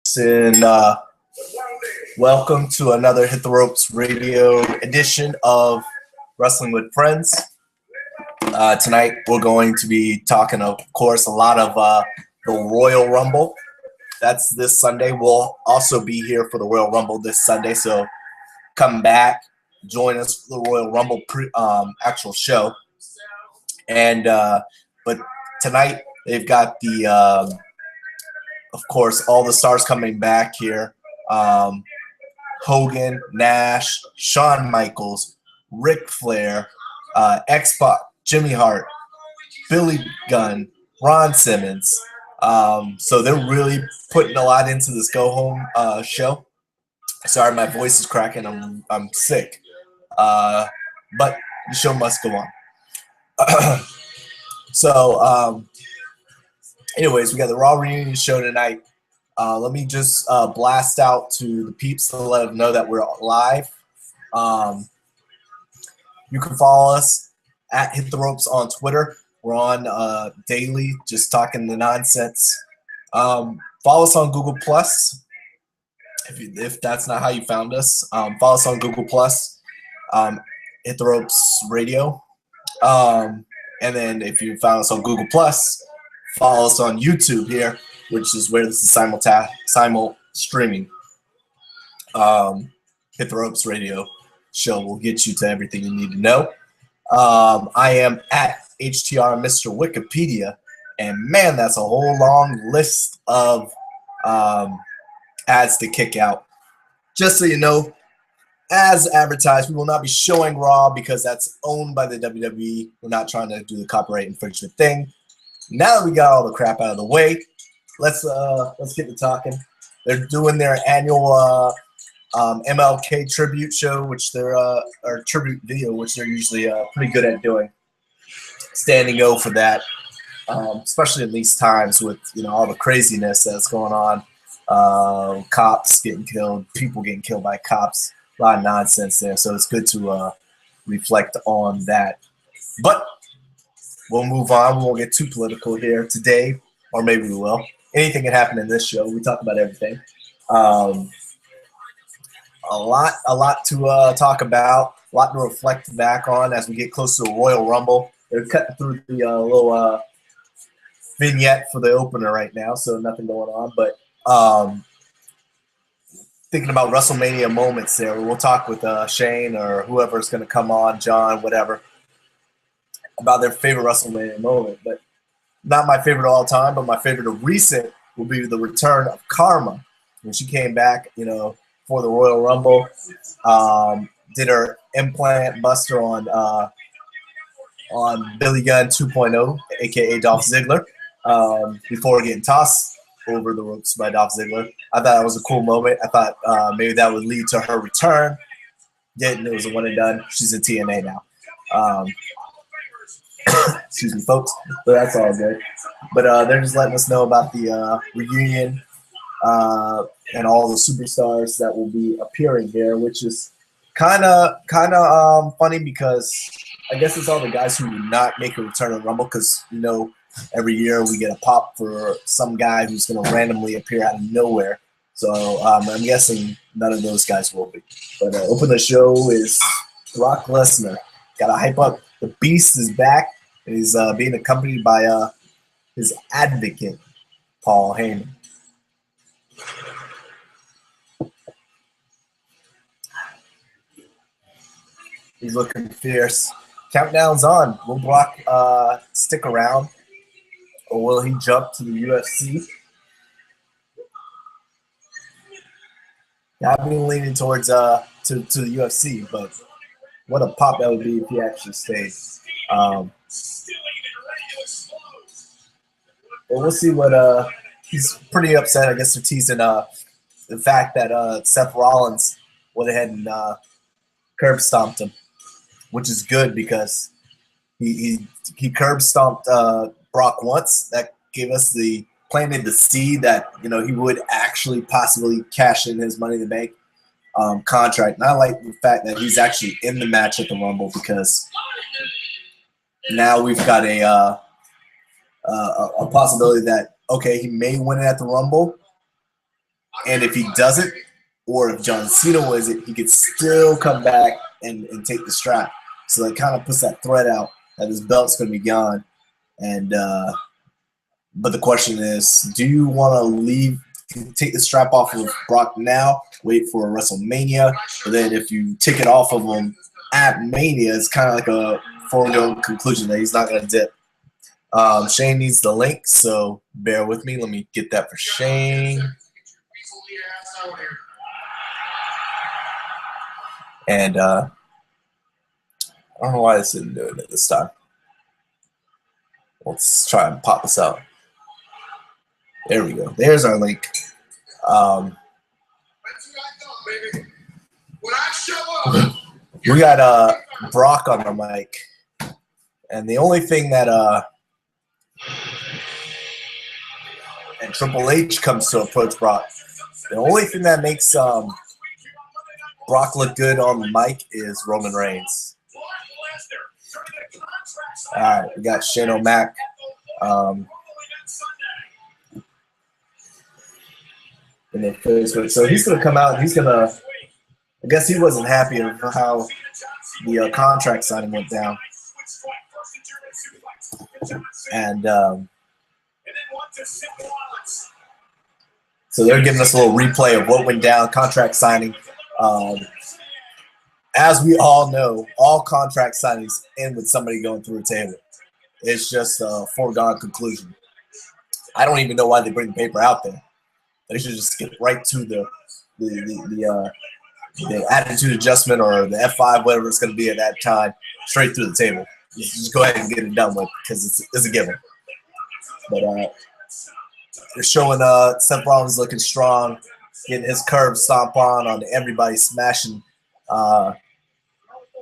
And welcome to another Hit the Ropes radio edition of Wrestling with Friends. Tonight we're going to be talking, of course, a lot of the Royal Rumble. That's this Sunday. We'll also be here for the Royal Rumble this Sunday, so come back, join us for the Royal Rumble actual show. And but tonight they've got the of course, all the stars coming back here. Hogan, Nash, Shawn Michaels, Ric Flair, X-Pac, Jimmy Hart, Billy Gunn, Ron Simmons. So they're really putting a lot into this go-home show. Sorry, my voice is cracking. I'm sick. But the show must go on. So, anyways, we got the Raw reunion show tonight. Let me just blast out to the peeps to let them know that we're live. You can follow us at Hit the Ropes on Twitter. We're on daily, just talking the nonsense. Follow us on Google Plus. If that's not how you found us, follow us on Google Plus. Hit the Ropes Radio. And then if you found us on Google Plus, follow us on YouTube here, which is where this is simul streaming. Hit the Ropes Radio show will get you to everything you need to know. I am at HTR Mr. Wikipedia, and man, that's a whole long list of ads to kick out. Just so you know, as advertised, we will not be showing Raw because that's owned by the WWE. We're not trying to do the copyright infringement thing. Now that we got all the crap out of the way, let's get to talking. They're doing their annual MLK tribute show, which they're or tribute video, which they're usually pretty good at doing. Standing O for that, especially in these times with all the craziness that's going on, cops getting killed, people getting killed by cops, a lot of nonsense there. So it's good to reflect on that. But we'll move on. We won't get too political here today, or maybe we will. Anything can happen in this show. We talk about everything. A lot to talk about, a lot to reflect back on as we get close to the Royal Rumble. They're cutting through the little vignette for the opener right now, so nothing going on. But thinking about WrestleMania moments there, we'll talk with Shane or whoever's going to come on, John, whatever, about their favorite WrestleMania moment. But not my favorite of all time, but my favorite of recent will be the return of Karma when she came back, for the Royal Rumble. Did her implant buster on Billy Gunn 2.0, aka Dolph Ziggler, before getting tossed over the ropes by Dolph Ziggler. I thought that was a cool moment. I thought maybe that would lead to her return. Didn't. It was a one and done. She's in TNA now. Excuse me, folks, but that's all good. But they're just letting us know about the reunion and all the superstars that will be appearing here, which is kind of funny because I guess it's all the guys who do not make a return on Rumble because every year we get a pop for some guy who's going to randomly appear out of nowhere. So I'm guessing none of those guys will be. But open the show is Brock Lesnar. Got to hype up. The Beast is back. He's being accompanied by his advocate, Paul Heyman. He's looking fierce. Countdown's on. Will Brock stick around, or will he jump to the UFC? Yeah, I've been leaning towards to the UFC, but what a pop that would be if he actually stayed. Well, we'll see what he's pretty upset. I guess they're teasing the fact that Seth Rollins went ahead and curb stomped him, which is good because he curb stomped Brock once. That gave us planted the seed that he would actually possibly cash in his Money in the Bank contract. And I like the fact that he's actually in the match at the Rumble because now we've got a possibility that, okay, he may win it at the Rumble, And if he doesn't, or if John Cena wins it, he could still come back and take the strap. So that kind of puts that threat out that his belt's going to be gone. And but the question is, do you want to take the strap off of Brock now, wait for a WrestleMania, but then if you take it off of him at Mania, it's kind of like a foregone conclusion that he's not going to dip. Shane needs the link, so bear with me. Let me get that for Shane. And I don't know why this isn't doing it this time. Let's try and pop this out. There we go. There's our link. We got Brock on the mic, and the only thing that and Triple H comes to approach Brock. The only thing that makes Brock look good on the mic is Roman Reigns. All right, we got Shane O'Mac. So he's going to come out and he's going to, I guess he wasn't happy of how the contract signing went down. And so they're giving us a little replay of what went down, contract signing. As we all know, all contract signings end with somebody going through a table. It's just a foregone conclusion. I don't even know why they bring the paper out there. They should just get right to the attitude adjustment or the F5, whatever it's going to be at that time, straight through the table. Just go ahead and get it done with because it's a given. But they're showing Seth Rollins looking strong, getting his curb stomp on everybody, smashing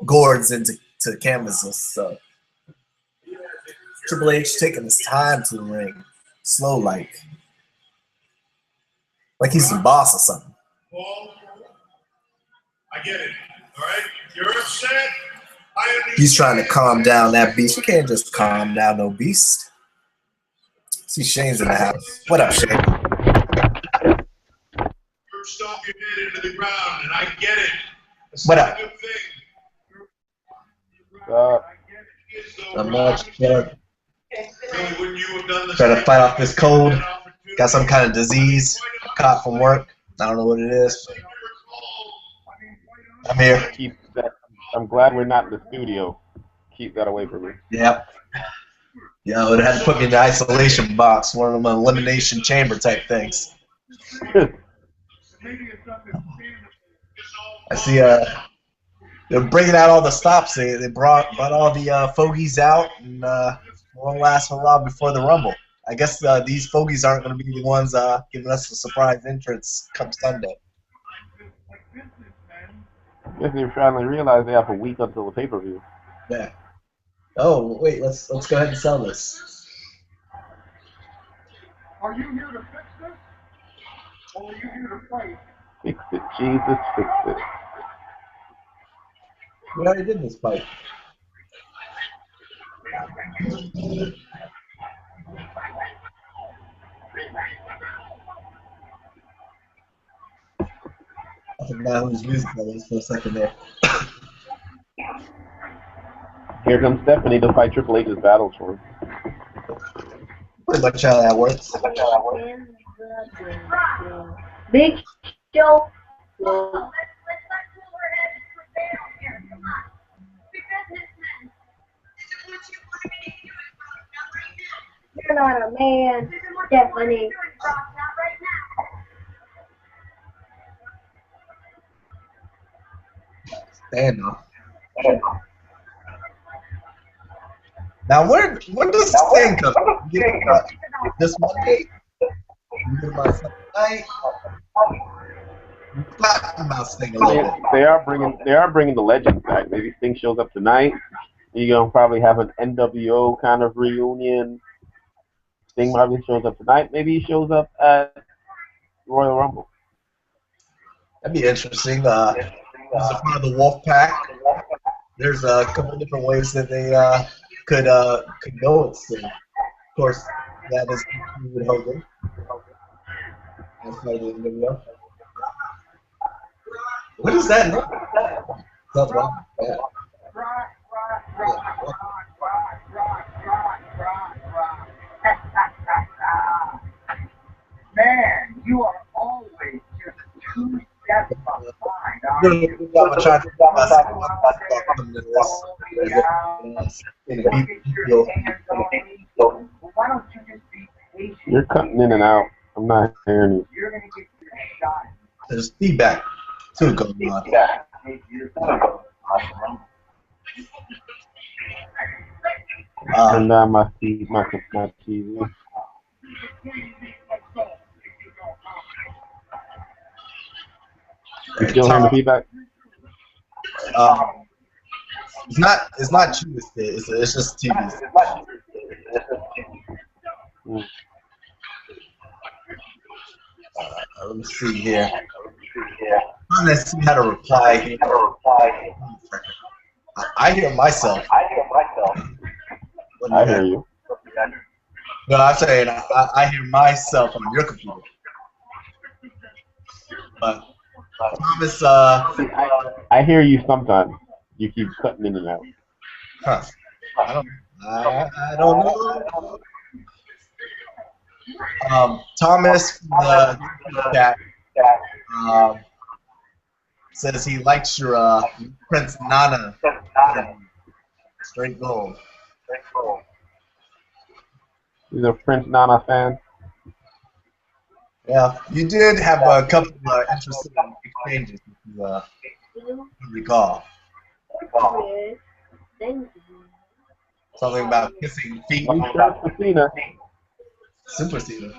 gourds into canvases. So Triple H taking his time to the ring, slow like he's the boss or something. Well, I get it. All right, you're upset. He's trying to calm down that beast. You can't just calm down no beast. See, Shane's in the house. What up, Shane? You're stomping your head into the ground, and I get it. It's what up? Good thing. I'm not sure. Trying to fight off this cold. Got some kind of disease. Caught from work. I don't know what it is. I'm here. I'm glad we're not in the studio. Keep that away from me. Yep. Yeah, I would have had to put me in the isolation box, one of them elimination chamber type things. I see they're bringing out all the stops. They brought all the fogies out and won't last for long before the Rumble. I guess these fogies aren't going to be the ones giving us the surprise entrance come Sunday. I guess they finally realized they have a week until the pay-per-view. Yeah. Oh wait, let's go ahead and sell this. Are you here to fix this, or are you here to fight? Fix it, Jesus, fix it. We already did this fight. I forgot whose music that was for a second there. Here comes Stephanie to fight Triple H's battles for him. Pretty much how that works. Big Show. You're not a man, Stephanie. Stand up. Now, when does this thing come? This Monday? About Sunday night? Talking about Sting a little bit. They are bringing the legends back. Maybe Sting shows up tonight. You're gonna probably have an NWO kind of reunion. Sting probably shows up tonight. Maybe he shows up at Royal Rumble. That'd be interesting. As a part of the Wolf Pack, there's a couple of different ways that they could go with Sting. Of course, that is Hogan. What is that? That's wrong. Yeah. Man, you are always just 2 steps behind, I'm aren't doing a you? good job of trying to Go out there, look at your hands on me. Well, why don't you just be patient? You're cutting in and out. I'm not hearing you. You're going to get your shot. There's feedback too going on. Turn down my TV. You still hearing the feedback? It's not you. It's just TV. Let me see here. I'm trying to see how to reply here. I hear myself. I hear you. No, I'm saying I hear myself on your computer. But Thomas, I hear you sometimes. You keep cutting in and out. huh? I don't know. Thomas from the chat says he likes your Prince Nana straight gold. He's a Prince Nana fan. Yeah, you did have a couple of interesting exchanges, if you recall. Something about kissing feet. New shirt for Cena. Super Cena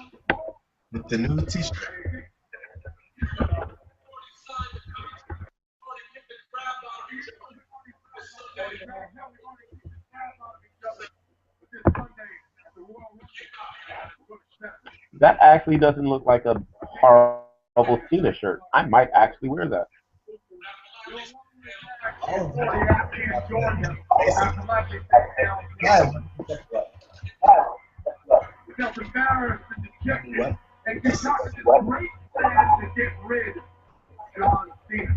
with the new T-shirt. That actually doesn't look like a horrible Cena shirt. I might actually wear that. Oh, Yeah. Felt embarrassed and dejected, and decided this great plan to get rid of John Cena.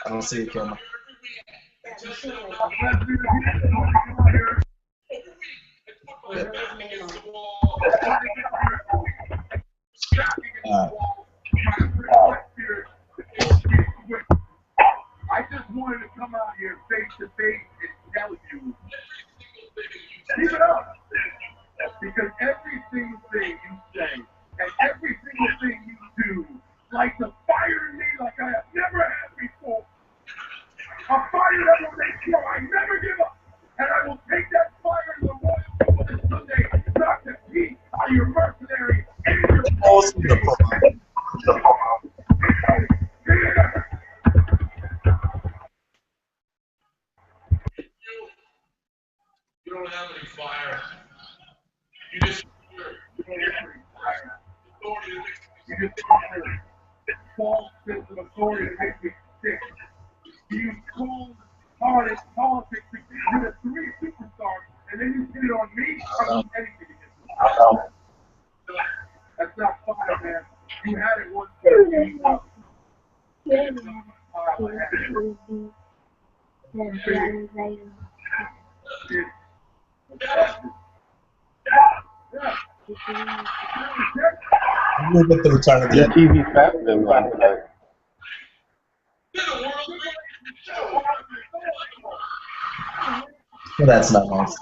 I don't see it, camera. I just wanted to come out here face to face and tell you, keep it up, because every single thing you say and every single thing you do lights a fire in me like I have never had before. A fire that will make sure I never give up, and I will take that fire to the Royal this Sunday, not to compete on your mercenary and your You don't have any fire. You just false sense of authority that makes me sick. You cold, hard politics to get a 3 superstars, and then you put it on me. I don't do anything against you. That's not fire, man. You had it once. We'll get the return of Your the TV's faster than mine today. Well, that's not nice.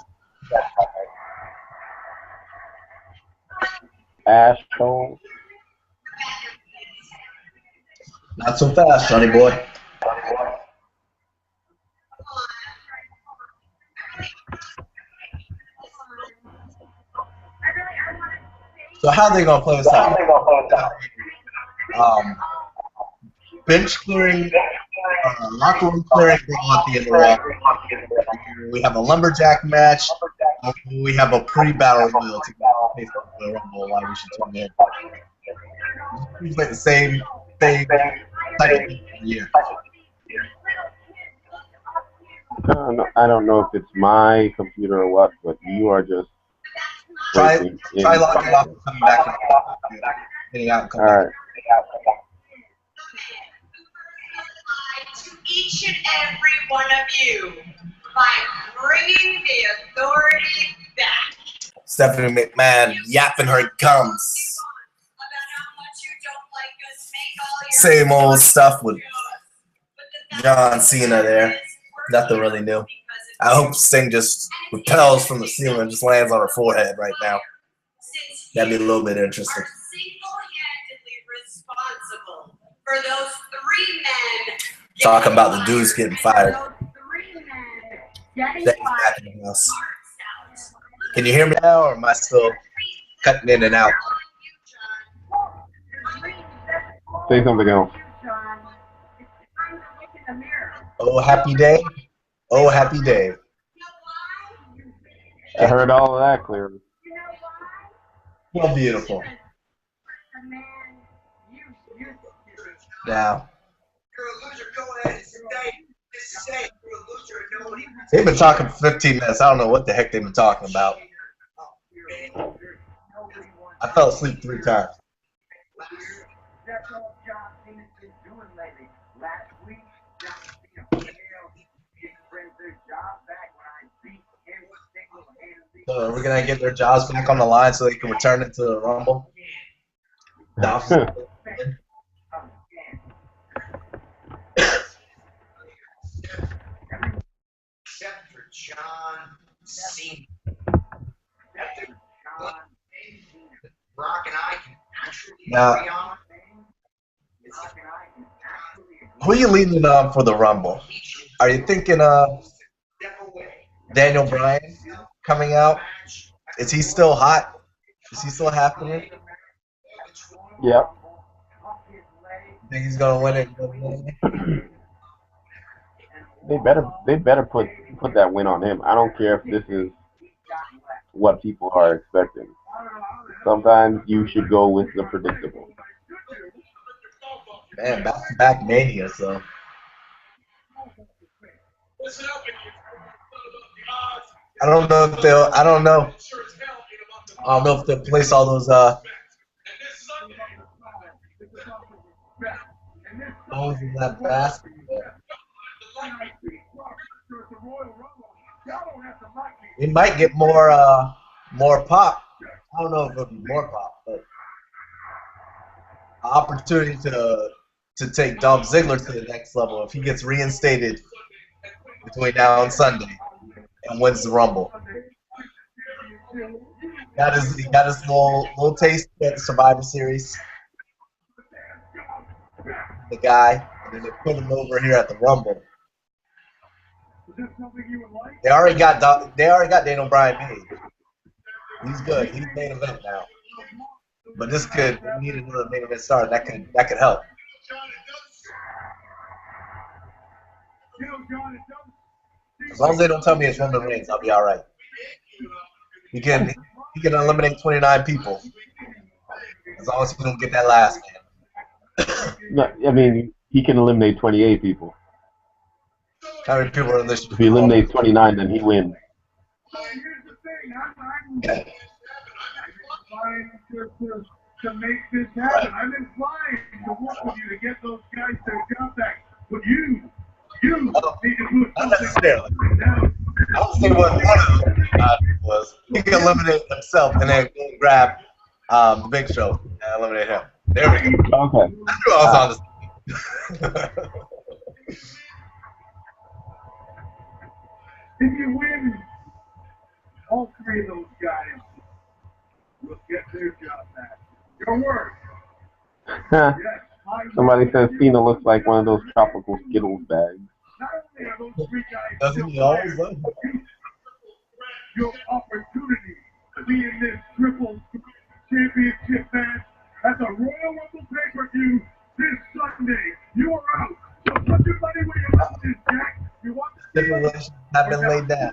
Asshole. Not so fast, Johnny boy. So how are they gonna play this out? Bench clearing, locker room clearing at the end of the Raw. We have a lumberjack match. We have a pre-battle royal to pay for the Rumble. Why we should tune in. We play the same thing type of year. I don't know if it's my computer or what, but you are just Try breaking logging off and coming back. Getting out and All coming back. right. To each and every one of you by bringing the authority back. Stephanie McMahon yapping her gums. Same old stuff with John Cena there. Nothing really new. I hope Sting just repels from the ceiling and just lands on her forehead right now. That'd be a little bit interesting. Single-handedly responsible for those 3 men. Talk about the dudes getting fired. Those 3 men getting Sting's back fired. in the house. Can you hear me now, or am I still cutting in and out? Say something else. Oh, happy day. Oh, happy day. I heard all of that clearly. Well, beautiful. Now, they've been talking for 15 minutes. I don't know what the heck they've been talking about. I fell asleep 3 times. That's all John Cena's been doing lately. Last week, John Cena failed. He brings their job back when I beat him single-handedly. So are we going to get their jobs back on the line so they can return it to the Rumble? Except for John Cena. Brock and I can actually Now, agree on. who are you leaning on for the Rumble? Are you thinking Daniel Bryan coming out? Is he still hot? Is he still happening? Yep. Think he's gonna win it? They better put that win on him. I don't care if this is what people are expecting. Sometimes you should go with the predictable. Man, back-to-back Mania, so. I don't know if they'll. I don't know if they'll place all those balls in that basket. We might get more pop. I don't know if it'll be more pop, but an opportunity to take Dolph Ziggler to the next level if he gets reinstated between now and Sunday and wins the Rumble. He got his little taste at the Survivor Series. The guy, and then they put him over here at the Rumble. They already got Daniel Bryan made. He's good. He's main event now. But this we need another main event star. That could help. As long as they don't tell me it's Roman Reigns, I'll be all right. He can eliminate 29 people. As long as he don't get that last man. No, I mean, he can eliminate 28 people. How many people are in this? If he eliminates 29, then he wins. Okay. To make this happen. I'm inclined to work with you to get those guys their job back. But you need to put Not necessarily. down. I was thinking what one of them was. He can eliminate himself and then go and grab the Big Show and eliminate him. There we go. Okay. I knew I was on this. If you win, all 3 of those guys will get their job back. Your word. Yes. Somebody says Cena looks like one of those tropical Skittles bags. Not only are those 3 guys Doesn't he always look? your opportunity to be in this triple championship match at the Royal Rumble pay-per-view this Sunday. You are out. So put your money where your mouth is, Jack. You want to Stipulations have been laid down.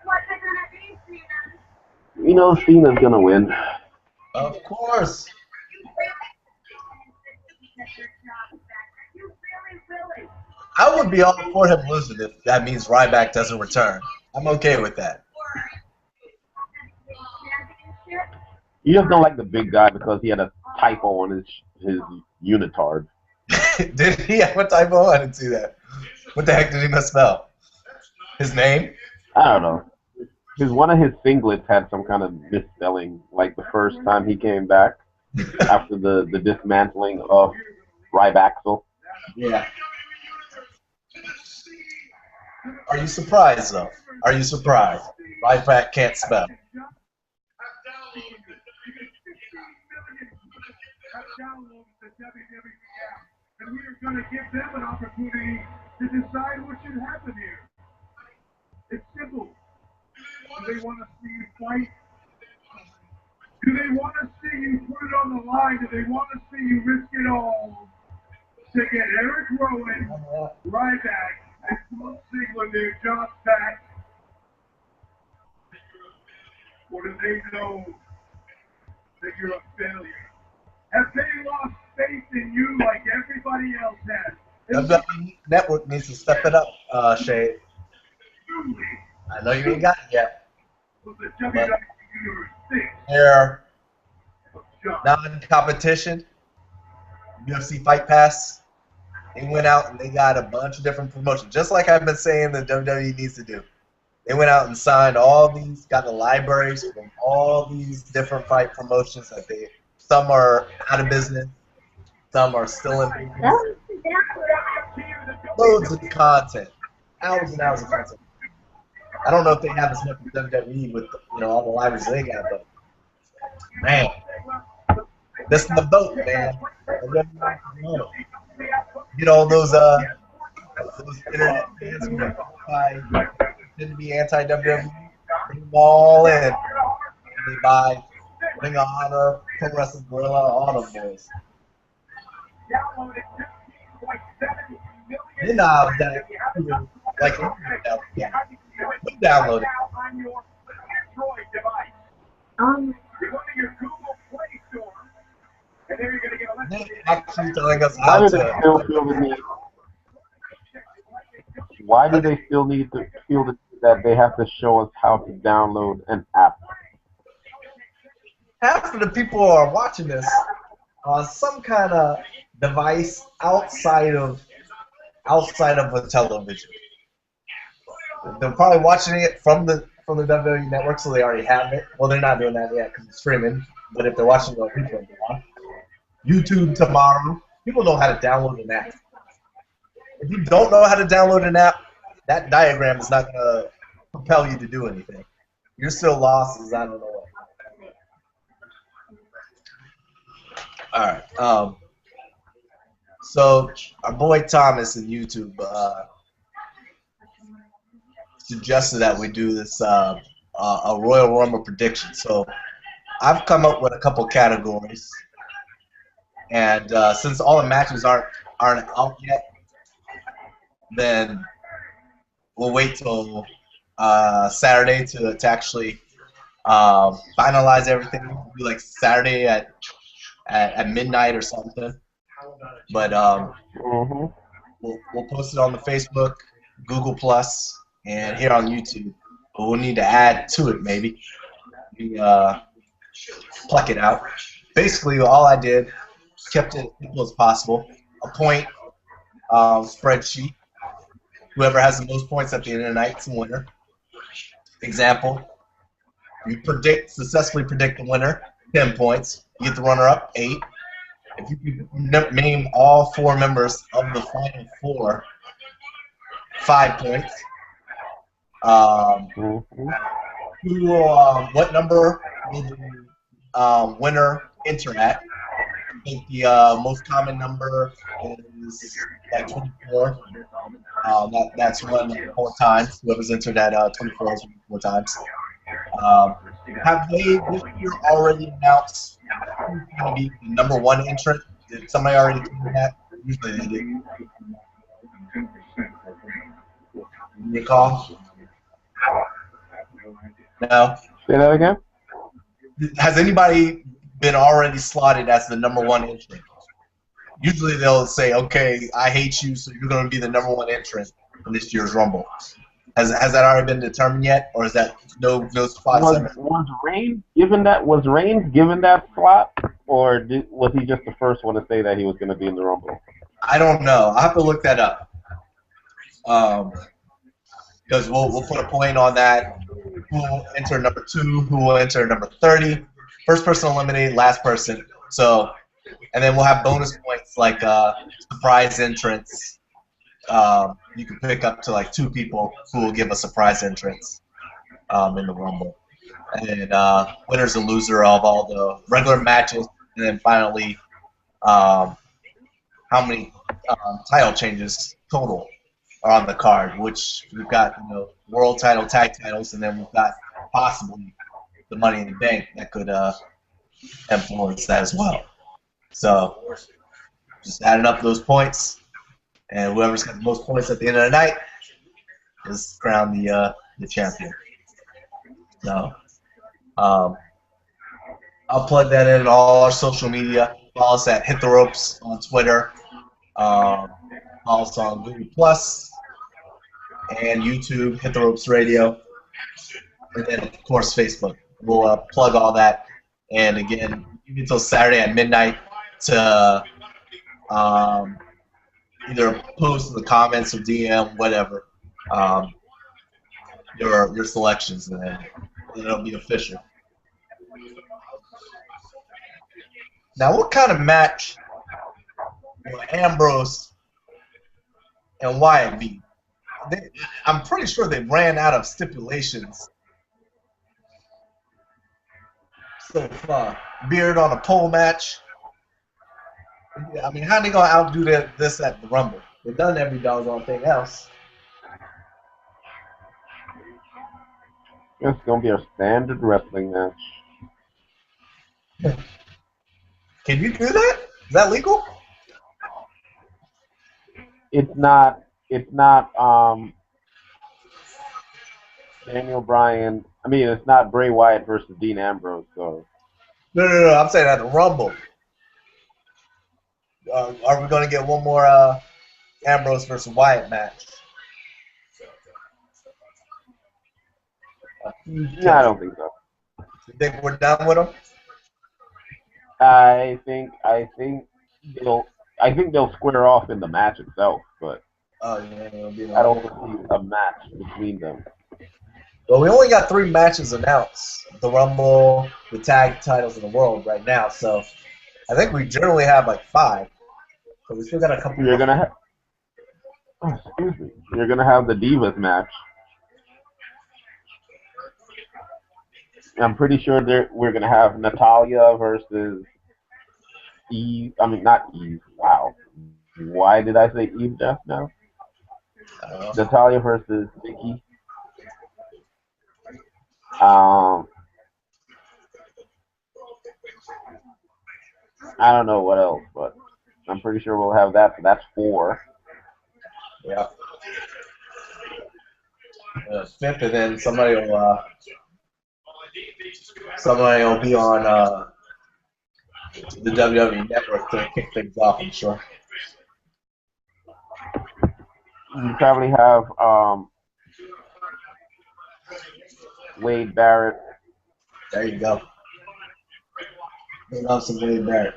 What's it gonna be, Cena? You know Cena's gonna win. Of course. You really, I would be all for him losing if that means Ryback doesn't return. I'm okay with that. You just don't like the big guy because he had a typo on his unitard. Did he have a typo? I didn't see that. What the heck did he misspell? His name? I don't know. Because one of his singlets had some kind of misspelling, like the first time he came back after the dismantling of Rybaxel. Yeah. Are you surprised, though? Are you surprised? Ryback can't spell. Download the WWE app, and we are going to give them an opportunity to decide what should happen here. It's simple. Do they want to see you fight? Do they want to see you put it on the line? Do they want to see you risk it all to get Eric Rowan, Ryback, and Smoke Ziggler their jobs back? Or do they know that you're a failure? Have they lost faith in you like everybody else has? WWE Network needs to step it up, Shay. I know you ain't got it yet. But they're non-competition. UFC Fight Pass. They went out and they got a bunch of different promotions, just like I've been saying that WWE needs to do. They went out and signed all these, got the libraries from all these different fight promotions that they. Some are out of business. Some are still in business. Loads of content. Hours and hours of content. I don't know if they have as much as WWE with all the libraries they got, but man, this is the boat, man. Get all those internet fans who didn't be anti-WWE, bring them all in. And they buy Ring of Honor, Pro Wrestling Gorilla, all the boys. Then like we download it. They're actually telling us how to. Why do they still need to feel that they have to show us how to download an app? Half of the people who are watching this on some kind of device outside of a television. They're probably watching it from the WWE Network, so they already have it. Well, they're not doing that yet because it's streaming. But if they're watching it on replay, they're on YouTube tomorrow. People know how to download an app. If you don't know how to download an app, that diagram is not going to compel you to do anything. You're still lost as I don't know what. All right. So our boy Thomas in YouTube suggested that we do this a Royal Rumble prediction. So I've come up with a couple categories, and since all the matches aren't out yet, then we'll wait till Saturday to actually finalize everything. We'll do like Saturday at midnight or something. But we'll post it on the Facebook, Google Plus, and here on YouTube. But we'll need to add to it maybe. We pluck it out. Basically, all I did, kept it as simple as possible. A point spreadsheet. Whoever has the most points at the end of the night is the winner. Example: you successfully predict the winner, 10 points. You get the runner-up, 8. If you name all 4 members of the final 4, 5 points. What number will the winner enter at? I think the most common number is like 24. That's run 4 times. Whoever's entered at 24 is 4 times. Have they this year already announced who's going to be the number 1 entrant? Did somebody already do that? Usually they do. Recall? No. Say that again? Has anybody been already slotted as the number 1 entrant? Usually they'll say, okay, I hate you, so you're going to be the number 1 entrant in this year's Rumble. Has that already been determined yet, or is that no spots? Was Reigns given that slot, or was he just the first one to say that he was going to be in the Rumble? I don't know. I have to look that up. Because we'll put a point on that. Who will enter number 2? Who will enter number 30? First person eliminated, last person. So, and then we'll have bonus points like surprise entrance. You can pick up to like 2 people who will give a surprise entrance in the Rumble. And then winners and loser of all the regular matches. And then finally, how many title changes total are on the card, which we've got, world title, tag titles, and then we've got possibly the Money in the Bank that could influence that as well. So just adding up those points, and whoever's got the most points at the end of the night is crowned the champion. So I'll plug that in all our social media. Follow us at Hit the Ropes on Twitter. Follow us on Google Plus and YouTube, Hit the Ropes Radio, and then of course Facebook. We'll plug all that. And again, until Saturday at midnight to either post in the comments or DM, whatever, your selections, and then it'll be official. Now, what kind of match will Ambrose and Wyatt be? I'm pretty sure they ran out of stipulations so far. Beard on a pole match. I mean, how are they going to outdo this at the Rumble? They've done every doggone thing else. It's going to be a standard wrestling match. Can you do that? Is that legal? It's not Daniel Bryan. I mean, it's not Bray Wyatt versus Dean Ambrose. So No. I'm saying at the Rumble. Are we going to get one more Ambrose versus Wyatt match? No, I don't think so. You think we're done with them? I think they'll square off in the match itself, but I don't see a match between them. Well, we only got 3 matches announced: the Rumble, the tag titles, in the world right now. So I think we generally have like 5. So we still got a couple. You're gonna have the Divas match. I'm pretty sure we're gonna have Natalya versus Eve. I mean, not Eve. Wow. Why did I say Eve just now? Natalya versus Nikki. I don't know what else, but I'm pretty sure we'll have that. So that's 4. Yeah. 5th, and then somebody will be on the WWE Network to kick things off, I'm sure. You probably have Wade Barrett. There you go. We love some Wade Barrett.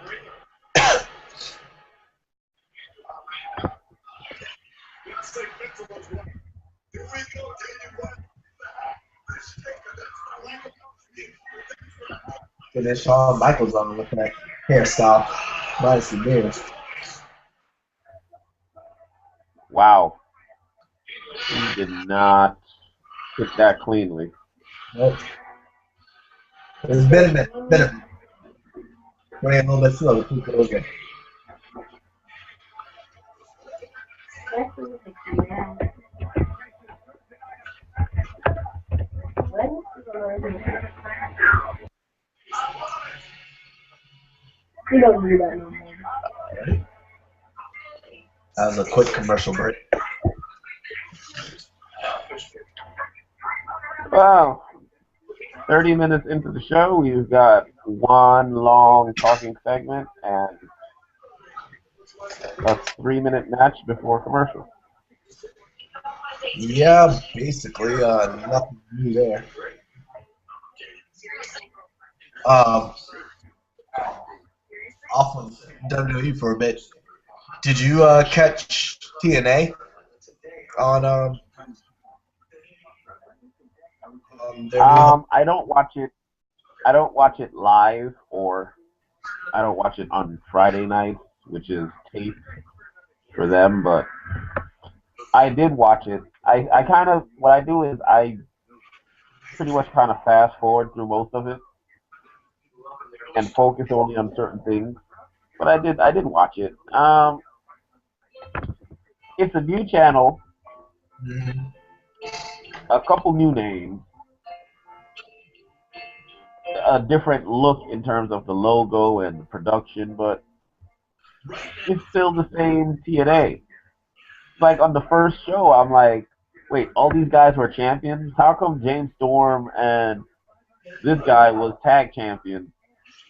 And then Shawn Michaels on with that hairstyle. Minus the beard. Wow. He did not hit that cleanly. Nope. It's been a minute. Running a little bit slow. Keep it okay. We don't do that no more. That was a quick commercial break. Wow. 30 minutes into the show, we've got one long talking segment and a 3-minute match before commercial. Yeah, basically, nothing new there. Off of WWE for a bit. Did you catch TNA on their new home? I don't watch it. I don't watch it live, or I don't watch it on Friday nights, which is tape for them. But I did watch it. I kind of what I do is I pretty much kind of fast forward through most of it and focus only on certain things. But I did watch it. It's a new channel, Mhm. a couple new names, a different look in terms of the logo and the production, but it's still the same TNA. Like on the first show, I'm like, wait, all these guys were champions? How come James Storm and this guy was tag champions?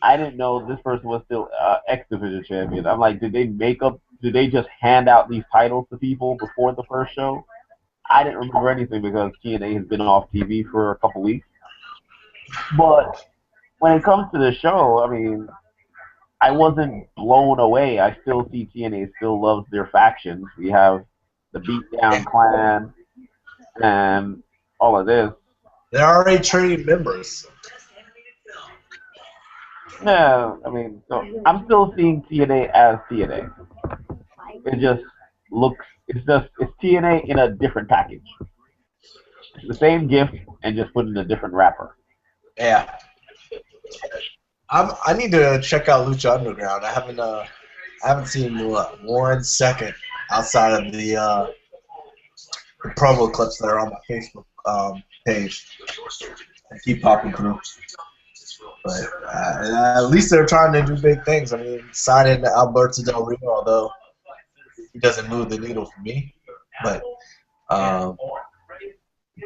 I didn't know this person was still X Division champion. I'm like, did they just hand out these titles to people before the first show? I didn't remember anything because TNA has been off TV for a couple weeks. But when it comes to the show, I mean, I wasn't blown away. I still see TNA still loves their factions. We have the Beatdown Clan and all of this. They're already training members. Yeah, I mean, so I'm still seeing TNA as TNA. It just it's TNA in a different package. It's the same gift and just put in a different wrapper. Yeah. I need to check out Lucha Underground. I haven't seen 1 second outside of the promo clips that are on my Facebook page. I keep popping through. But at least they're trying to do big things. I mean, signing Alberto Del Rio, although he doesn't move the needle for me. But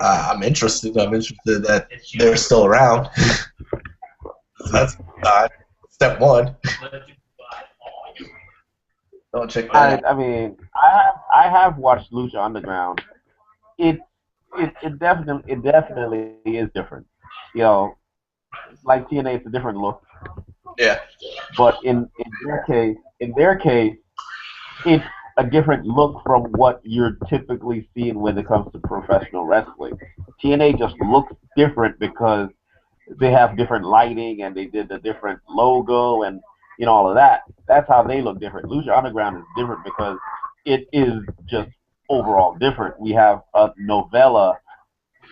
I'm interested. I'm interested that they're still around. So that's step one. Don't check that out. I mean, I have watched Lucha Underground. It definitely is different. You know, like TNA, it's a different look. Yeah. But in their case, it's a different look from what you're typically seeing when it comes to professional wrestling. TNA just looks different because they have different lighting and they did the different logo and all of that. That's how they look different. Lucha Underground is different because it is just overall different. We have a novella,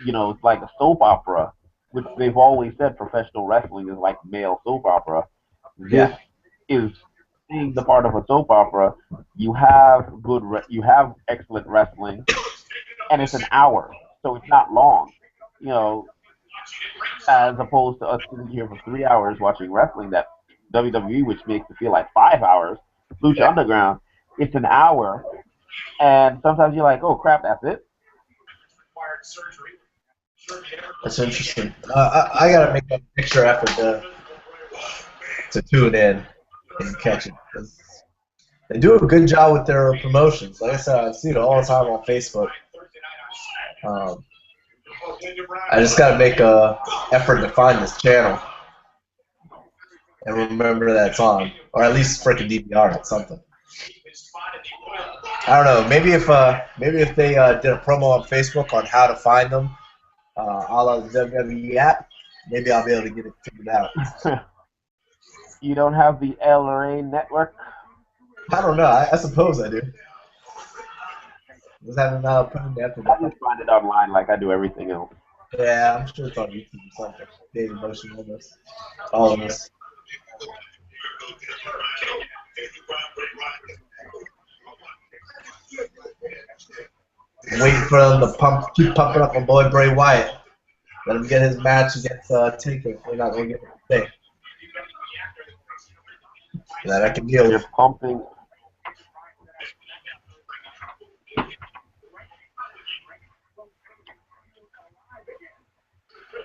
it's like a soap opera, which they've always said professional wrestling is like male soap opera. This is being the part of a soap opera. You have you have excellent wrestling, and it's an hour, so it's not long. As opposed to us sitting here for 3 hours watching wrestling that WWE, which makes it feel like 5 hours. Lucha Underground, it's an hour, and sometimes you're like, oh crap, that's it. That's interesting. I gotta make an extra effort to tune in and catch it. 'Cause they do a good job with their promotions. Like I said, I see it all the time on Facebook. I just gotta make a effort to find this channel and remember that it's on, or at least freaking DVR it, something. I don't know. Maybe if they did a promo on Facebook on how to find them, a la the WWE app, maybe I'll be able to get it figured out. You don't have the LRA network? I don't know. I suppose I do. Just haven't put in the effort. I just find it online like I do everything else. Yeah, I'm sure it's on YouTube or something. Daily Motion with us. All of us. Waiting for them to keep pumping up my boy Bray Wyatt. Let him get his match against Taker. We're not going to get it today. That I can deal with. You're pumping.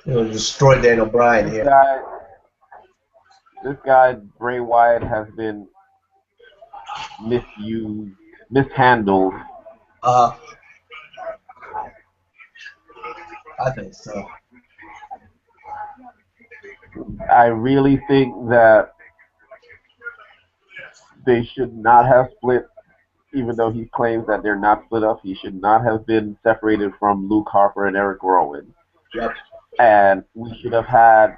It'll destroy Daniel Bryan here. This guy, Bray Wyatt, has been misused, mishandled I think so. I really think that they should not have split, even though he claims that they're not split up. He should not have been separated from Luke Harper and Eric Rowan. Yep. And we should have had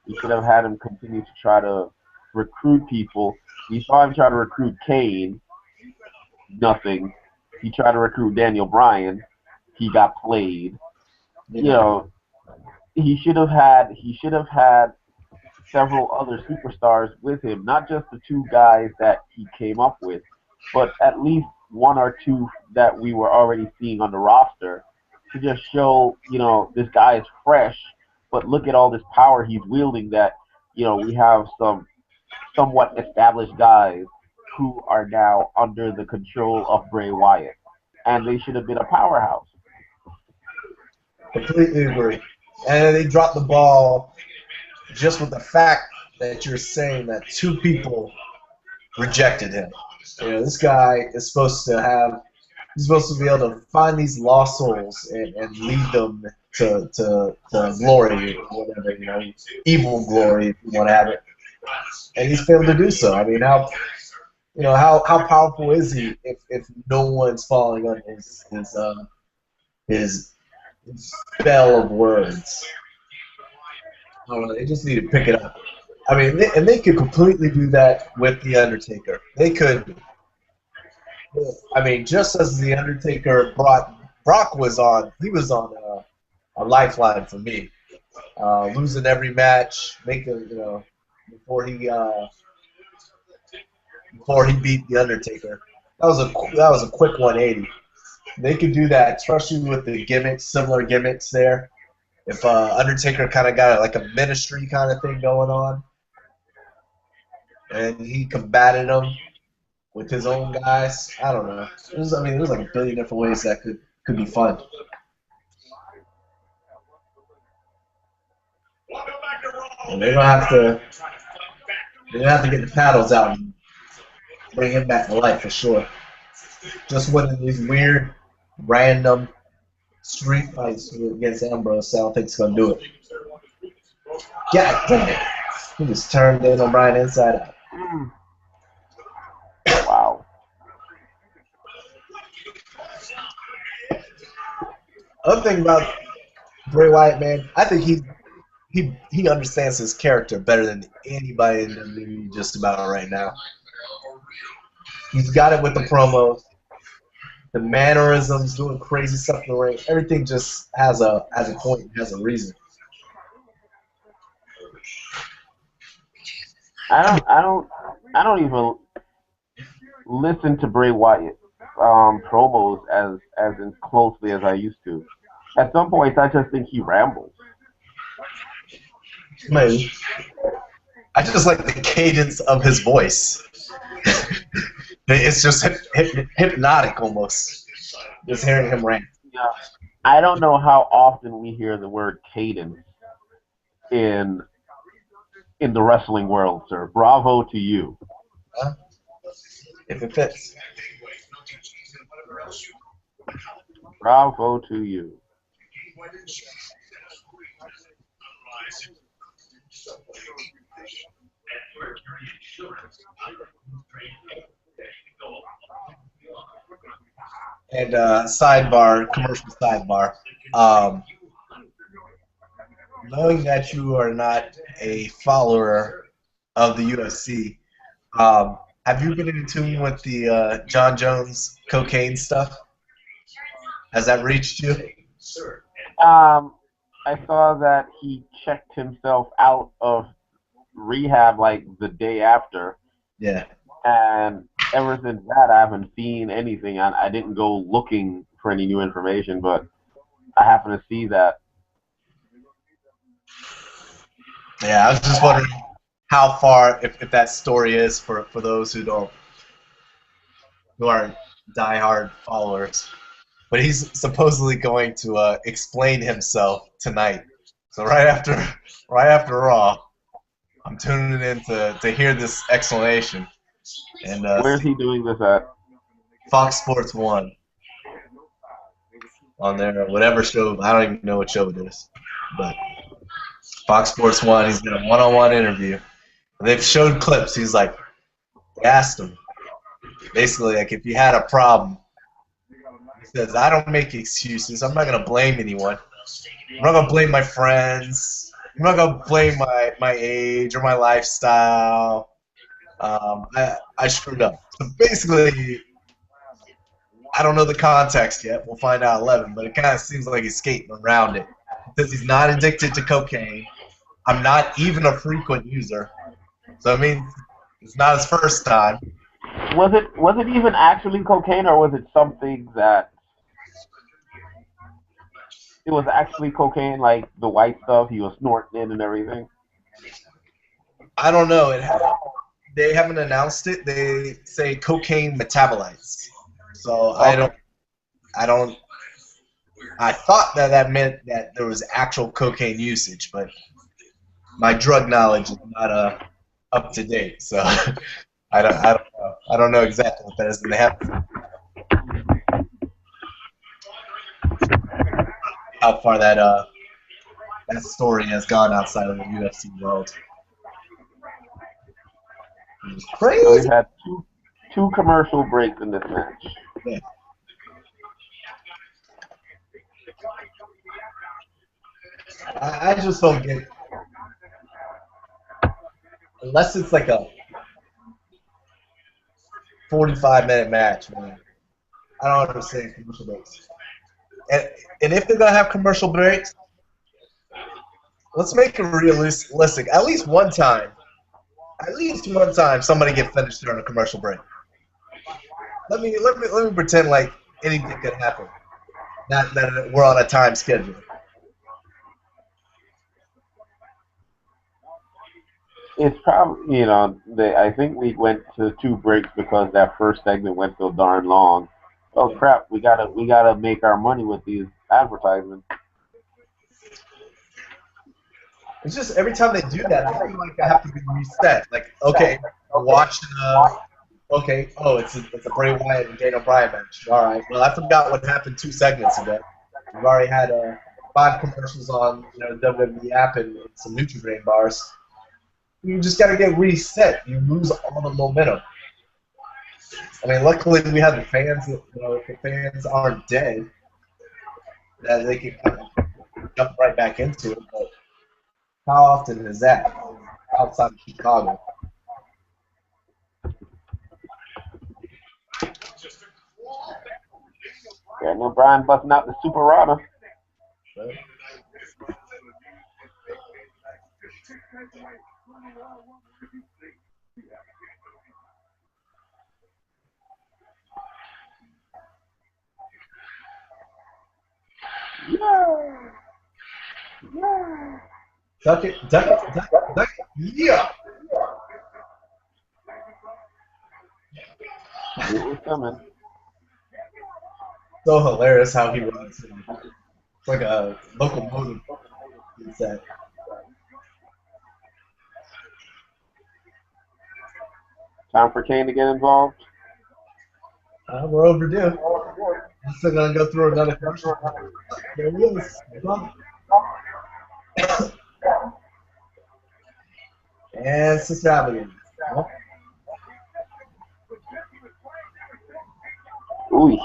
him continue to try to recruit people. We saw him try to recruit Kane, nothing. He tried to recruit Daniel Bryan, he got played. You know, he should have had several other superstars with him, not just the two guys that he came up with, but at least one or two that we were already seeing on the roster to just show, this guy is fresh, but look at all this power he's wielding that, we have some somewhat established guys who are now under the control of Bray Wyatt. And they should have been a powerhouse. Completely agree. And they dropped the ball just with the fact that you're saying that two people rejected him. This guy is supposed to be able to find these lost souls and lead them to glory or whatever, evil glory if you want to have it. And he's failed to do so. I mean, how powerful is he if no one's falling on his spell of words? I don't know. They just need to pick it up. I mean, they could completely do that with The Undertaker. They could. I mean, just as The Undertaker Brock was on, he was on a lifeline for me. Losing every match, before he beat The Undertaker. That was a quick 180. They could do that, especially with the gimmicks, similar gimmicks there. If Undertaker kind of got like a ministry kind of thing going on, and he combated them with his own guys, I don't know. There's like a billion different ways that could be fun. And they're gonna have to get the paddles out and bring him back to life for sure. Just winning these weird, random street fights against Ambrose, I don't think it's gonna do it. God damn it! He just turned Daniel Bryan inside out. Wow. Other thing about Bray Wyatt, man, I think he understands his character better than anybody in WWE just about right now. He's got it with the promos, the mannerisms, doing crazy stuff in the ring. Everything just has a point, has a reason. I don't even listen to Bray Wyatt promos as closely as I used to. At some points, I just think he rambles. Maybe. I just like the cadence of his voice. It's just hypnotic almost. Just hearing him rant. Yeah. I don't know how often we hear the word cadence in the wrestling world, sir. Bravo to you. If it fits. Bravo to you. And commercial sidebar. Knowing that you are not a follower of the UFC, have you been in tune with the John Jones cocaine stuff? Has that reached you? I saw that he checked himself out of rehab like the day after. Yeah. And ever since that, I haven't seen anything. I didn't go looking for any new information, but I happened to see that. Yeah, I was just wondering how far, if that story is for those who aren't diehard followers. But he's supposedly going to explain himself tonight. So right after Raw, I'm tuning in to hear this explanation. And where's he doing this at? Fox Sports 1. on there, or whatever show. I don't even know what show it is, but Fox Sports 1. He's got a one-on-one interview. They've showed clips. He's like, they asked him basically like if you had a problem. He says, I don't make excuses. I'm not gonna blame anyone. I'm not gonna blame my friends. I'm not gonna blame my age or my lifestyle. I screwed up. So basically, I don't know the context yet. We'll find out 11, but it kind of seems like he's skating around it. Because he's not addicted to cocaine. I'm not even a frequent user. So I mean, it's not his first time. Was it even actually cocaine, or was it something that it was actually cocaine, like the white stuff he was snorting in and everything? I don't know. They haven't announced it. They say cocaine metabolites. So okay. I thought that meant that there was actual cocaine usage, but my drug knowledge is not up to date. So I don't know. I don't know exactly what that is. They have how far that story has gone outside of the UFC world. It's crazy. So we've had two commercial breaks in this match. Yeah. I just don't get, unless it's like a 45-minute match, man. I don't understand commercial breaks. And if they're gonna have commercial breaks, let's make it realistic. At least one time somebody get finished during a commercial break. Let me pretend like anything could happen. Not that we're on a time schedule. It's probably, I think we went to 2 breaks because that first segment went so darn long. Oh crap, we gotta make our money with these advertisements. It's just every time they do that, I feel like I have to be reset. Like, okay, I'm watching it's a Bray Wyatt and Daniel Bryan match. All right, well, I forgot what happened 2 segments ago. We've already had 5 commercials on the WWE app and some Nutri-Grain bars. You just got to get reset. You lose all the momentum. I mean, luckily we have the fans. If the fans aren't dead, that they can kind of jump right back into it. But how often is that outside of Chicago? Daniel Bryan busting out the Super Rana. Right. Yeah. Duck it. Yeah. It was coming. So hilarious how he runs. It's like a locomotive. It's that. Time for Kane to get involved. We're overdue. I'm still gonna go through another commercial. There he is. And Society. Ooh.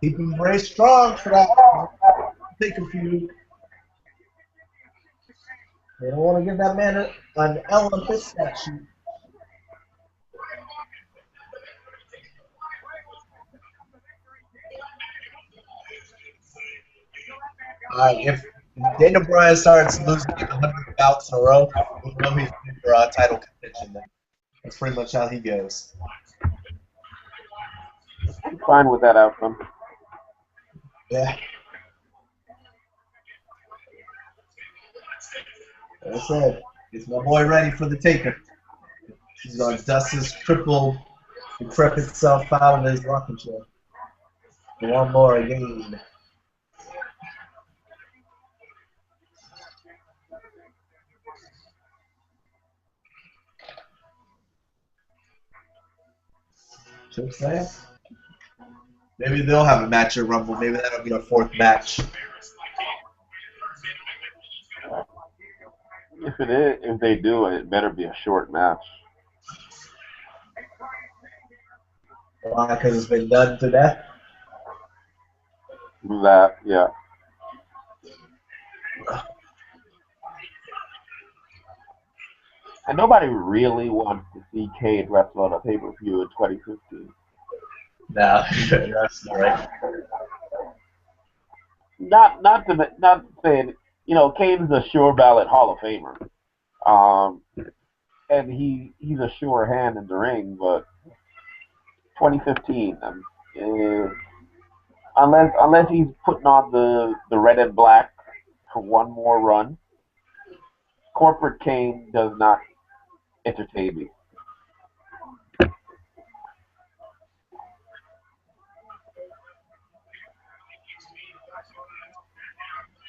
Keep him very strong for that. Take a few. They don't want to give that man an L on his statue. If Daniel Bryan starts losing 100 bouts in a row, we'll know he's in for title contention then. That's pretty much how he goes. I'm fine with that outcome. Yeah. Like I said, is my boy ready for the taker? He's going to dust his crippled, decrepit self out of his rocking chair. One more again. I'm saying? Maybe they'll have a match at Rumble. Maybe that'll be our fourth match. If they do, it better be a short match. Why? Because it's been done to death? That, yeah. And nobody really wants to see Cade wrestle on a pay-per-view in 2015. No, that's not right. Not saying, you know, Cade's a sure ballot Hall of Famer. And he's a sure hand in the ring, but 2015, unless he's putting on the red and black for one more run, corporate Kane does not entertain me.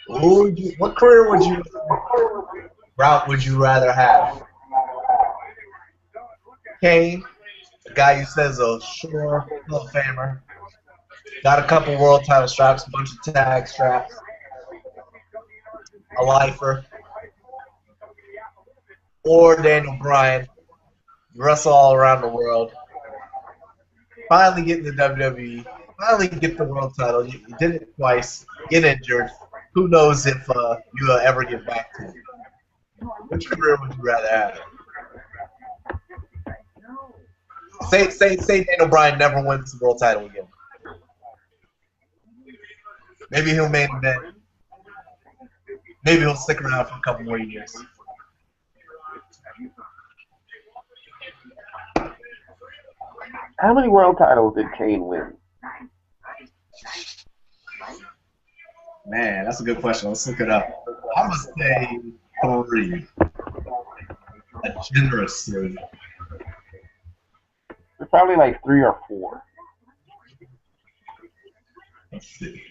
What career route would you rather have? Kane, a guy who says a sure Hall of Famer, got a couple world title straps, a bunch of tag straps, a lifer, or Daniel Bryan, wrestle all around the world, finally get in the WWE, finally get the world title. You did it twice, get injured. Who knows if you'll ever get back to it? Which career would you rather have? Say Daniel Bryan never wins the world title again. Maybe he'll main event. Maybe he'll stick around for a couple more years. How many world titles did Kane win? Man, that's a good question. Let's look it up. I'm going to say 3. A generous 3. It's probably like 3 or 4. Let's see.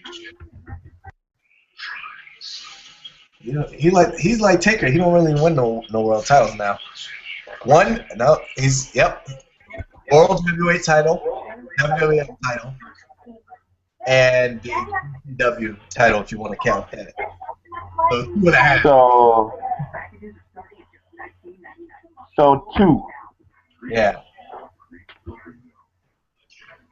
You know, he's like Taker. He don't really win no world titles now. One, no, World Heavyweight title, WWE title, and the ECW title if you want to count that. So 2.5. So 2. Yeah.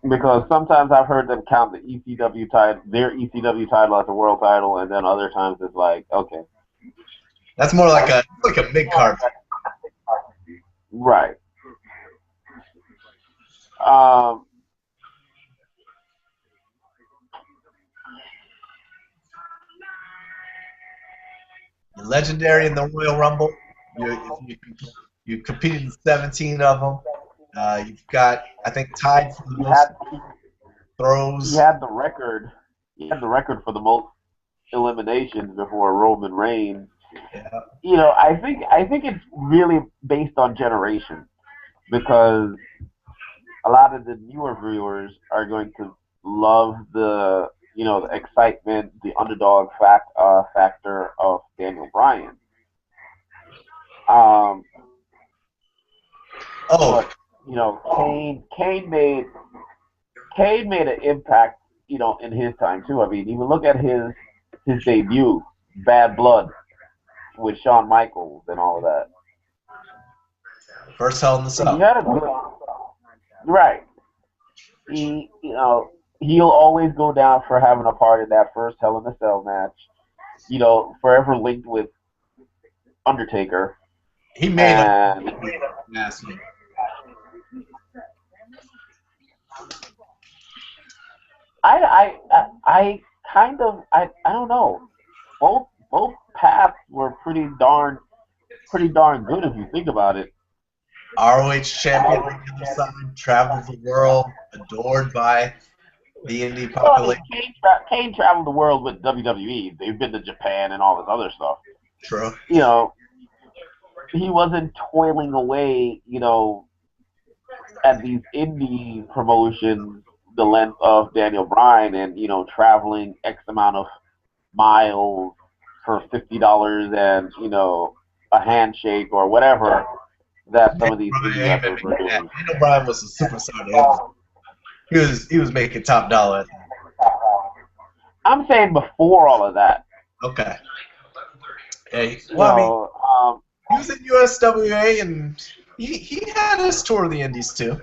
Because sometimes I've heard them count the ECW title, their ECW title as a world title, and then other times it's like, okay. That's more like a mid-card. Right. You're legendary in the Royal Rumble. You competed in 17 of them. You've got, I think, tied for the most throws. He had the record. He had the record for the most eliminations before Roman Reigns. Yeah. You know, I think it's really based on generation, because a lot of the newer viewers are going to love the excitement, the underdog factor of Daniel Bryan. But, Kane made an impact, in his time too. I mean, even look at his debut, Bad Blood, with Shawn Michaels and all of that. First Hell in the Cell. He had a good, right. He'll always go down for having a part in that first Hell in the Cell match. Forever linked with Undertaker. He made a I don't know. Both paths were pretty darn good if you think about it. ROH champion on the other side, traveled the world, adored by the indie population. Kane traveled the world with WWE. They've been to Japan and all this other stuff. True. He wasn't toiling away, at these indie promotions the length of Daniel Bryan and, traveling X amount of miles for $50 and, a handshake or whatever that some of these wrestlers were doing. Daniel Bryan was a superstar. He was making top dollar. I'm saying before all of that. Okay. Hey, You well, I mean, know, he was in USWA and he had his tour of the Indies too.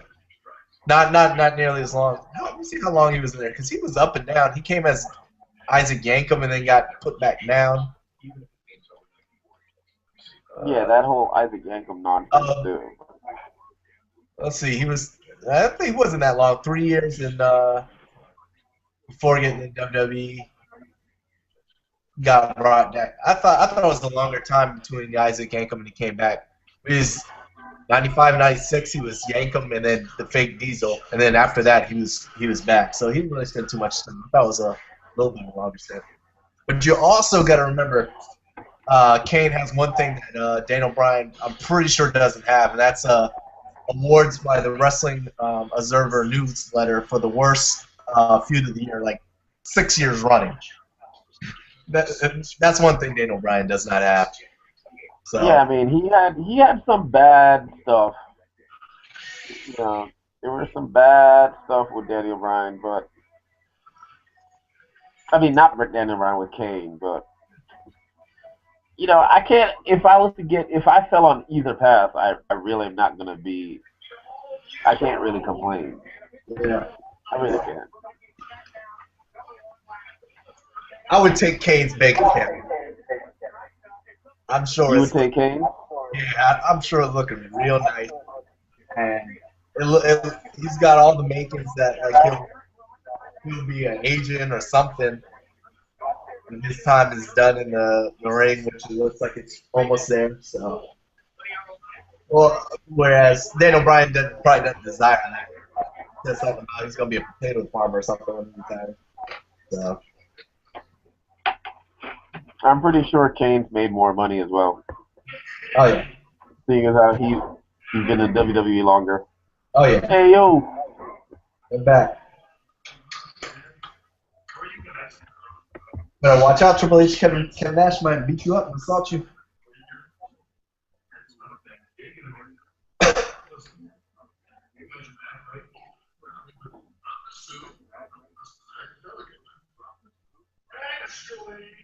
Not nearly as long. Let me see how long he was in there because he was up and down. He came as Isaac Yankem and then got put back down. yeah, that whole Isaac Yankem nonsense too. Let's see. I think he wasn't that long. 3 years in before getting in WWE. Got brought back. I thought it was a longer time between Isaac Yankem and he came back. It was 95, 96, he was Yankem and then the fake Diesel, and then after that he was back. So he didn't really spend too much time. That was a little bit longer stint. But you also got to remember, Kane has one thing that Daniel Bryan, I'm pretty sure, doesn't have, and that's awards by the Wrestling Observer newsletter for the worst feud of the year, like 6 years running. That's one thing Daniel Bryan does not have. So. Yeah, I mean, he had some bad stuff. You know, there was some bad stuff with Daniel Bryan, but I mean, not with Daniel Bryan, with Kane, but you know, I can't. If I fell on either path, I really am not gonna be. I can't really complain. Yeah. I really can't. I would take Kane's bank account. I'm sure You would take Kane? Yeah, I'm sure it's looking real nice, and he's got all the makings that like he'll be an agent or something. And his time is done in the ring, which it looks like it's almost there. So, well, whereas Daniel Bryan probably doesn't desire that. Says something about he's gonna be a potato farmer or something when he's retired. So. I'm pretty sure Kane's made more money as well. Oh yeah. Seeing as how he's been in WWE longer. Oh yeah. Hey yo. They're back. Better watch out, Triple H. Kevin Nash might beat you up and assault you.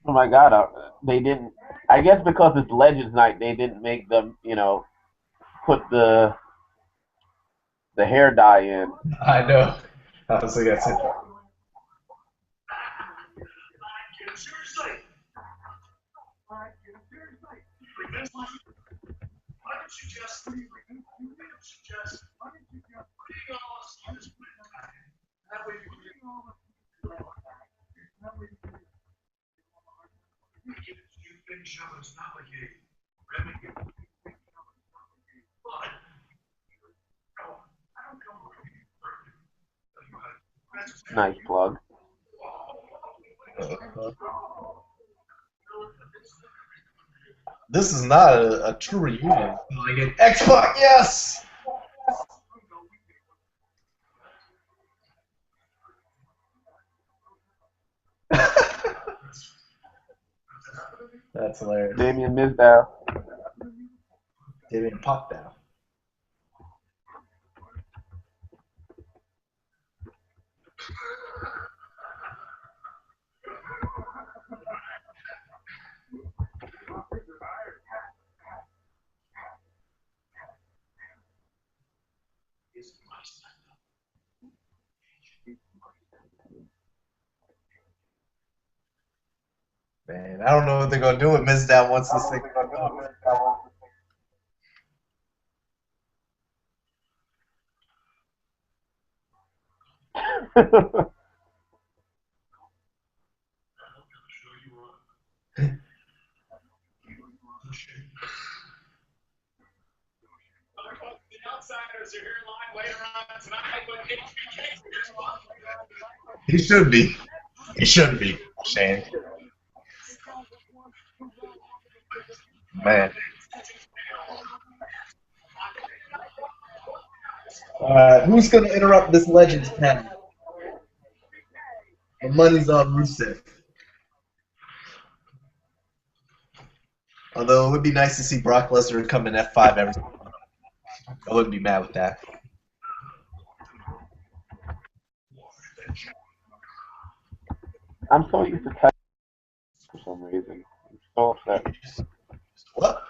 Oh my God, they didn't. I guess because it's Legends Night, they didn't make them, you know, put the hair dye in. I know. I was like, that's it. Nice plug. This is not a true reunion. Like an X-Pac, yes! That's hilarious. Damien Mizdow. Damien Pac down. Man, I don't know what they're gonna do with Mizdow once this thing comes out. He should be. He should be, Shane. Man. Who's going to interrupt this Legends panel? The money's on Rusev. Although it would be nice to see Brock Lesnar come in F5 every time. I wouldn't be mad with that. I'm so used to typing for some reason. I'm so upset. What?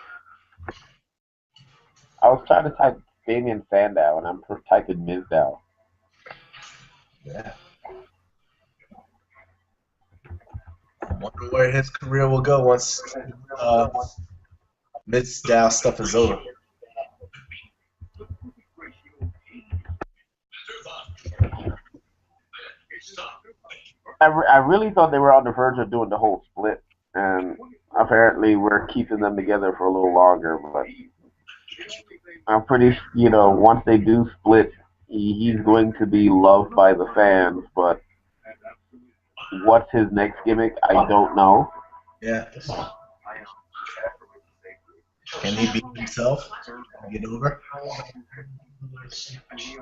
I was trying to type Damien Sandow, and I'm typing Mizdow. Yeah. I wonder where his career will go once Mid-Dow stuff is over. I really thought they were on the verge of doing the whole split, and apparently we're keeping them together for a little longer. But I'm pretty, once they do split, he's going to be loved by the fans. But what's his next gimmick? I don't know. Yeah. Can he beat himself and get over? I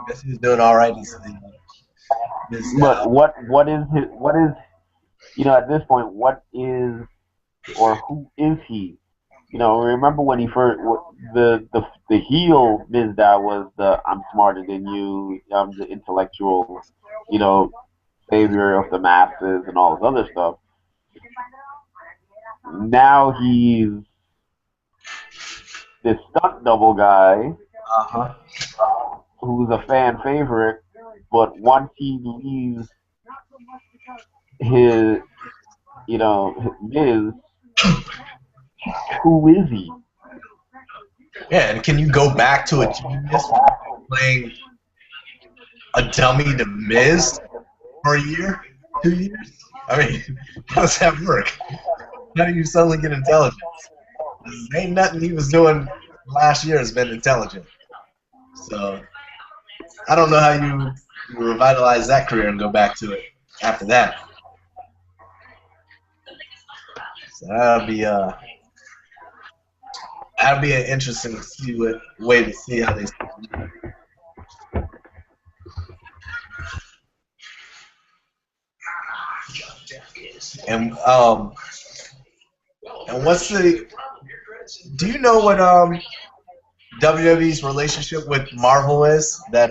guess he's doing all right. But what is at this point, what is or who is he? Remember when he first the heel Mizdow was the I'm smarter than you, I'm the intellectual, savior of the masses and all this other stuff. Now he's this stunt double guy who's a fan favorite, but once he leaves his Miz, who is he? Yeah, and can you go back to a genius playing a dummy to Miz for a year, 2 years? I mean, how does that work? How do you suddenly get intelligence? Ain't nothing he was doing last year has been intelligent. So I don't know how you revitalize that career and go back to it after that. So that'll be an interesting way to see how they. And what's the? Do you know what WWE's relationship with Marvel is? That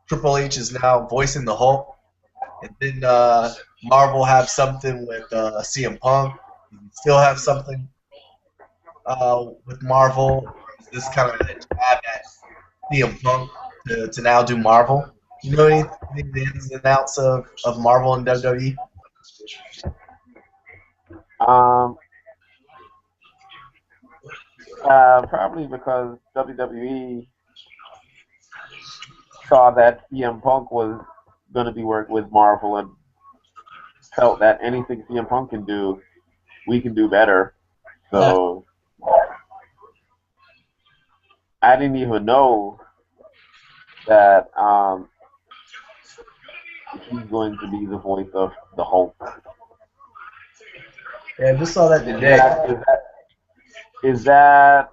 Triple H is now voicing the Hulk, and then Marvel have something with CM Punk. You still have something with Marvel. Is this kind of a jab at CM Punk to now do Marvel? You know anything the ins and outs of Marvel and WWE? Probably because WWE saw that CM Punk was going to be working with Marvel and felt that anything CM Punk can do, we can do better. So I didn't even know that he's going to be the voice of the Hulk. Yeah, I just saw that today. Is that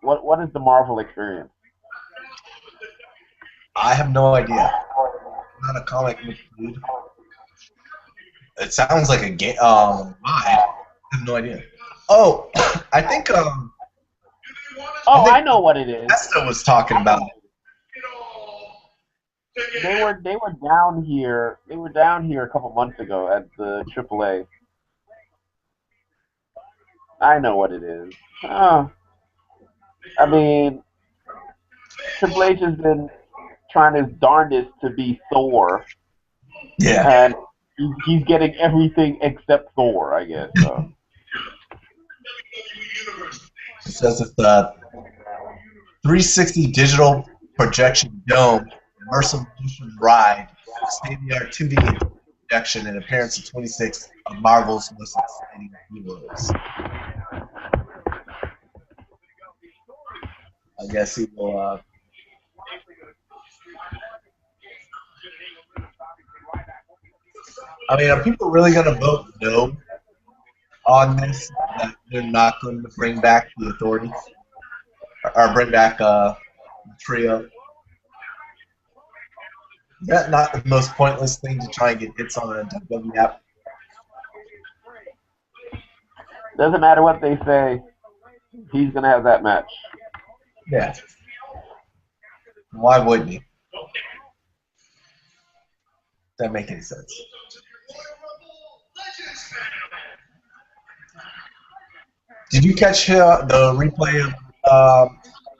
what is the Marvel experience? I have no idea. I'm not a comic book dude. It sounds like a game. I have no idea. Oh, I think. I know what it is. Esther was talking about it. They were down here. They were down here a couple months ago at the AAA. I know what it is. I mean, Triple H has been trying his darndest to be Thor. Yeah. And he's getting everything except Thor, I guess. So. It says it's a 360 digital projection dome, immersive motion ride, state-of-the-art 2D projection, and appearance of 26 of Marvel's most exciting heroes. I guess he will. I mean, are people really going to vote no on this? That they're not going to bring back the Authority? Or bring back the trio? Is that not the most pointless thing to try and get hits on a WWE app? Doesn't matter what they say, he's going to have that match. Yeah. Why wouldn't he? That make any sense? Did you catch the replay of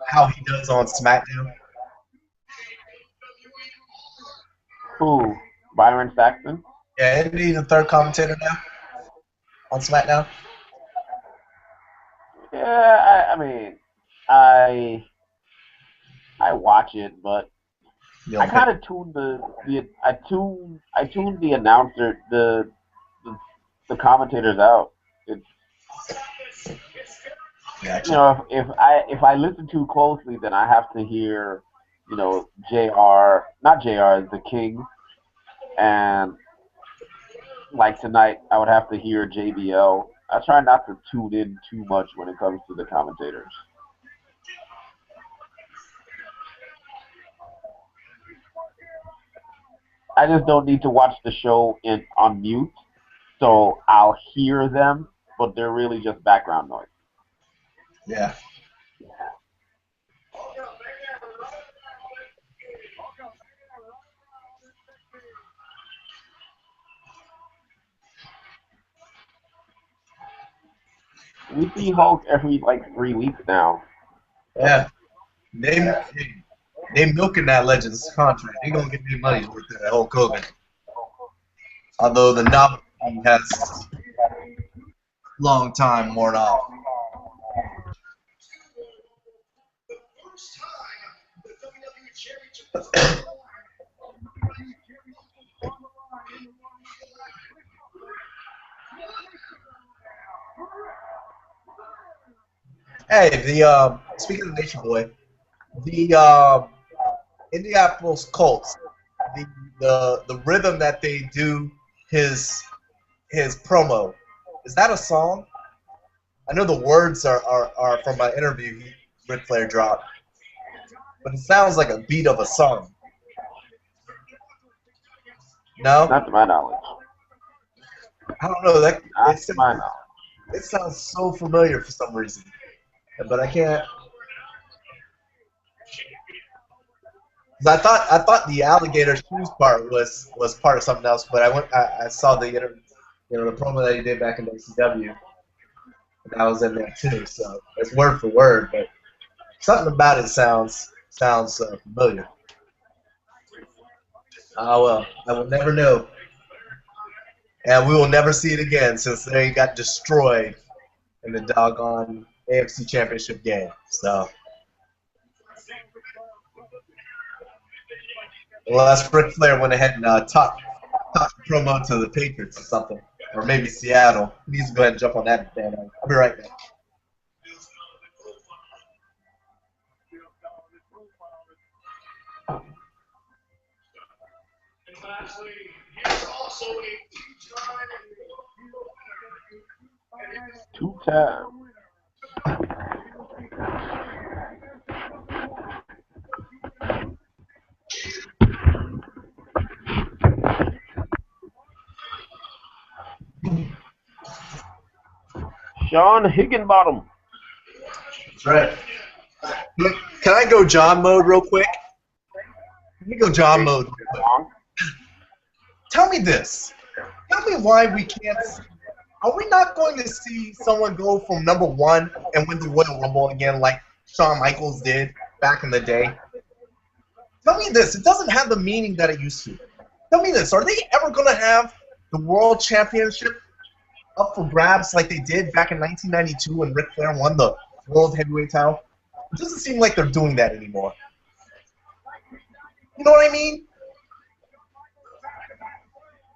how he does on SmackDown? Who? Byron Saxton? Yeah, isn't he the third commentator now on SmackDown? Yeah, I mean, I watch it, but You I don't kind of tuned I tuned the announcer the commentators out. It's Gotcha. you know if I listen too closely, then I have to hear not Jr. the King, and like tonight I would have to hear JBL. I try not to tune in too much when it comes to the commentators. I just don't need to watch the show on mute, so I'll hear them, but they're really just background noise. Yeah. We see Hulk every 3 weeks now. Yeah. They milking that Legends contract. They gonna get their money's worth of that Hulk Hogan. Although the novelty has long time worn off. Hey, speaking of Nature Boy, the Indianapolis Colts, the rhythm that they do his promo, is that a song? I know the words are from an interview Ric Flair dropped, but it sounds like a beat of a song. No? Not to my knowledge. I don't know. Not to my knowledge. It sounds so familiar for some reason, but I can't. 'Cause I thought the alligator shoes part was part of something else, but I saw the the promo that he did back in WCW, and that was in there too. So it's word for word, but something about it sounds familiar. Oh well, I will never know, and we will never see it again since they got destroyed in the doggone AFC Championship game. So. Well, that's Ric Flair went ahead and talked promo to the Patriots or something, or maybe Seattle. He needs to go ahead and jump on that bandwagon. I'll be right back. And lastly, he's also a Two-time. Sean Higginbottom. That's right. Can I go John mode real quick? Let me go John mode real quick. Tell me this. Tell me why we can't. Are we not going to see someone go from number 1 and win the Royal Rumble again like Shawn Michaels did back in the day? Tell me this. It doesn't have the meaning that it used to. Tell me this. Are they ever going to have the World Championship up for grabs like they did back in 1992 when Ric Flair won the World Heavyweight title? It doesn't seem like they're doing that anymore. You know what I mean?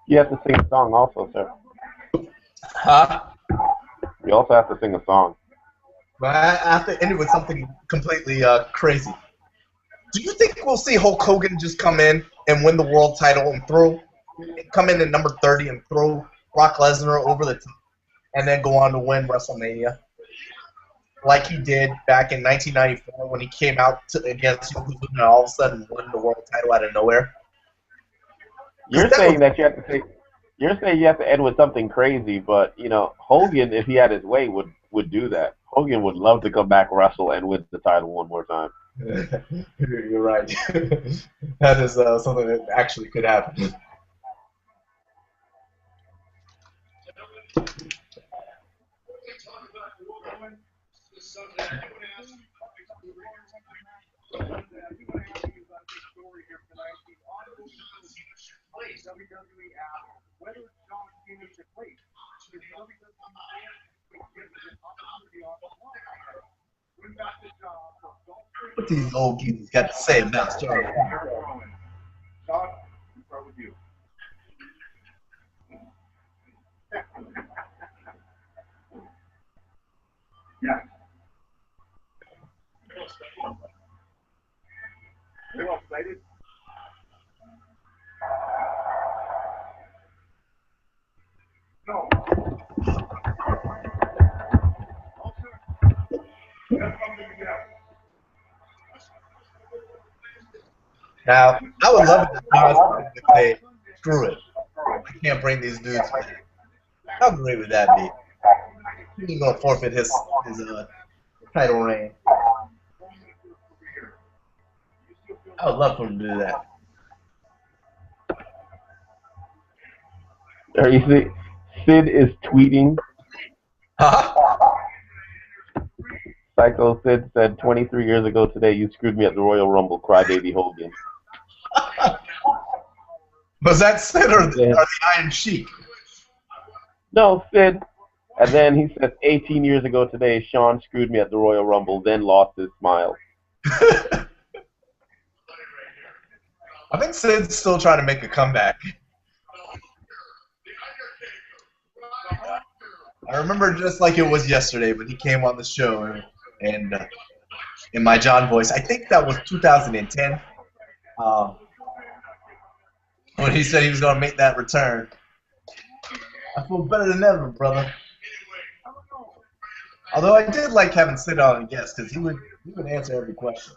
You have to sing a song also, sir. Huh? You also have to sing a song. But I have to end it with something completely crazy. Do you think we'll see Hulk Hogan just come in and win the world title and come in at number 30 and throw Brock Lesnar over the top and then go on to win WrestleMania? Like he did back in 1994 when he came out against Yokozuna and all of a sudden won the world title out of nowhere? You're saying you have to end with something crazy, but Hogan, if he had his way, would do that. Hogan would love to come back, wrestle, and win the title one more time. You're right. That is something that actually could happen. What these old geezers got to say about Charlie? Sean, we start with you. Yeah. You're all excited? No. That's something to get. Now, I would love it if I was to say, screw it. I can't bring these dudes back. How great would that be? He's going to forfeit his title reign. I would love for him to do that. Are you see? Sid is tweeting. Huh? Psycho Sid said 23 years ago today, you screwed me at the Royal Rumble, crybaby Hogan. Was that Sid or the Iron Sheik? No, Sid. And then he says 18 years ago today, Sean screwed me at the Royal Rumble, then lost his smile. I think Sid's still trying to make a comeback. I remember just like it was yesterday when he came on the show and in my John voice, I think that was 2010, when he said he was going to make that return. I feel better than ever, brother. Although I did like having Sid on and guest because he would answer every question.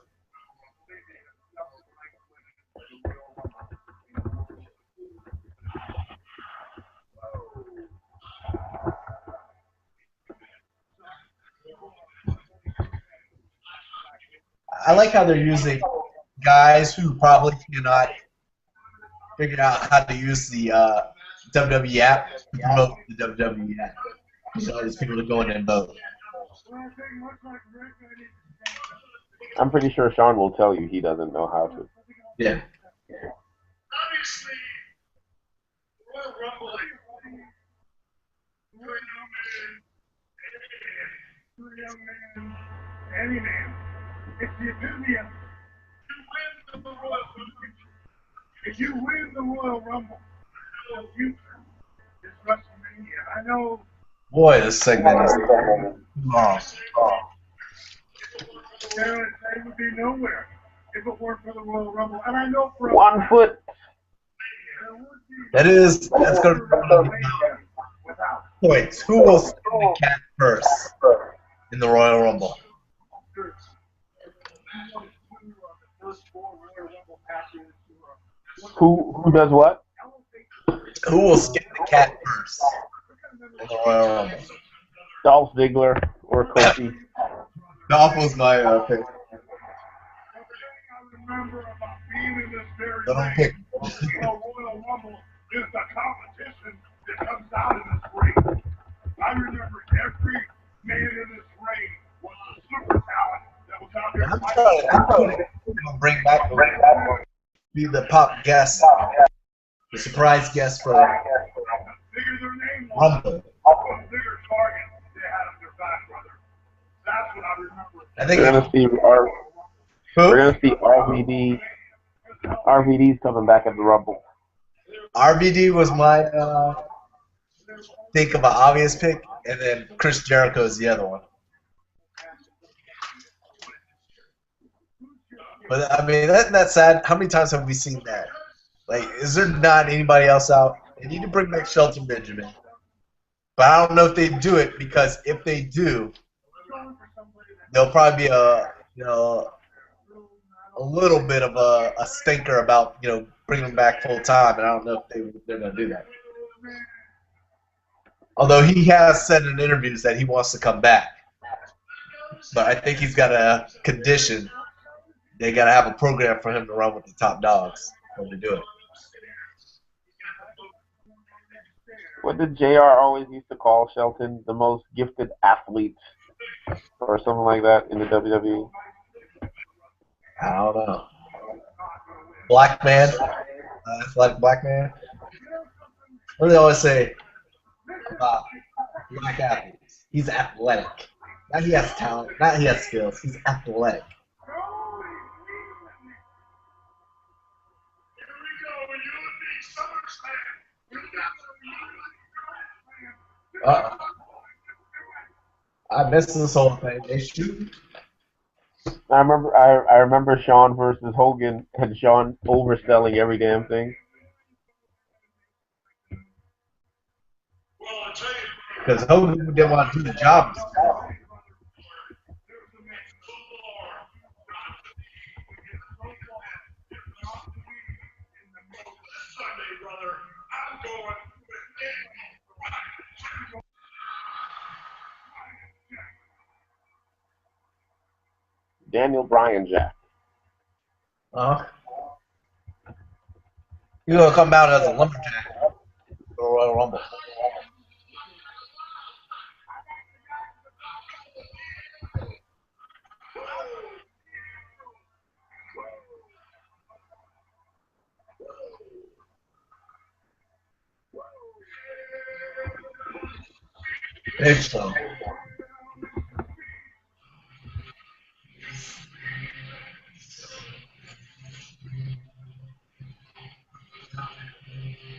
I like how they're using guys who probably cannot figure out how to use the WWE app to promote the WWE app. So there's people to go in and vote. I'm pretty sure Sean will tell you he doesn't know how to. Yeah. Obviously, Royal Rumble, Any man. It's the epitome of if you win the Royal Rumble, the future is WrestleMania. I know. Boy, this segment is long. They would be nowhere if it weren't for the Royal Rumble. And I know for 1 foot. That's going to be points. Who will skin the cat first in the Royal Rumble? Who does what? Who will skin the cat first in the Royal Rumble? Dolph Ziggler or Kofi. Dolph was my pick. Don't pick. Royal Rumble is the competition that comes out in this ring. I remember every man in this ring was a super talent that was out there. I'm trying to bring back be the pop guest, the surprise guest for Rumble. I think we're gonna see RVD. RVD's coming back at the Rumble. RVD was my think of an obvious pick, and then Chris Jericho is the other one. But I mean, that's sad. How many times have we seen that? Like, is there not anybody else out? They need to bring back Shelton Benjamin. But I don't know if they do it, because if they do, there'll probably be a little bit of a stinker about bringing him back full time, and I don't know if they're going to do that. Although he has said in interviews that he wants to come back, but I think he's got a condition. They got to have a program for him to run with the top dogs when they do it. What did JR always used to call Shelton? The most gifted athlete or something like that in the WWE? I don't know. Black man, athletic black man. What do they always say about black athletes? He's athletic. Not he has talent. Not he has skills. He's athletic. I missed this whole thing. They shoot. I remember Shawn versus Hogan and Shawn overselling every damn thing. Because Hogan didn't want to do the job. Daniel Bryan Jack. You're gonna come out as a lumberjack for Royal Rumble. Big Show.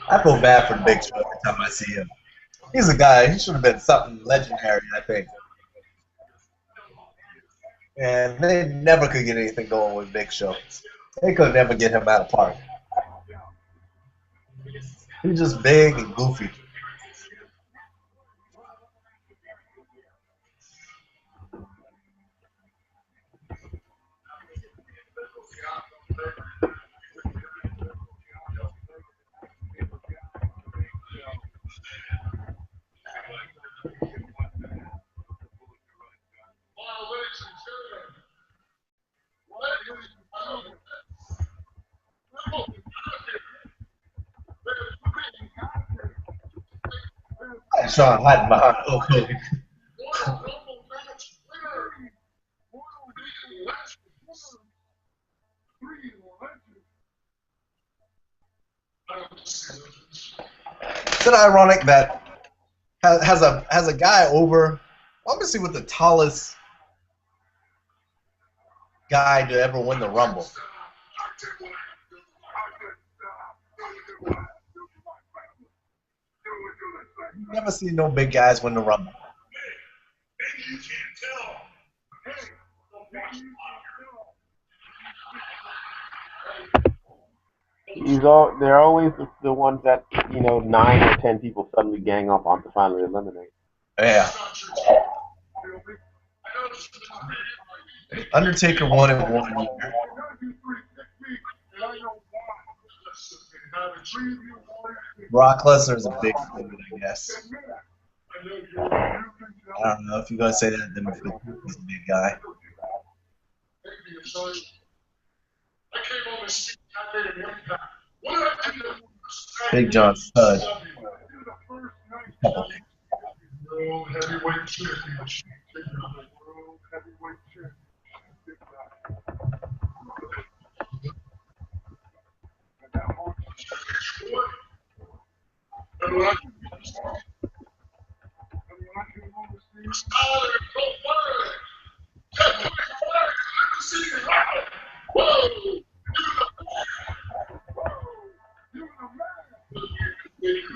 I feel bad for the Big Show every time I see him. He's a guy. He should have been something legendary, I think. And they never could get anything going with Big Show. They could never get him out of park. He's just big and goofy. Sean hiding behind Hulk Hogan. Is it ironic that has a guy over? Let me see what the tallest guy to ever win the Rumble. You never see no big guys win the Rumble. They're always the ones that, 9 or 10 people suddenly gang up on to finally eliminate. Yeah. Undertaker won in 1 year. Brock Lesnar is a big favorite, I guess. I don't know if you're gonna say that. Then he's a big guy. Big John Stud.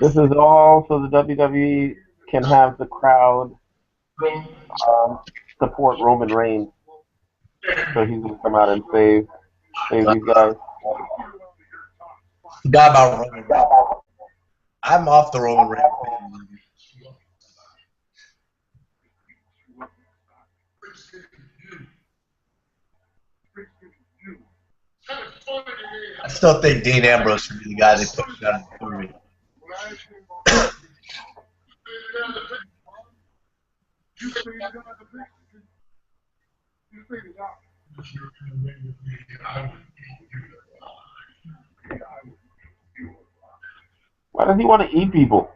This is all so the WWE can have the crowd support Roman Reigns. So he's going to come out and save these guys. Forgot about Roman Reigns. I'm off the Roman Reigns. I still think Dean Ambrose should be the guy they put down in the movie. Why does he want to eat people?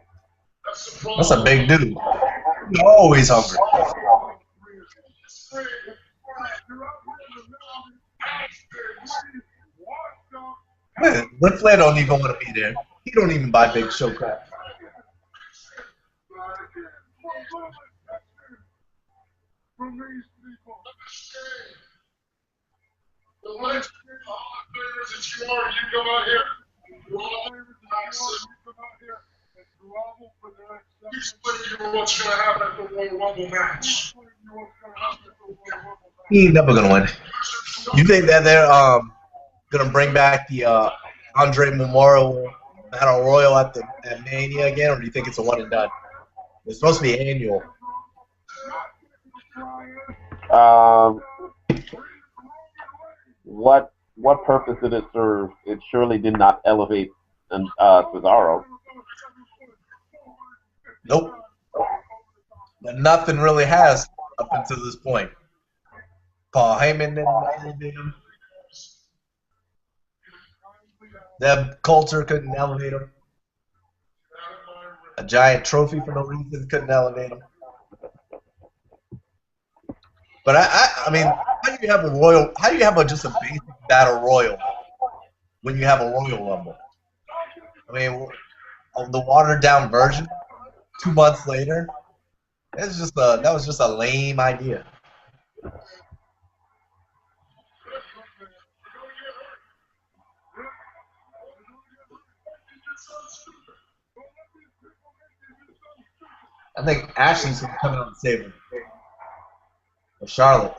That's a big dude. He's always hungry. Ric Flair don't even want to be there. He don't even buy Big Show crap. From these people. The lights all the favors that you are, you come out here. You all come out here and grovel for the next you explain to you what's going to happen at the Royal Rumble match. He ain't never gonna win. You think that they're gonna bring back the Andre Memorial Battle Royal at Mania again, or do you think it's a one and done? It's supposed to be annual. What purpose did it serve? It surely did not elevate Cesaro. Nope. But nothing really has up until this point. Paul Heyman didn't elevate him. That Coulter couldn't elevate him. A giant trophy for no reason couldn't elevate him. But I mean, how do you have a royal? How do you have just a basic battle royal when you have a Royal Rumble? I mean, the watered down version. 2 months later, that was just a lame idea. I think Ashley's gonna come out and save him. Or Charlotte.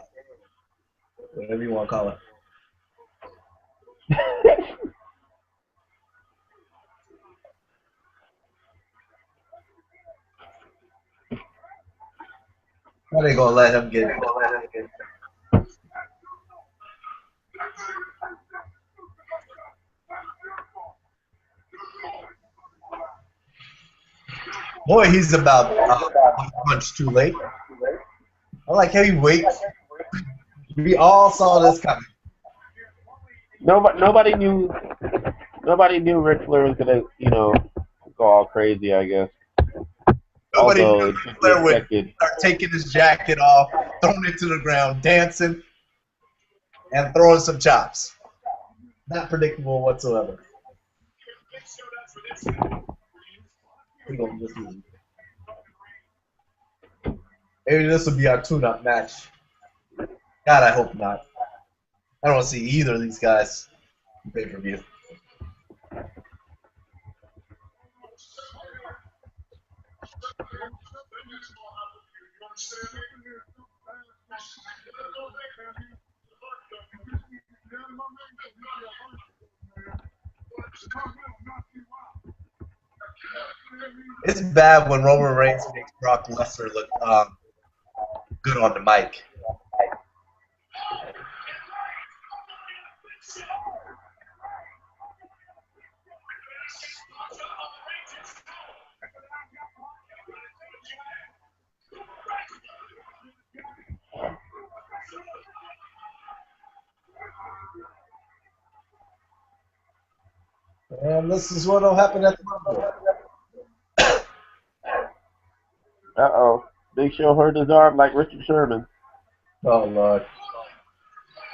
Whatever you want to call her. How they gonna let him get it? Boy, he's about one punch too late. I like how he waits. We all saw this coming. Nobody knew Ric Flair was gonna, go all crazy, I guess. Nobody knew Ric Flair would start taking his jacket off, throwing it to the ground, dancing, and throwing some chops. Not predictable whatsoever. Maybe this will be our tune-up match. God, I hope not. I don't want to see either of these guys in pay-per-view. It's bad when Roman Reigns makes Brock Lesnar look good on the mic. And this is what'll happen at the Rumble. Uh-oh. Big Show hurt his arm like Richard Sherman. Oh, Lord.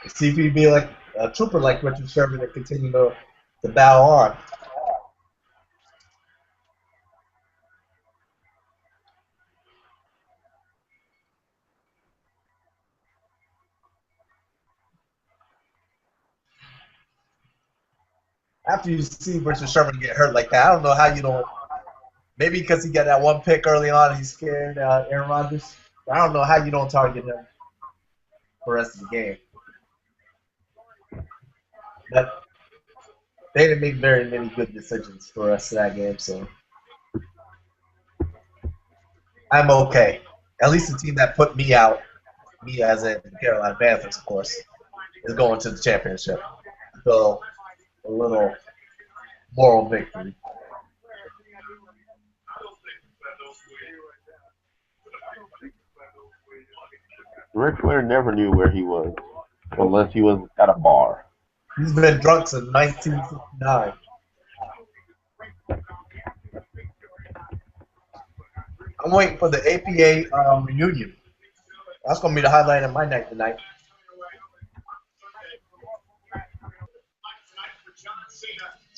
See if he'd be like a trooper like Richard Sherman and continue to bow on. After you see Richard Sherman get hurt like that, I don't know how you don't. Maybe because he got that one pick early on, he's scared Aaron Rodgers. I don't know how you don't target him for the rest of the game. But they didn't make very many good decisions for the rest of that game, so I'm okay. At least the team that put me out, me as in the Carolina Panthers, of course, is going to the championship. So a little moral victory. Ric Flair never knew where he was, unless he was at a bar. He's been drunk since 1969. I'm waiting for the APA reunion. That's going to be the highlight of my night tonight.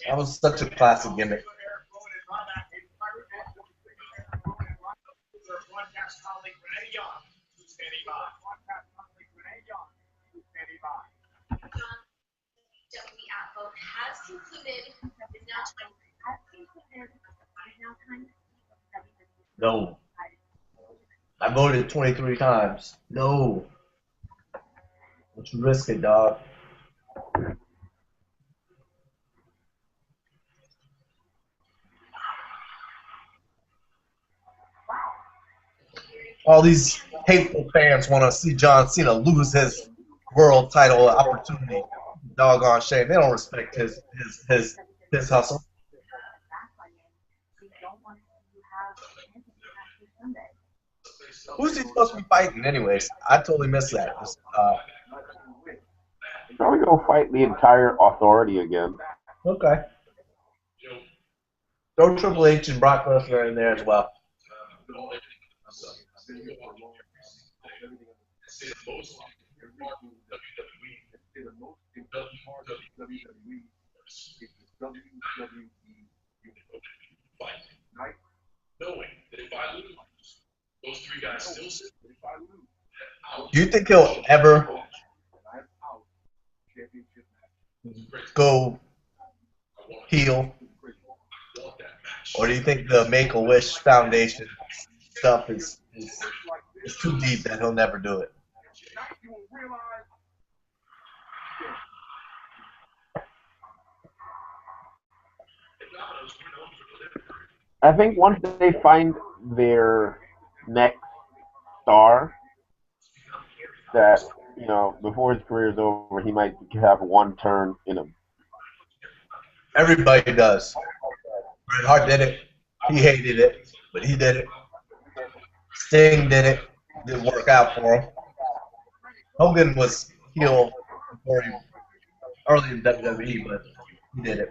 That was such a classic gimmick. Has concluded is now time. No. I voted 23 times. No. Don't you risk it, dog. All these hateful fans want to see John Cena lose his world title opportunity. Doggone shame. They don't respect his hustle. Who's he supposed to be fighting, anyways? I totally missed that. Probably go fight the entire Authority again. Okay. Throw Triple H and Brock Lesnar in there as well. Do you think he'll ever go heel? Or do you think the Make-A-Wish Foundation stuff is too deep that he'll never do it? I think once they find their next star, that, you know, before his career is over, he might have one turn in him. Everybody does. Bret Hart did it. He hated it, but he did it. Sting did it. Didn't work out for him. Hogan was heel early in WWE, but he did it.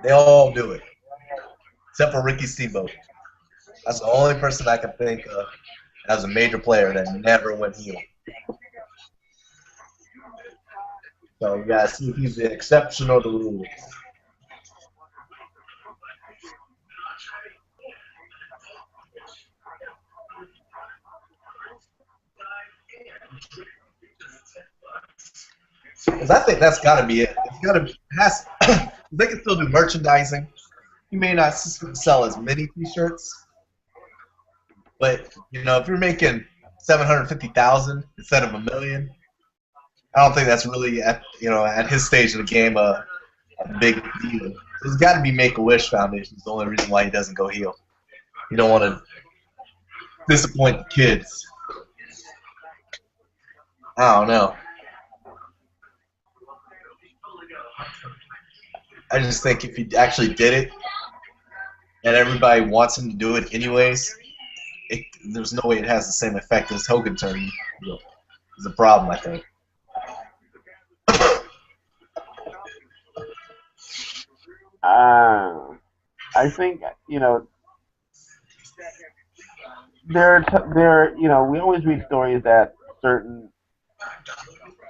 They all do it, except for Ricky Steamboat. That's the only person I can think of as a major player that never went heel. So you gotta see if he's the exception or the rule. Because I think that's got to be it. They can still do merchandising. You may not sell as many T-shirts, but you know, if you're making 750,000 instead of $1 million, I don't think that's really at his stage of the game a big deal. There's got to be Make-A-Wish Foundation. It's the only reason why he doesn't go heel. You don't want to disappoint the kids. I don't know. I just think if he actually did it, and everybody wants him to do it anyways, there's no way it has the same effect as Hogan turning. It's a problem, I think. I think, you know, you know, we always read stories that certain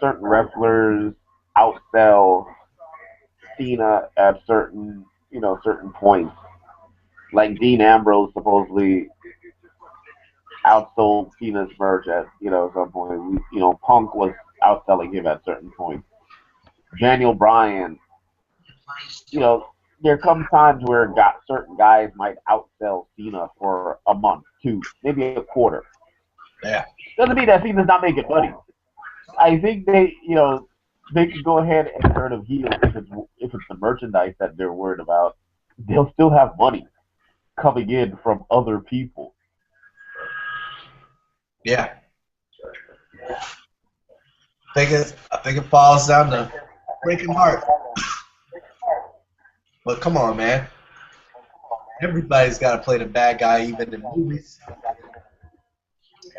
wrestlers outsell Cena at certain points. Like Dean Ambrose supposedly outsold Cena's merch at some point. Punk was outselling him at certain points. Daniel Bryan, there come times where certain guys might outsell Cena for a month, two, maybe a quarter. Yeah. Doesn't mean that Cena's not making money. I think they can go ahead and turn him heel if it's the merchandise that they're worried about. They'll still have money coming in from other people. Yeah. I think it falls down to breaking heart. But come on, man. Everybody's got to play the bad guy, even in movies.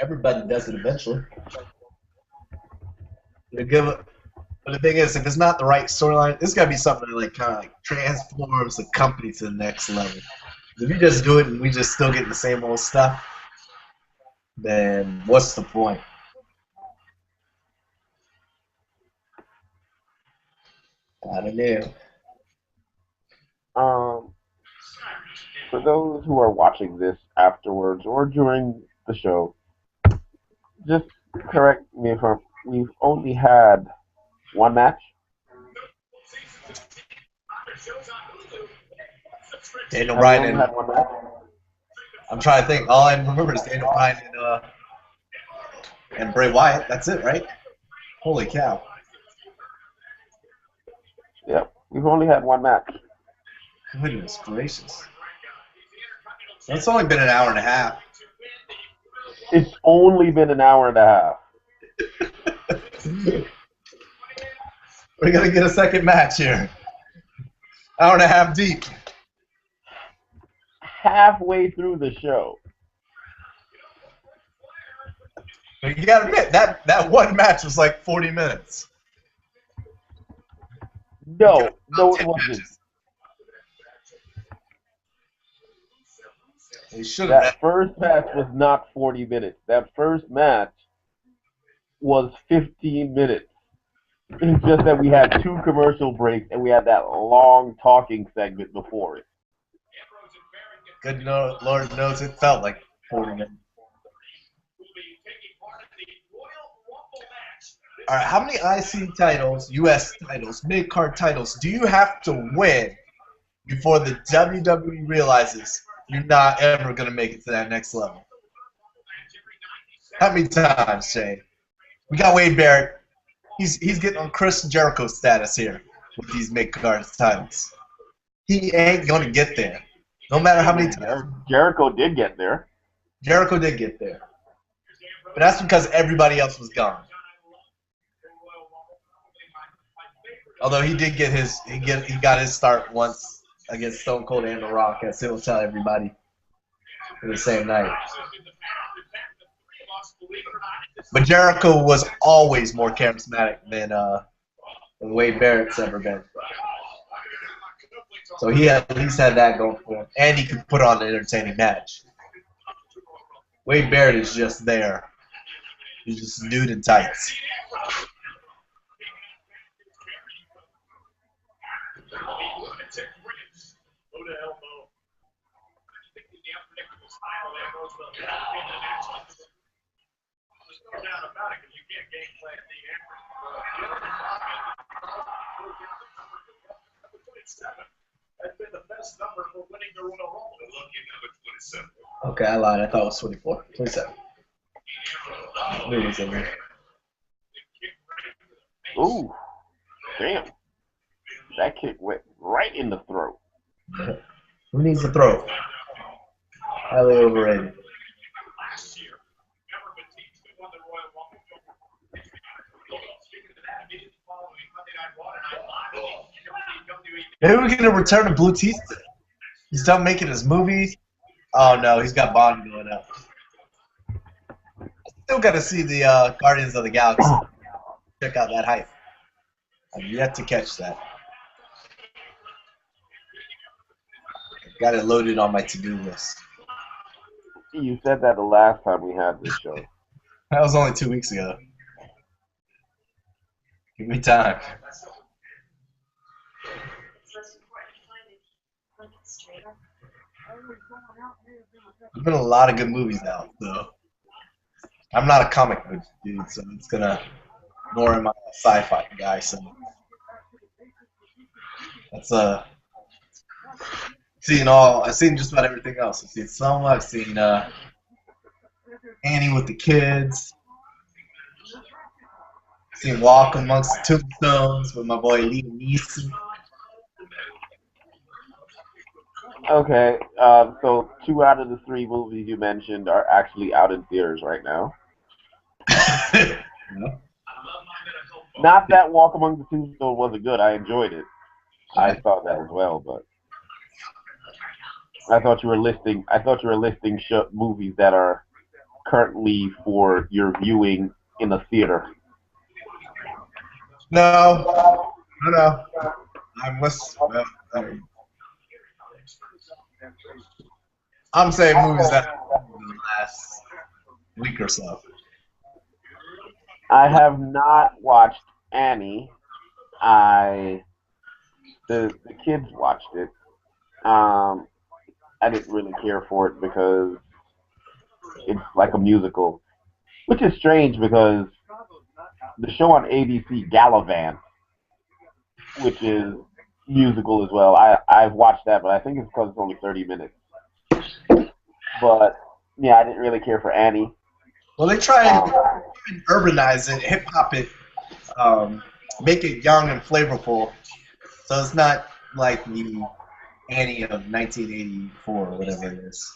Everybody does it eventually. But the thing is, if it's not the right storyline, it's got to be something that kind of transforms the company to the next level. If you just do it and we just still get the same old stuff, then what's the point? I don't know. For those who are watching this afterwards or during the show, just correct me if we've only had one match. Daniel Have we Bryan only and had one match? I'm trying to think. All I remember is Daniel Bryan and Bray Wyatt. That's it, right? Holy cow! Yep, we've only had one match. Goodness gracious! It's only been an hour and a half. It's only been an hour and a half. We're gonna get a second match here. Hour and a half deep. Halfway through the show. But you gotta admit that one match was like 40 minutes. No, it wasn't. They should have. That first match was not 40 minutes. That first match was 15 minutes. It's just that we had 2 commercial breaks and we had that long talking segment before it. Good Lord knows it felt like 40 minutes. All right, how many IC titles, US titles, mid-card titles do you have to win before the WWE realizes you're not ever going to make it to that next level? How many times, Shane? We got Wade Barrett. He's getting on Chris Jericho status here with these mid-card titles. He ain't going to get there. No matter how many times. Jericho did get there. Jericho did get there. But that's because everybody else was gone. Although he did get he got his start once against Stone Cold and The Rock, as he'll tell everybody in the same night. But Jericho was always more charismatic than Wade Barrett's ever been. So he at least had that going for him. And he could put on an entertaining match. Wade Barrett is just there. He's just nude in tights. Okay, I lied. I thought it was 24. 27. Maybe it's in there. Ooh, damn. That kick went right in the throat. Who needs a throat? Highly overrated. Maybe we're going to return to Blue Teeth. He's done making his movies. Oh, no, he's got Bond going up. Still got to see the Guardians of the Galaxy. Check out that hype. I've yet to catch that. Got it loaded on my to-do list. You said that the last time we had this show. That was only 2 weeks ago. Give me time. There's been a lot of good movies out, so I'm not a comic book dude, so it's gonna. Nor am I a sci-fi guy, so that's I've seen just about everything else. I've seen Selma. I've seen Annie with the Kids. I've seen Walk Amongst the Tombstones with my boy Liam Neeson. Okay, so 2 out of the 3 movies you mentioned are actually out in theaters right now. Yeah. Not that Walk Among the Tombstones wasn't good. I enjoyed it. I thought that as well, but I thought you were listing movies that are currently for your viewing in a theater. No. I'm saying movies that in the last week or so. I have not watched Annie. The kids watched it. I didn't really care for it because it's like a musical, which is strange because the show on ABC, Gallivant, which is musical as well. I've watched that, but I think it's because it's only 30 minutes. But yeah, I didn't really care for Annie. Well, they try and even urbanize it, hip hop it, make it young and flavorful, so it's not like the Annie of 1984 or whatever it is.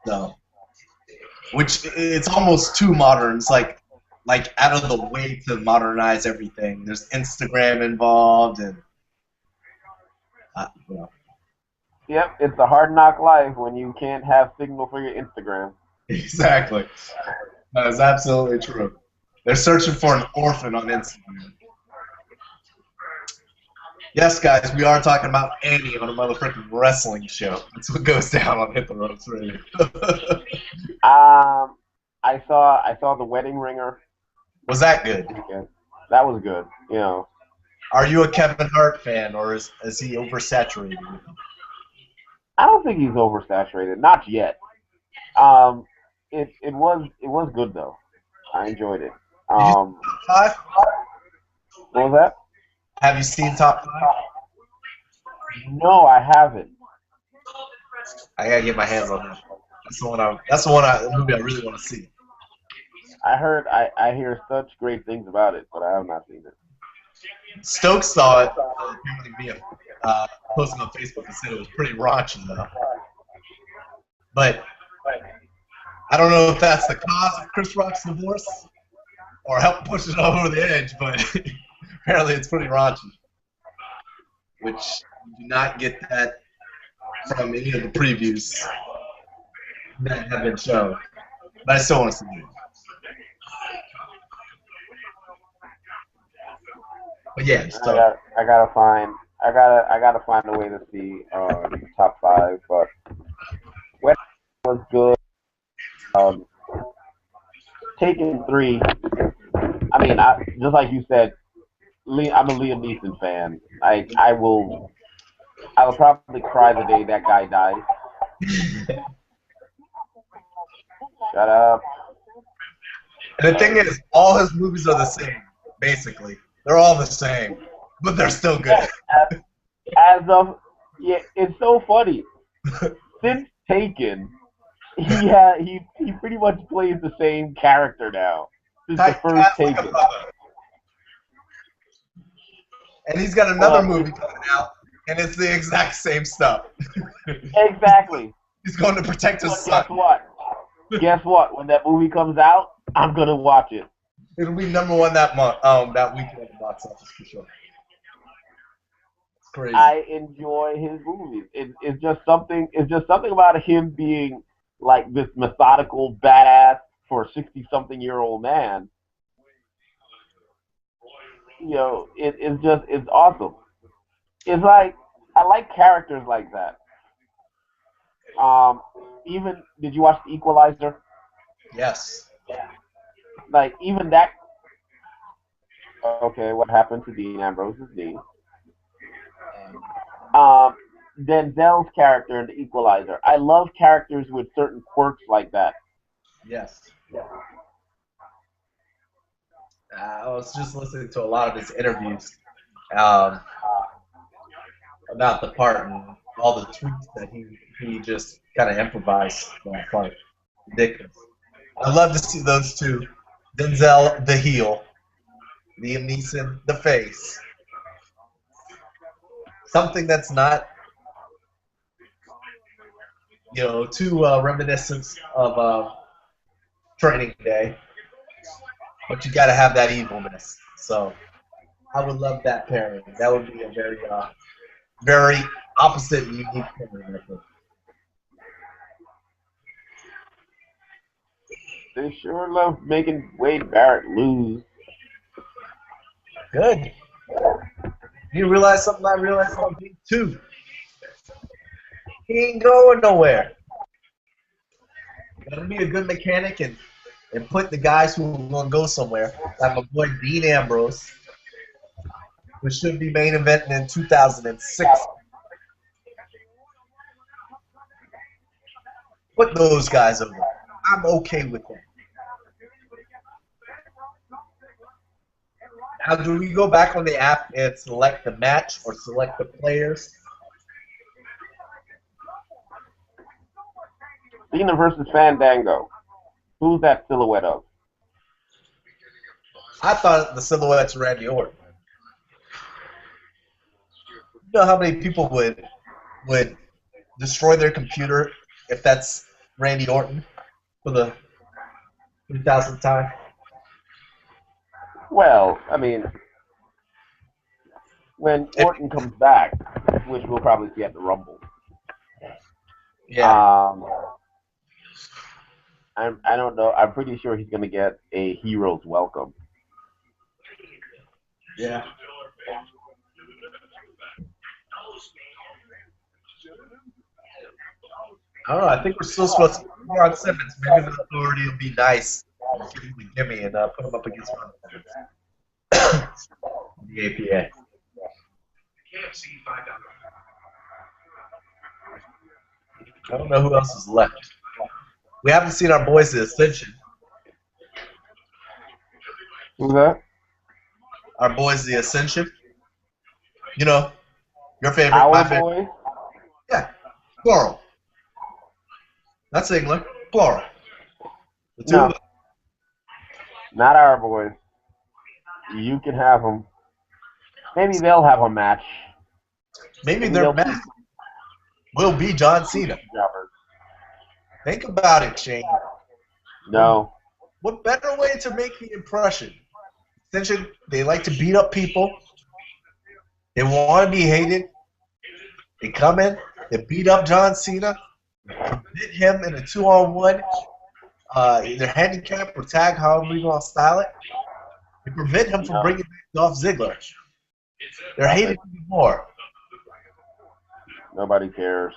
So, which it's almost too modern. It's like out of the way to modernize everything. There's Instagram involved, and you know. Yep, it's a hard knock life when you can't have signal for your Instagram. Exactly. That is absolutely true. They're searching for an orphan on Instagram. Yes, guys, we are talking about Annie on a motherfucking wrestling show. That's what goes down on Hit the Ropes Radio. I saw The Wedding Ringer. Was that good? Yeah, that was good. You know. Are you a Kevin Hart fan, or is he oversaturated? I don't think he's oversaturated. Not yet. It was good though. I enjoyed it. Top 5? What was that? Have you seen Top 5? No, I haven't. I gotta get my hands on that. That's the movie I really want to see. I hear such great things about it, but I have not seen it. Stokes saw it. Apparently, via posting on Facebook and said it was pretty raunchy though. But I don't know if that's the cause of Chris Rock's divorce or helped push it over the edge, but apparently it's pretty raunchy. Which you do not get that from any of the previews that have been shown. But I still want to see it. But yeah, so I gotta find a way to see the top 5. But West was good. Taken 3. I mean, just like you said, I'm a Liam Neeson fan. I will probably cry the day that guy dies. Shut up. And the thing is, all his movies are the same, basically. They're all the same, but they're still good. It's so funny. Since Taken, he pretty much plays the same character now. Since the first Taken. And he's got another movie coming out, and it's the exact same stuff. Exactly. He's going to protect his son. Guess what? When that movie comes out, I'm gonna watch it. It'll be #1 that month, that weekend at the box office for sure. It's crazy. I enjoy his movies. It's just something about him being like this methodical badass for a 60-something-year-old man. You know, it's awesome. It's like I like characters like that. Even did you watch The Equalizer? Yes. Like even that. Okay, what happened to Dean Ambrose's knee? Denzel's character in The Equalizer. I love characters with certain quirks like that. Yes. I was just listening to a lot of his interviews about the part and all the tweets that he just kind of improvised that part. Ridiculous. I love to see those two. Denzel, the heel. Liam Neeson, the face. Something that's not, too reminiscent of Training Day. But you got to have that evilness. So I would love that pairing. That would be a very, very opposite and unique pairing, I think. They sure love making Wade Barrett lose. Good. You realize something I realized on Beat 2. He ain't going nowhere. Gotta be a good mechanic and put the guys who are going to go somewhere. Like my boy Dean Ambrose, who should be main eventing in 2006. Put those guys over. I'm okay with that. Now, do we go back on the app and select the match or select the players? Cena versus Fandango. Who's that silhouette of? I thought the silhouette's Randy Orton. You know how many people would destroy their computer if that's Randy Orton for the 3,000th time? Well, I mean, when Orton comes back, which we'll probably see at the Rumble. Yeah. I don't know. I'm pretty sure he's going to get a hero's welcome. Yeah. I don't know. I think we're still supposed to put on Simmons. Maybe the Authority will be nice. Give him the gimme and put him up against Ron Simmons. The APA. I don't know who else is left. We haven't seen our boys, the Ascension. Who's that? Our boys, the Ascension. You know, your favorite, Our my favorite. boy? Yeah, plural. Not singular, plural. The two No. of them. Not our boys. You can have them. Maybe they'll have a match. Maybe their match will be John Cena. Think about it, Shane. No. What better way to make the impression? Ascension, they like to beat up people. They want to be hated. They come in, they beat up John Cena, hit him in a 2-on-1, either handicap or tag, however you want to style it. They prevent him from bringing back Dolph Ziggler. They're hated even more. Nobody cares.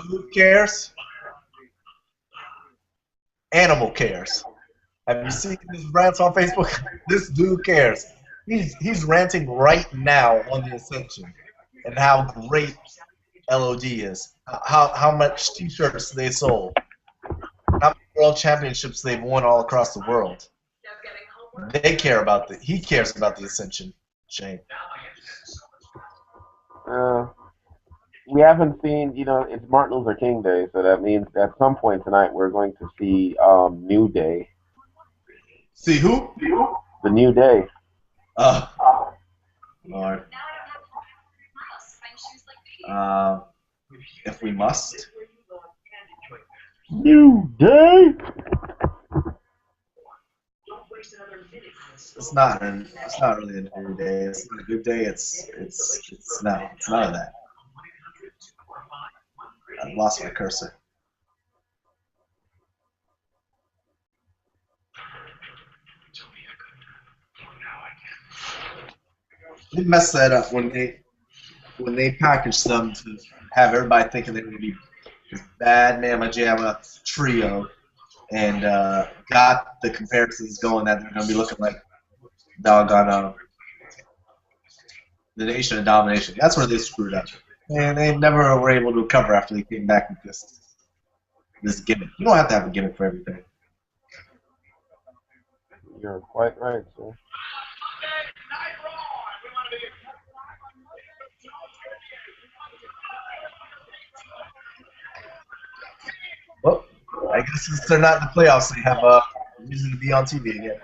Who cares? Animal cares. Have you seen his rants on Facebook? This dude cares. He's ranting right now on the Ascension and how great LOD is. How much T-shirts they sold. How many world championships they've won all across the world. They care about he cares about the Ascension, Shane. We haven't seen, it's Martin Luther King Day, so that means at some point tonight we're going to see New Day. See who? The New Day. Lord. If we must. New Day? It's not really a new day. It's not a good day. It's none of that. I lost my cursor. They messed that up when they packaged them to have everybody thinking they're going to be this bad Mamma Jamma trio, and got the comparisons going that they're going to be looking like doggone the Nation of Domination. That's where they screwed up. And they never were able to recover after they came back with this gimmick. You don't have to have a gimmick for everything. You're quite right, sir. Well, I guess since they're not in the playoffs, they have a reason to be on TV again.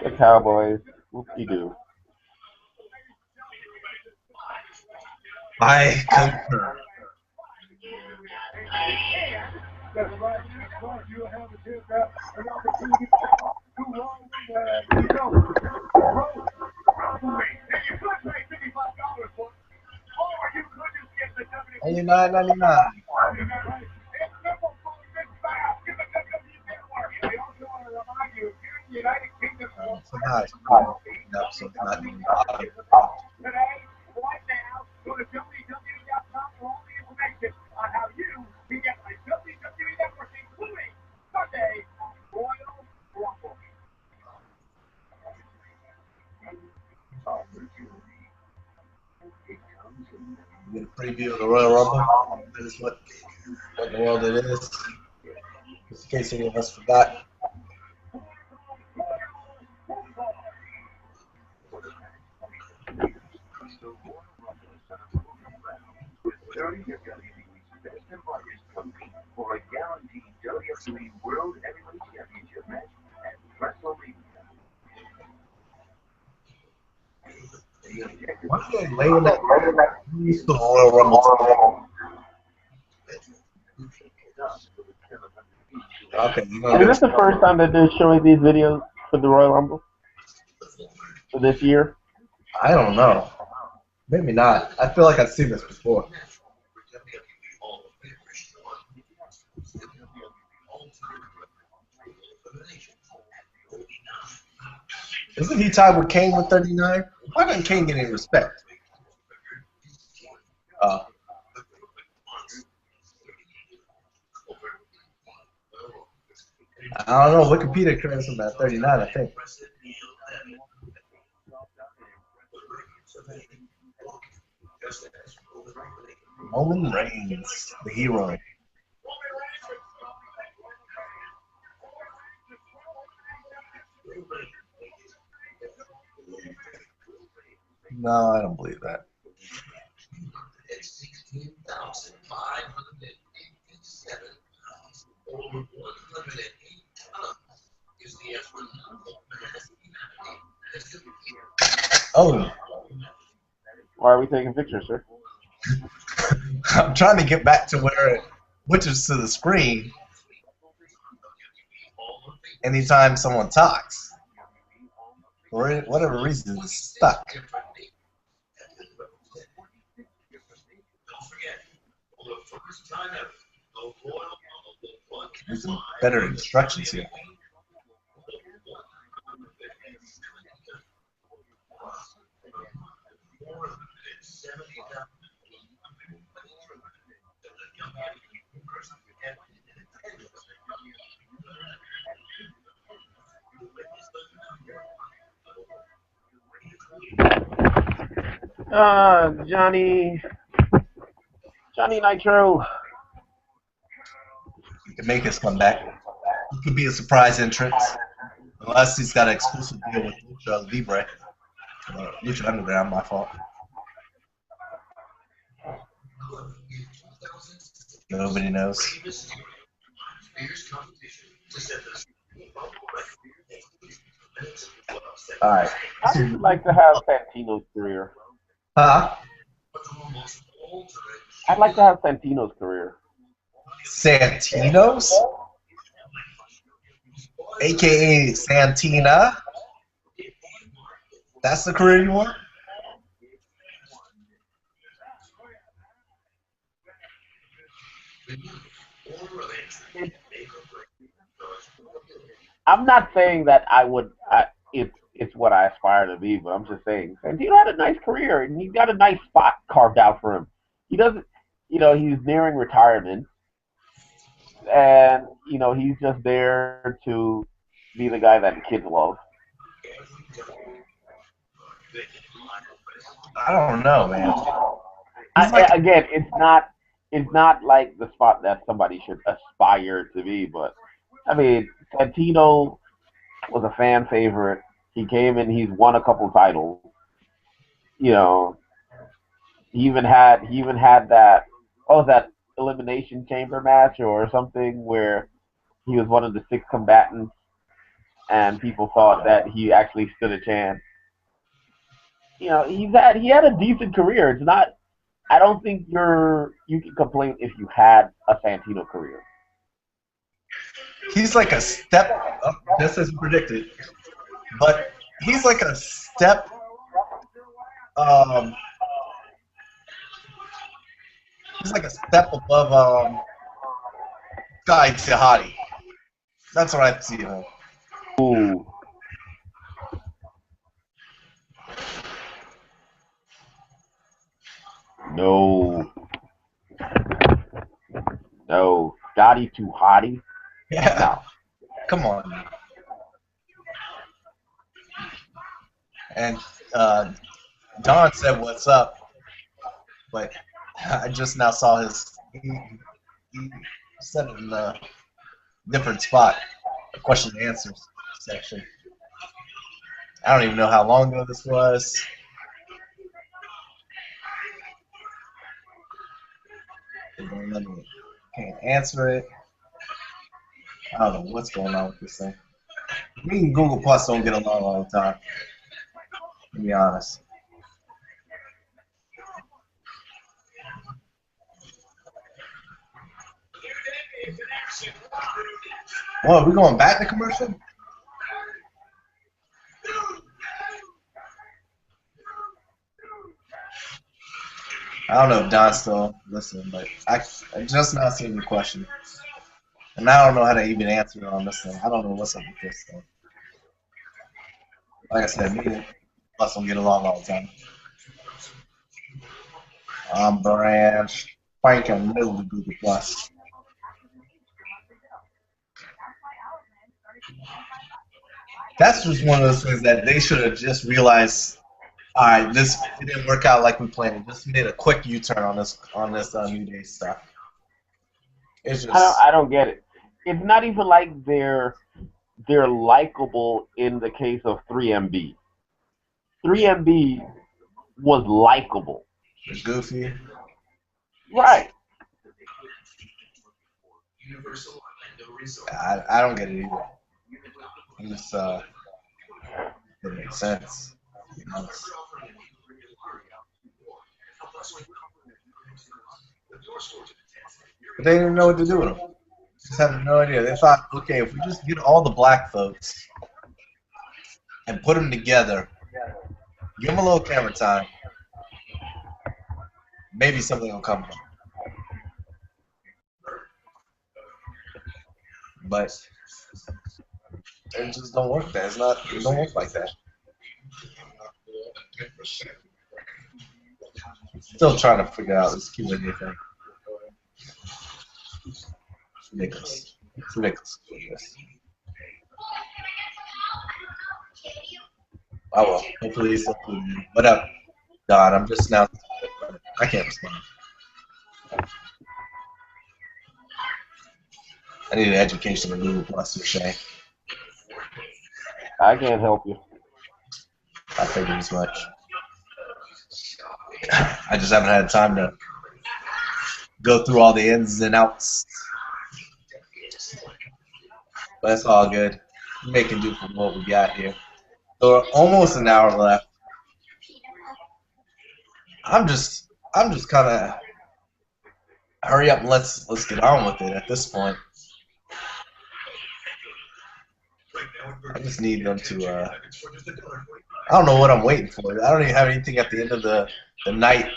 The Cowboys. Whoop-de-doo. I concur. Only $9.99. Somehow it's up, so it's not even bothering. Today, right now, go to WWE.com for all the information on how you can get my WWE Network, including Sunday Royal preview of the Royal Rumble. That is what in the world it is. Just in case any of us forgot. For a guaranteed WWE World Heavyweight Championship match at WrestleMania. Why are they laying that used to the Royal Rumble? Okay, Is this the first time that they're showing these videos for the Royal Rumble for this year? I don't know. Maybe not. I feel like I've seen this before. Isn't he tied with Kane with 39? Why doesn't Kane get any respect? I don't know. Wikipedia credits him at 39, I think. Roman Reigns, the hero. No, I don't believe that. At 16,587 pounds, over 108 tons, is the effort of Oh, Why are we taking pictures, sir? I'm trying to get back to where it switches to the screen anytime someone talks. For whatever reason, it's stuck. Don't forget, for the first time ever, the Royal Rumble will fund There's some better instructions here. Johnny Nitro. He can make his comeback. It could be a surprise entrance, unless he's got an exclusive deal with Lucha Libre. Lucha Underground, my fault. Nobody knows. Alright. I would like to have Santino's career. Huh? I'd like to have Santino's career. Santino's? AKA Santina? That's the career you want? I'm not saying that I would. It's what I aspire to be, but I'm just saying Santino had a nice career and he's got a nice spot carved out for him. He doesn't, he's nearing retirement, and he's just there to be the guy that the kids love. I don't know, man. Again, it's not like the spot that somebody should aspire to be, but I mean, Santino was a fan favorite. He came in, he's won a couple titles. He even had that Elimination Chamber match or something where he was one of the 6 combatants, and people thought that he actually stood a chance. He had a decent career. It's not. I don't think you can complain if you had a Santino career. He's like a step up, just as predicted. But he's like a step he's like a step above Guy Tahati. That's what I see him. Ooh. No. Scotty too hottie? Yeah. No. Come on. And Don said, "What's up?" But I just now saw his. He said it in a different spot. The question and answers section. I don't even know how long ago this was. It won't let me. Can't answer it. I don't know what's going on with this thing. Me and Google Plus don't get along all the time. To be honest. Well, are we going back to commercial? I don't know if Don's still listening, but I just now seen the question. And I don't know how to even answer it on this thing. I don't know what's up with this thing. Like I said, me and Plus don't get along all the time. Branch, Frank in the middle of Google Plus. That's just one of those things that they should have just realized. All right, this it didn't work out like we planned. Just made a quick U-turn on this New Day stuff. It's just I don't get it. It's not even like they're likable in the case of 3MB. 3MB was likable. it's goofy. Right. I don't get it either. I'm just it makes sense. You know, but they didn't know what to do with them. Just had no idea. They thought, okay, if we just get all the black folks and put them together, give them a little camera time, maybe something will come. But it just don't work. That it's not. It don't work like that. Still trying to figure out this Q&A thing. It's ridiculous. It's ridiculous. Oh well. Hopefully he's still including me. What up, Don? I'm just now. I can't respond. I need an education in Google Plus or Shay. I can't help you. I figured as much. I just haven't had time to go through all the ins and outs. But it's all good. Making do for what we got here. So almost an hour left. I'm just kind of hurry up and let's get on with it at this point. I just need them to. I don't know what I'm waiting for. I don't even have anything at the end of the night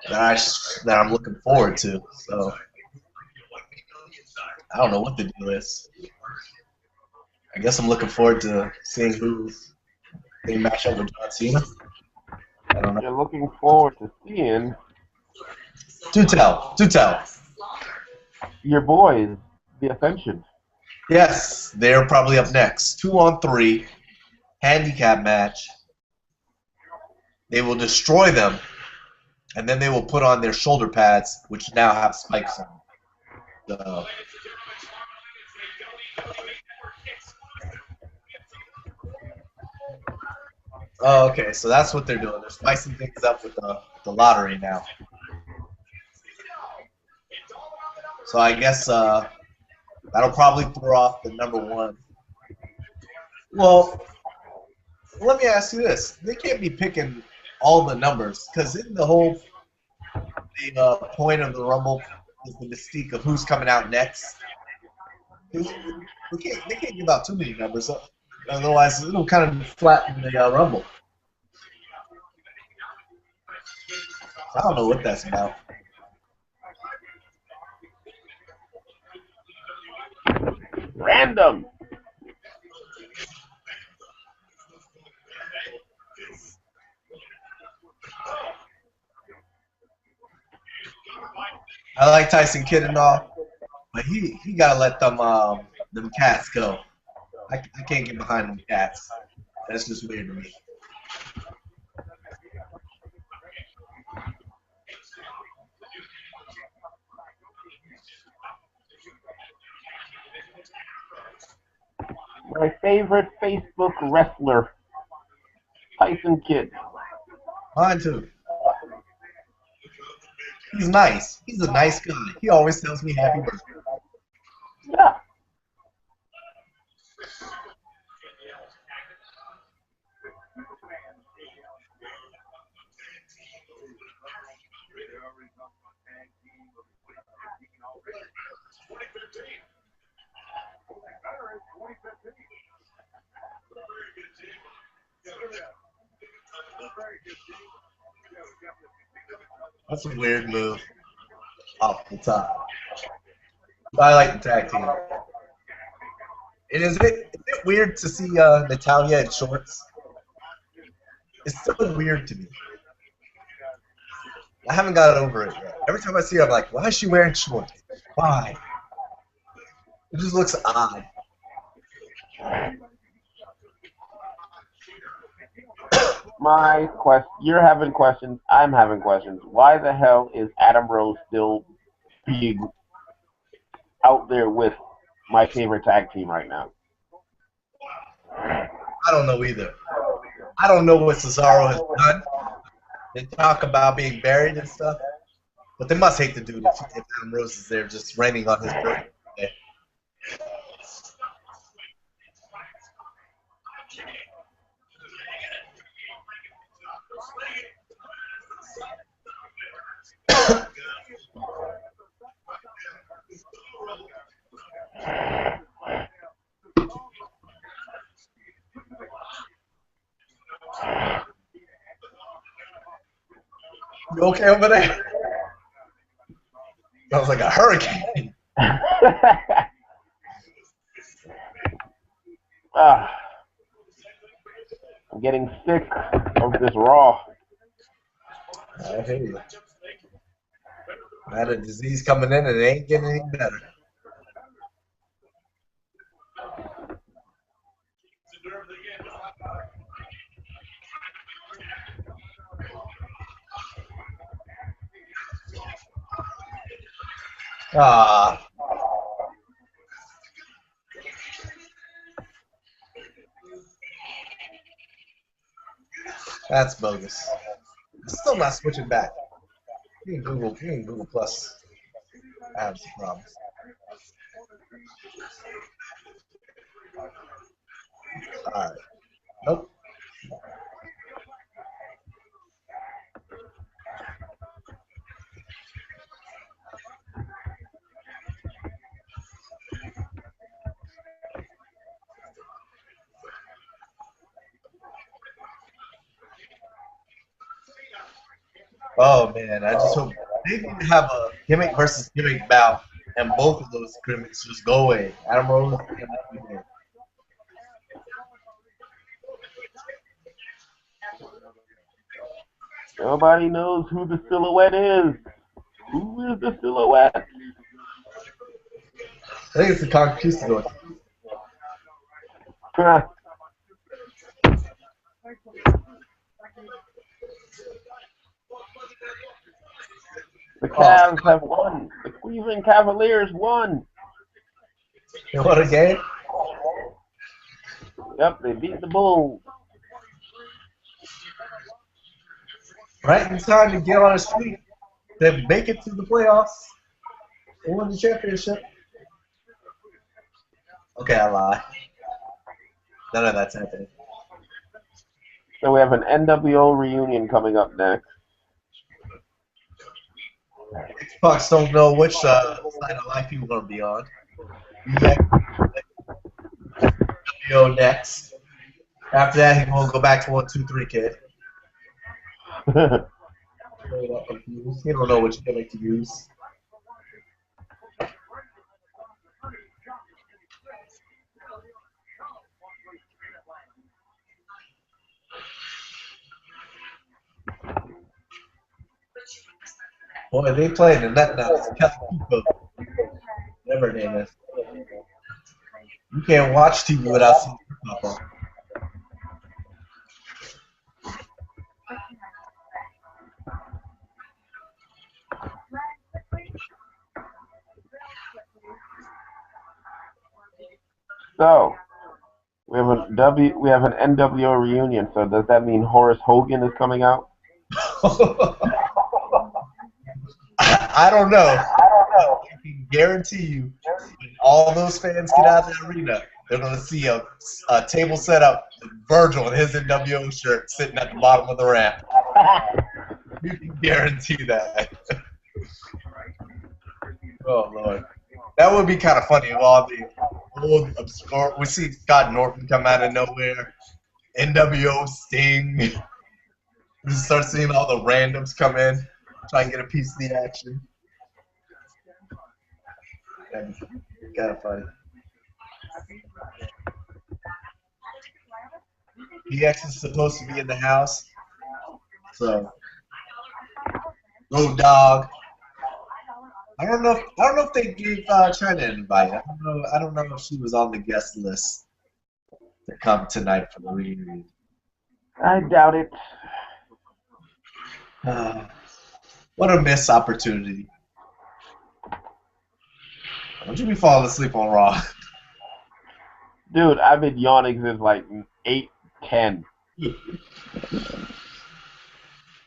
that I'm looking forward to. So I don't know what the deal is. I guess I'm looking forward to seeing who they match up with John Cena. I don't know. You're looking forward to seeing. Do tell. Your boys, the Ascension. Yes, they're probably up next. 2-on-3 handicap match. They will destroy them, and then they will put on their shoulder pads, which now have spikes on them. So, oh, okay, so that's what they're doing. They're spicing things up with the lottery now. So I guess that'll probably throw off the number one. Well, let me ask you this. They can't be picking all the numbers, because isn't the whole point of the Rumble is the mystique of who's coming out next? They can't give out too many numbers, otherwise it'll kind of flatten the Rumble. I don't know what that's about. Random. I like Tyson Kidd and all, but he gotta let them cats go. I can't get behind them cats. That's just weird to me. My favorite Facebook wrestler, Tyson Kidd. Mine too. He's nice. He's a nice guy. He always tells me happy birthday. Yeah. That's a weird move off the top. I like the tag team. And is it weird to see Natalia in shorts? It's so weird to me. I haven't got over it yet. Every time I see her, I'm like, why is she wearing shorts? Why? It just looks odd. You're having questions. I'm having questions. Why the hell is Adam Rose still being out there with my favorite tag team right now? I don't know either. I don't know what Cesaro has done. They talk about being buried and stuff, but they must hate the dude if Adam Rose is there just raining on his birthday. You okay over there? Sounds like a hurricane. I'm getting sick of this Raw. I hear you. I had a disease coming in and it ain't getting any better. Ah. That's bogus. I'm still not switching back. You can Google Plus. I have some problems. Alright. Nope. Oh man, I just hope they need to have a gimmick versus gimmick bout, and both of those gimmicks just go away. Adam Rose and everything. Nobody knows who the Silhouette is. Who is the Silhouette? I think it's the Conquistador. The Cavs have won. The Cleveland Cavaliers won. You want a game? Yep, they beat the Bulls. Right in time to get on his feet. They make it to the playoffs. They won the championship. Okay, I lie. None of that's happening. So we have an NWO reunion coming up next. Xbox don't know which side of life you want to be on. NWO next. After that, he will go back to 1, 2, 3 kid. He don't know which gimmick to use. Boy, they playing the net now. It's Calico. Whatever her name is. You can't watch TV without seeing her pop up. So, We have an NWO reunion. So does that mean Horace Hogan is coming out? I don't know. I can guarantee you, when all those fans get out of the arena, they're going to see a table set up with Virgil in his NWO shirt sitting at the bottom of the ramp. You can guarantee that. Oh, Lord. That would be kind of funny if all the old obscure. We see Scott Norton come out of nowhere, NWO Sting. We start seeing all the randoms come in, try and get a piece of the action. That'd be kind of funny. PX is supposed to be in the house, so Road Dog. I don't know if they gave China an invite. I don't know if she was on the guest list to come tonight for the reunion. I doubt it. What a missed opportunity. Don't you be falling asleep on Raw. Dude, I've been yawning since like 8:10.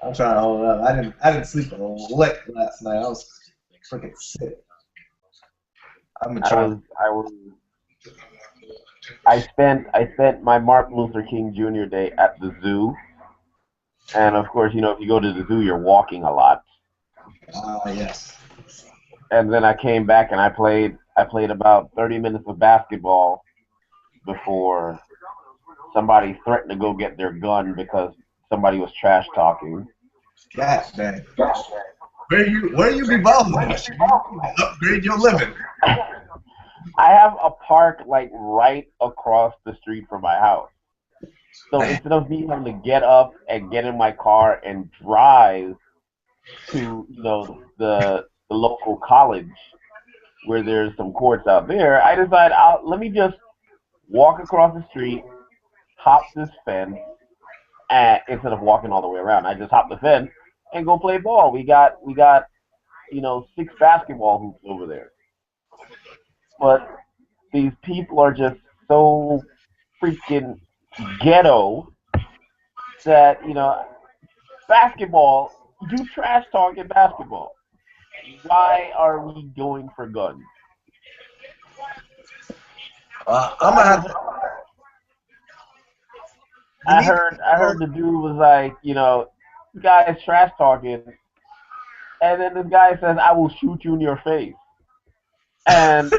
I'm trying to hold up. I didn't sleep a lick last night. I was freaking sick. I spent my Martin Luther King Jr. Day at the zoo, and of course, if you go to the zoo, you're walking a lot. Yes. And then I came back and I played about 30 minutes of basketball before somebody threatened to go get their gun because somebody was trash talking. God, man. Where you be balling at? Upgrade your living. I have a park like right across the street from my house. So instead of me having to get up and get in my car and drive to the local college where there's some courts out there, I decided let me just walk across the street, hop this fence, and instead of walking all the way around, I just hop the fence and go play ball. We got 6 basketball hoops over there. But these people are just so freaking ghetto that, basketball, you trash talk in basketball. Why are we going for guns? I'm gonna have to. I heard the dude was like, this guy is trash talking, and then this guy says, "I will shoot you in your face." And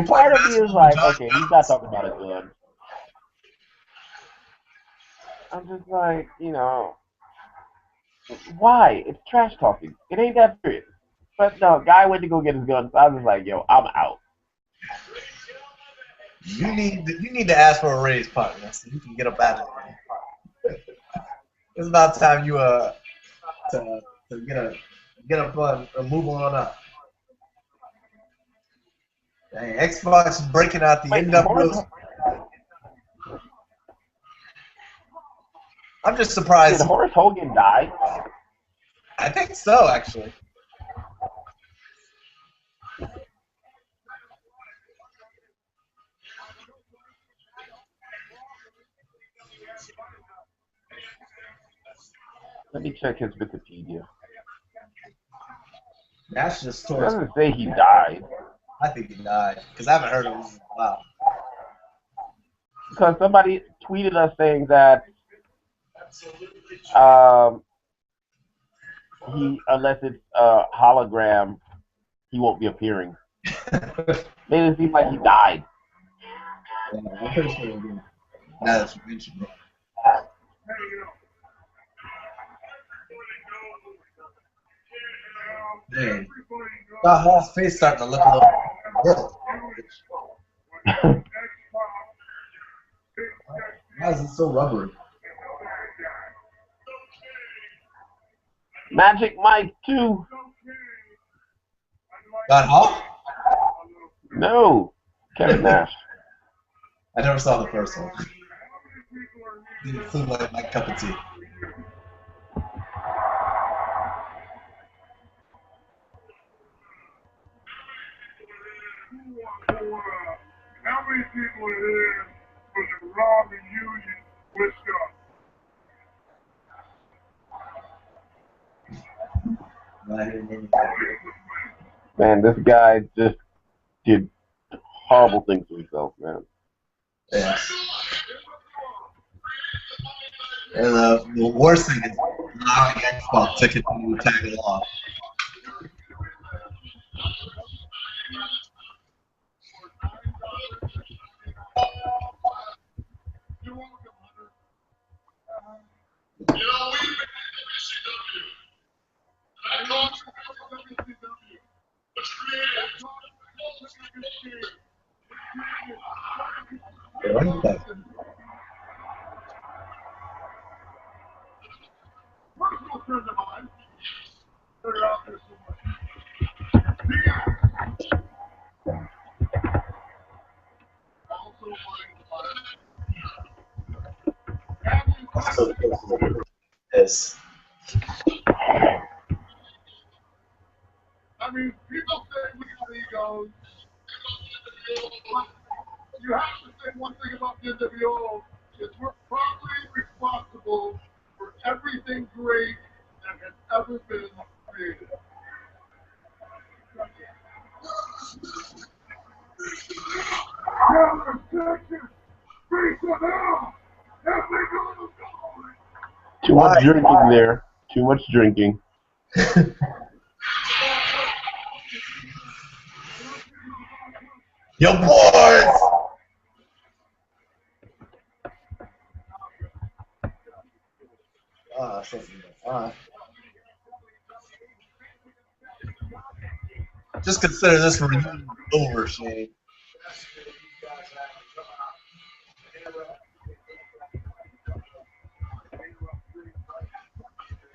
part of me is like, okay, he's not talking about a gun. I'm just like, why? It's trash talking. It ain't that serious. But no, guy went to go get his gun, so I was like, yo, I'm out. You need to ask for a raise, partner, so you can get up out of there. It's about time you to get up and move on up. Dang, Xbox is breaking out the NWO. I'm just surprised. Did Horace Hogan die? I think so, actually. Let me check his Wikipedia. That's just It doesn't say he died. I think he died because I haven't heard of him in a while. Because somebody tweeted us saying that unless it's a hologram, he won't be appearing. Made it seem like he died. Yeah, I'm pretty sure he did. Now that's mentioned. Man, Scott Hall's face starting to look a little. Why is it so rubbery? Magic Mike 2. Scott Hall? No, Kevin Nash. I never saw the first one. Didn't seem like my cup of tea. people are here for the Raw reunion with Man, this guy just did horrible things to himself, man. Yeah. And the worst thing is allowing Xbox to continue to tag along. You know, we've been in WCW. And I talked to WCW. What's created? I like that. personal friends of mine that are out there so much. So yes. I mean, people say we got egos. You have to say one thing about the NWO is we're probably responsible for everything great that has ever been created. Too much drinking there. Too much drinking. Yo, boys! Just consider this reunion over, Shane.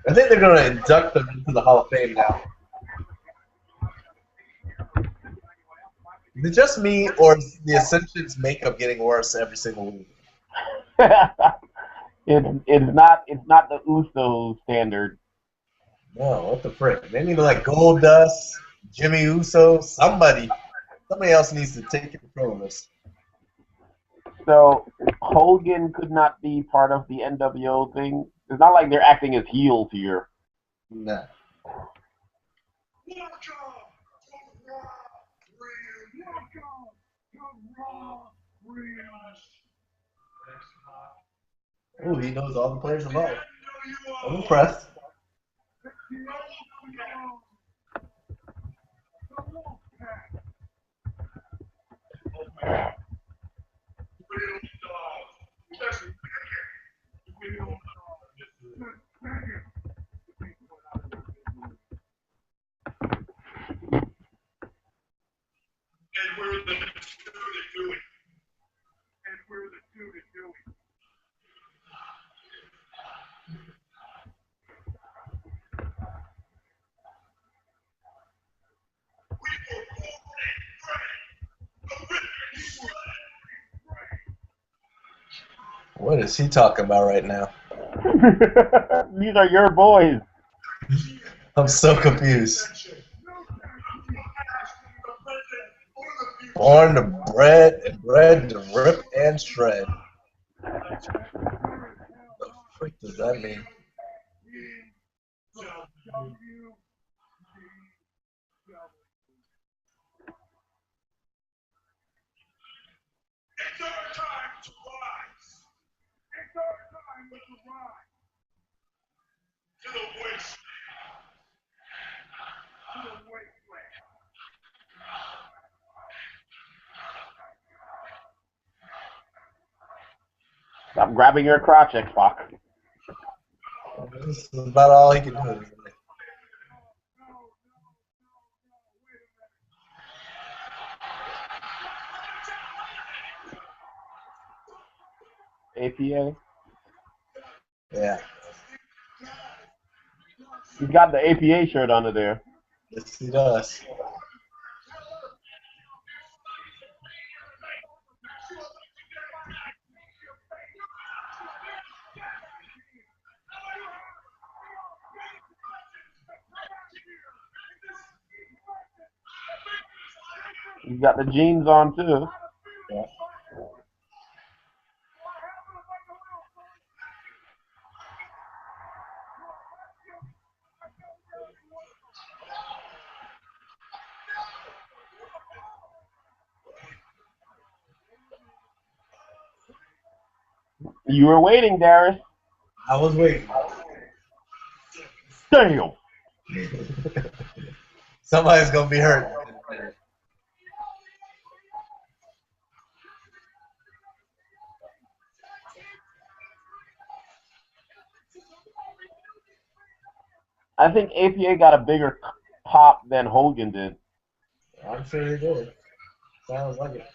I think they're going to induct them into the Hall of Fame now. Is it just me, or is the Ascension's makeup getting worse every single week? It's not the Uso standard. No, what the frick? They need to like Goldust, Jimmy Uso, somebody else needs to take control of this. So Hogan could not be part of the NWO thing. It's not like they're acting as heels here. Nah. Oh, he knows all the players involved. I'm impressed. And we're the two that do it. And we're the two that do it. What is he talking about right now? These are your boys. I'm so confused. Born to bred and bred to rip and shred. What the freak does that mean? It's our time to rise. It's our time to rise. To the wasteland. To the wasteland. Stop grabbing your crotch, X-Pac. This is about all he can do. APA. Yeah. He's got the APA shirt under there. Yes, he does. He's got the jeans on too. Yeah. You were waiting, Darius. I was waiting. Damn. Somebody's gonna be hurt. I think APA got a bigger pop than Hogan did. I'm sure he did. Sounds like it.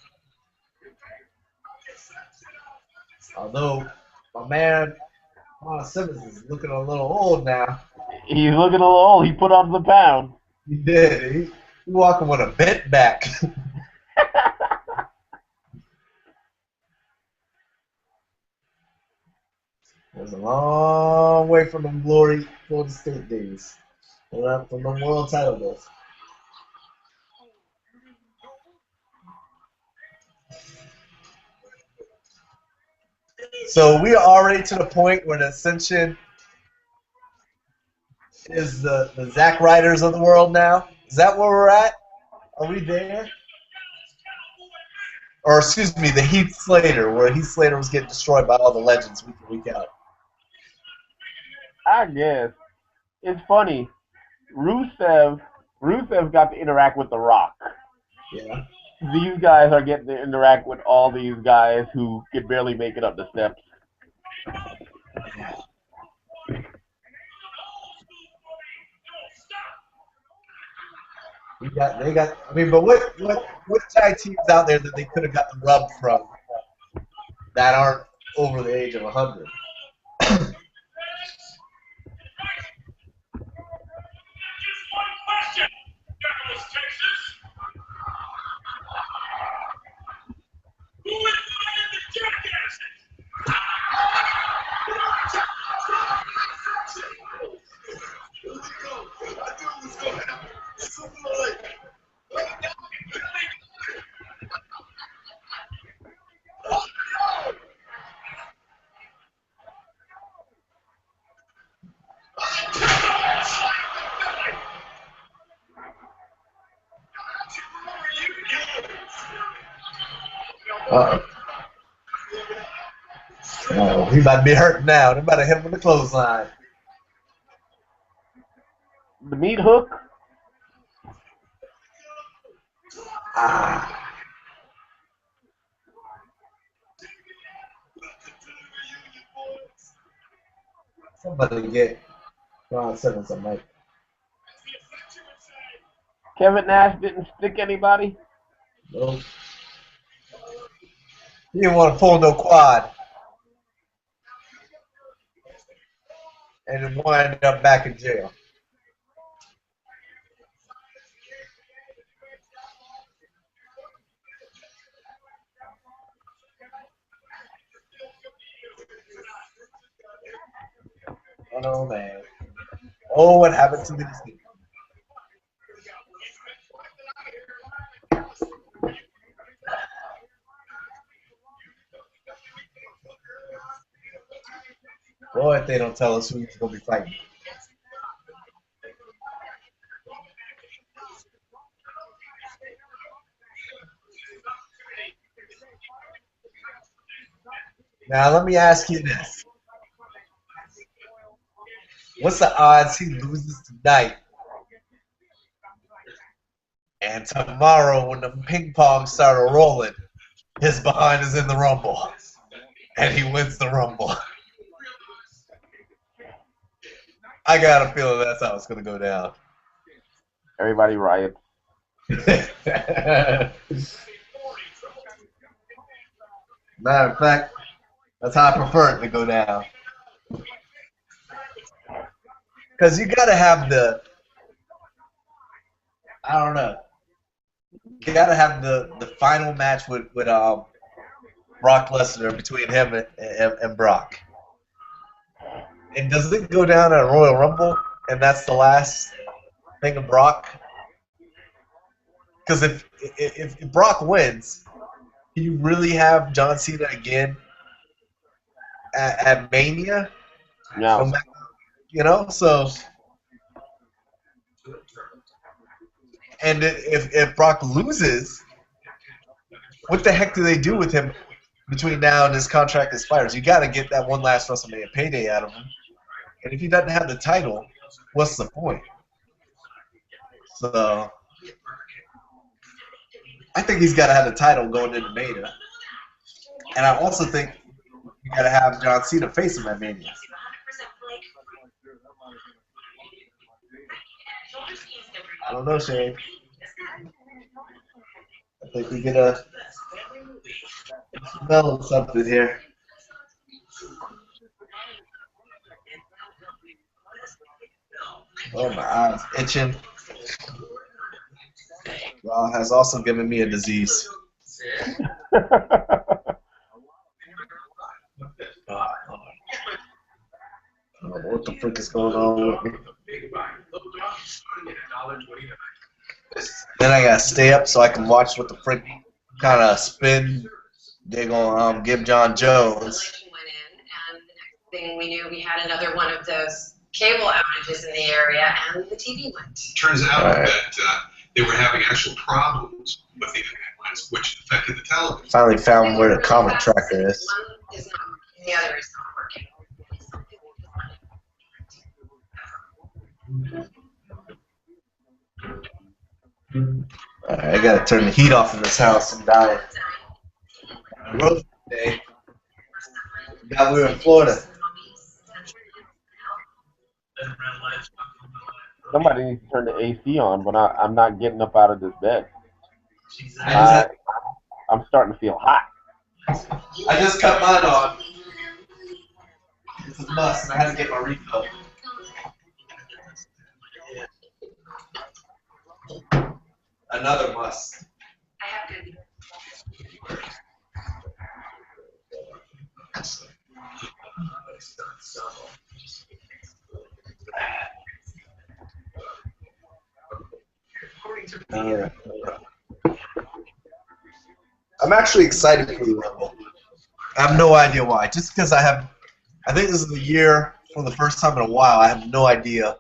Although my man Ron Simmons is looking a little old now. He's looking a little old. He put on the pound. He did. He walking with a bent back. There's a long way from the glory Golden State days. From the world title days. So we are already to the point where the Ascension is the Zack Ryders of the world now. Is that where we're at? Are we there? Or excuse me, the Heath Slater, where Heath Slater was getting destroyed by all the legends week in, week out. I guess. It's funny. Rusev got to interact with The Rock. Yeah. These guys are getting to interact with all these guys who could barely make it up the steps. They got. I mean, but what tag teams out there that they could have got the rub from that aren't over the age of 100? Oh, he about to be hurt now. They about to hit him with the clothesline. The meat hook. Ah. Somebody get Ron Simmons a mic. Kevin Nash didn't stick anybody. Nope. He didn't want to pull no quad. And then wind up back in jail. Oh, man. Oh, what happened to these people? Boy, if they don't tell us who's going to be fighting. Now, let me ask you this. What's the odds he loses tonight? And tomorrow, when the ping pong started rolling, his behind is in the Rumble. And he wins the Rumble. I got a feeling that's how it's going to go down. Everybody riots. Matter of fact, that's how I prefer it to go down. Because you got to have the, I don't know, you got to have the final match with Brock Lesnar between him and Brock. And does it go down at Royal Rumble, and that's the last thing of Brock? Because if Brock wins, can you really have John Cena again at Mania? No. You know, so. And if Brock loses, what the heck do they do with him between now and his contract expires. You got to get that one last WrestleMania payday out of him. And if he doesn't have the title, what's the point? So I think he's got to have the title going into Mania. And I also think you got to have John Cena face him at Mania. I don't know, Shane. I think we get a smell something here. Oh, my eyes itching. Raw has also given me a disease. Oh, Lord. I don't know what the frick is going on with me. Then I gotta stay up so I can watch what the frick kind of spin they're gonna give John Jones. Went in, and the next thing we knew, we had another one of those cable outages in the area, and the TV went. Turns out Right. that they were having actual problems with the internet lines, which affected the television. Finally found where the comic tracker is. One is not working, the other is not working. Alright, I gotta turn the heat off in this house. I'm dying. Road today. Now we're in Florida. Somebody needs to turn the AC on, but I'm not getting up out of this bed. I'm starting to feel hot. I just cut mine on. It's a must, and I had to get my refill. Another must. I have to. Alright. I'm actually excited for the Rumble. I have no idea why. Just because I think this is the year, for the first time in a while, I have no idea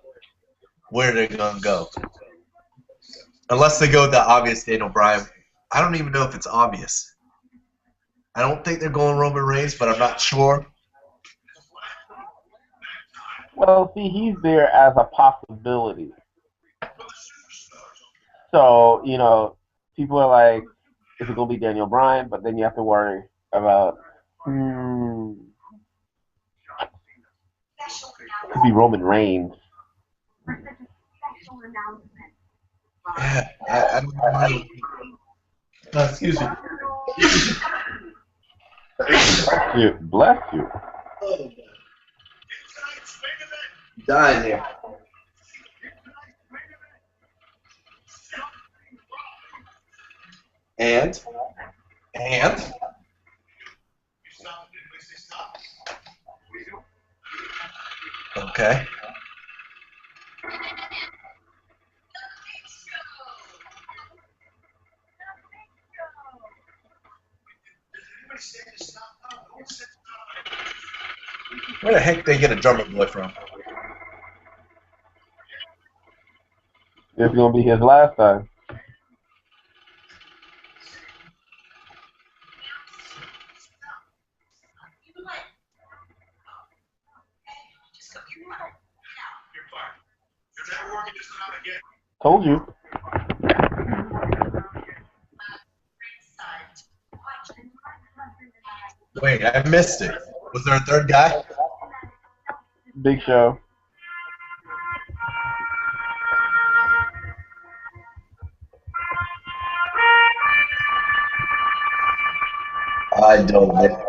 where they're going to go. Unless they go the obvious Daniel Bryan. I don't even know if it's obvious. I don't think they're going Roman Reigns, but I'm not sure. Well, see, he's there as a possibility. So, you know, people are like, is it going to be Daniel Bryan? But then you have to worry about, could be Roman Reigns. Yeah, I don't know. Oh, excuse me. Bless you. Dying here. And okay. Where the heck did they get a drummer boy from? It's going to be his last time. Told you. Wait, I missed it. Was there a third guy? Big Show. I don't know.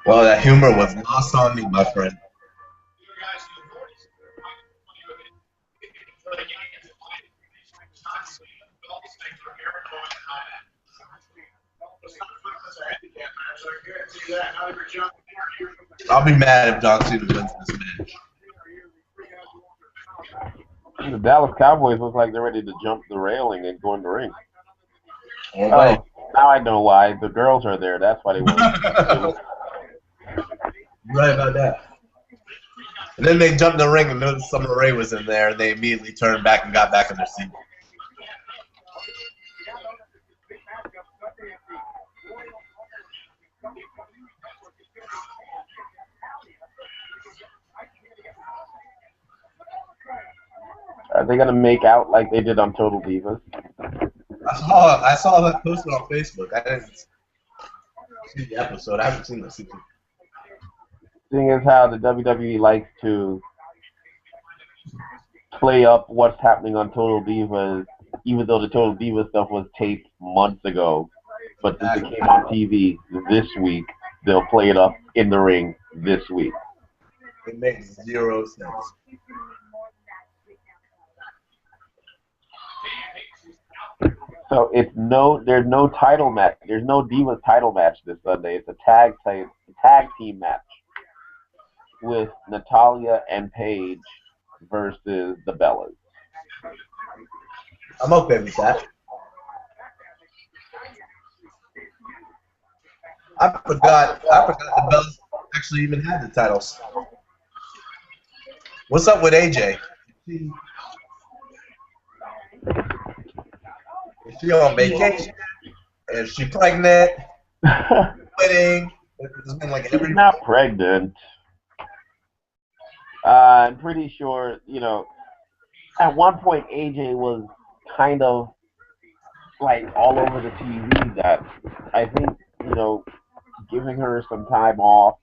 Well, that humor was lost on me, my friend. I'll be mad if John Cena wins this match. The Dallas Cowboys look like they're ready to jump the railing and go in the ring. Right. Oh, now I know why. The girls are there. That's why they want. Right about that. And then they jumped in the ring and noticed Summer Rae was in there, and they immediately turned back and got back in their seat. Are they gonna make out like they did on Total Divas? I saw that posted on Facebook. I didn't see the episode. I haven't seen the season. Seeing as how the WWE likes to play up what's happening on Total Divas, even though the Total Divas stuff was taped months ago, but since it came on TV this week, they'll play it up in the ring this week. It makes zero sense. So there's no title match. There's no Divas title match this Sunday. It's a tag team match with Natalya and Paige versus the Bellas. I'm okay with that. I forgot the Bellas actually even had the titles. What's up with AJ? Is she on vacation? Is she pregnant? Wedding? It's been like every. She's not pregnant. I'm pretty sure, at one point AJ was kind of like all over the TV that I think, giving her some time off,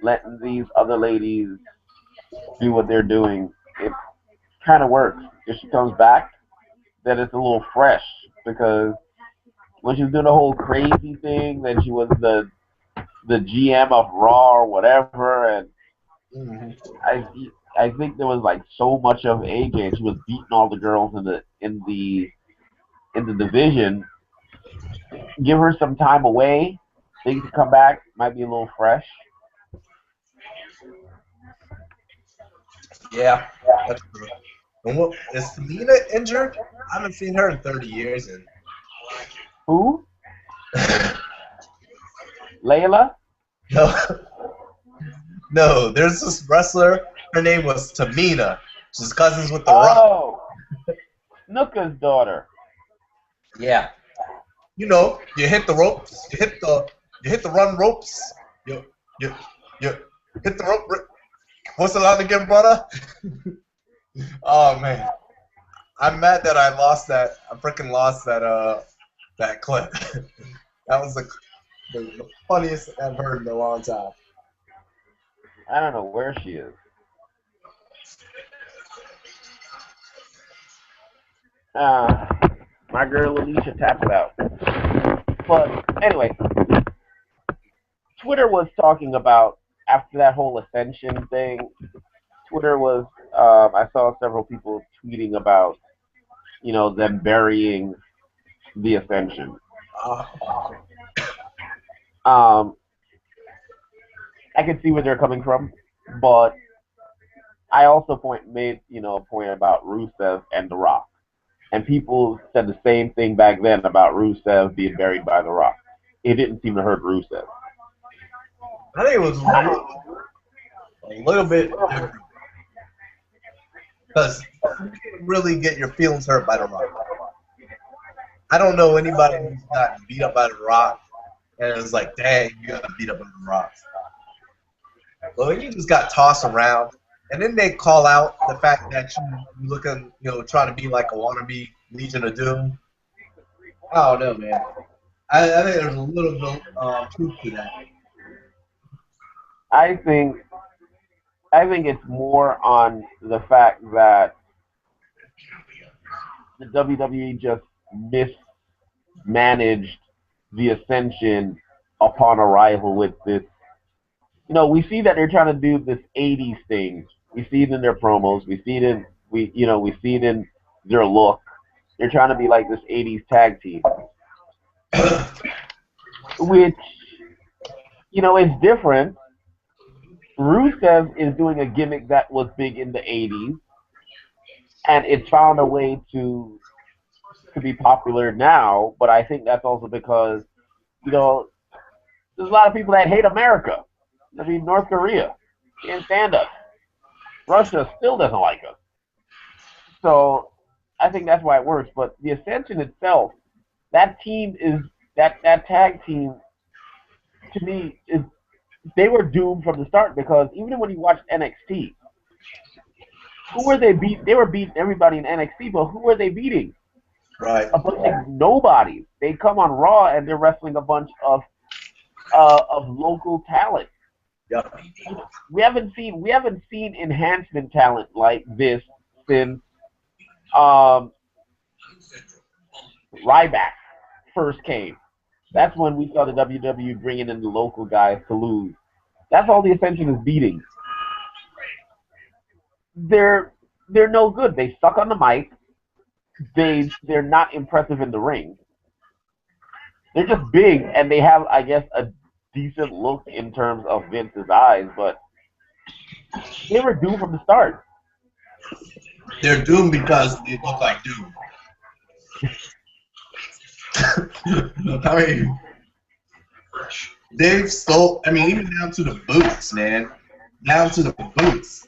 letting these other ladies do what they're doing, it kind of works. If she comes back, then it's a little fresh, because when she was doing the whole crazy thing, then she was the GM of Raw or whatever, and I think there was like so much of AJ, and she was beating all the girls in the division. Give her some time away, things to come back, might be a little fresh. Yeah, that's true. And what, is Tamina injured? I haven't seen her in 30 years. And who? Layla? No, there's this wrestler. Her name was Tamina. She's cousins with The Rock. Oh, Snooker's daughter. Yeah. You hit the ropes. You hit the run ropes. You hit the rope. What's the line again, brother? Oh man, I'm mad that I lost that. I freaking lost that clip. That was the funniest I've heard in a long time. I don't know where she is. My girl Alicia tapped out. But anyway, Twitter was talking about, after that whole Ascension thing, Twitter was, I saw several people tweeting about, them burying the Ascension. I can see where they're coming from, but I also made a point about Rusev and The Rock. And people said the same thing back then about Rusev being buried by The Rock. It didn't seem to hurt Rusev. I think it was a little bit different. Because you can't really get your feelings hurt by The Rock. I don't know anybody who's got beat up by The Rock and it's like, dang, you got beat up by The Rock. Well, you just got tossed around. And then they call out the fact that you looking, trying to be like a wannabe Legion of Doom. I don't know, man. I think there's a little bit truth to that. I think it's more on the fact that the WWE just mismanaged the Ascension upon arrival with this. We see that they're trying to do this 80s thing. We see it in their promos. We see it in their look. They're trying to be like this 80s tag team, which is different. Rusev is doing a gimmick that was big in the 80s, and it's found a way to be popular now. But I think that's also because there's a lot of people that hate America. I mean, North Korea can't stand us. Russia still doesn't like us. So I think that's why it works. But the Ascension itself, that team that tag team, to me, they were doomed from the start, because even when you watch NXT, Who were they beat? They were beating everybody in NXT, but who were they beating? Right. A bunch of nobodies. They come on Raw and they're wrestling a bunch of local talent. Yep. We haven't seen enhancement talent like this since Ryback first came. That's when we saw the WWE bringing in the local guys to lose. That's all the Ascension is beating. They're no good. They suck on the mic. They're not impressive in the ring. They're just big and they have, I guess, a decent look in terms of Vince's eyes, but they were doomed from the start. They're doomed because they look like doom. I mean, they've stole. I mean, even down to the boots, man. Down to the boots,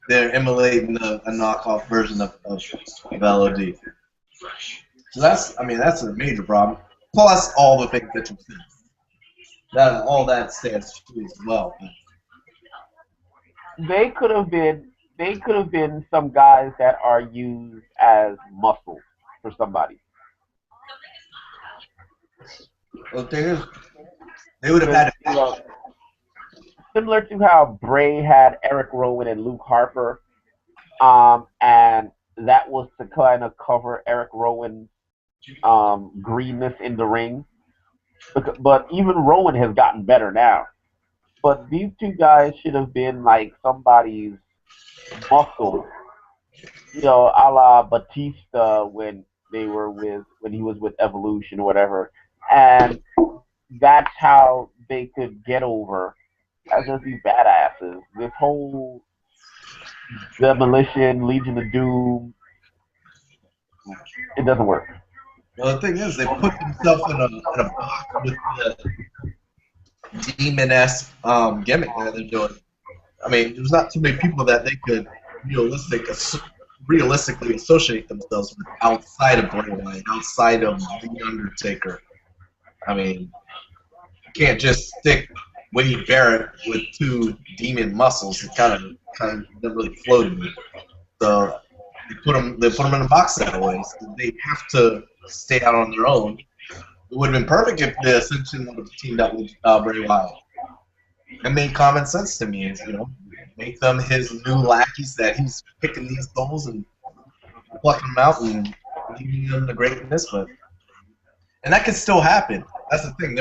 they're emulating a knockoff version of LOD. So that's a major problem. Plus all the things that you said. All that stands true as well. They could have been some guys that are used as muscle for somebody. Well, the thing is, they would have had to. Similar to how Bray had Eric Rowan and Luke Harper, and that was to kind of cover Eric Rowan's greenness in the ring. But even Rowan has gotten better now. But these two guys should have been like somebody's muscle, a la Batista when he was with Evolution or whatever, and that's how they could get over as just these badasses. This whole Demolition, Legion of Doom, it doesn't work. Well, the thing is, they put themselves in a box with the demon-esque gimmick that they're doing. I mean, there's not too many people that they could realistically associate themselves with outside of Bray Wyatt, outside of The Undertaker. I mean, you can't just stick Wade Barrett with two demon muscles. It kind of doesn't really flow to me. So they put them in a box that way. So they have to stay out on their own. It would have been perfect if the Ascension would have teamed up with Bray Wyatt. It made common sense to me, make them his new lackeys that he's picking these souls and plucking them out and leading them to greatness. And that could still happen. That's the thing.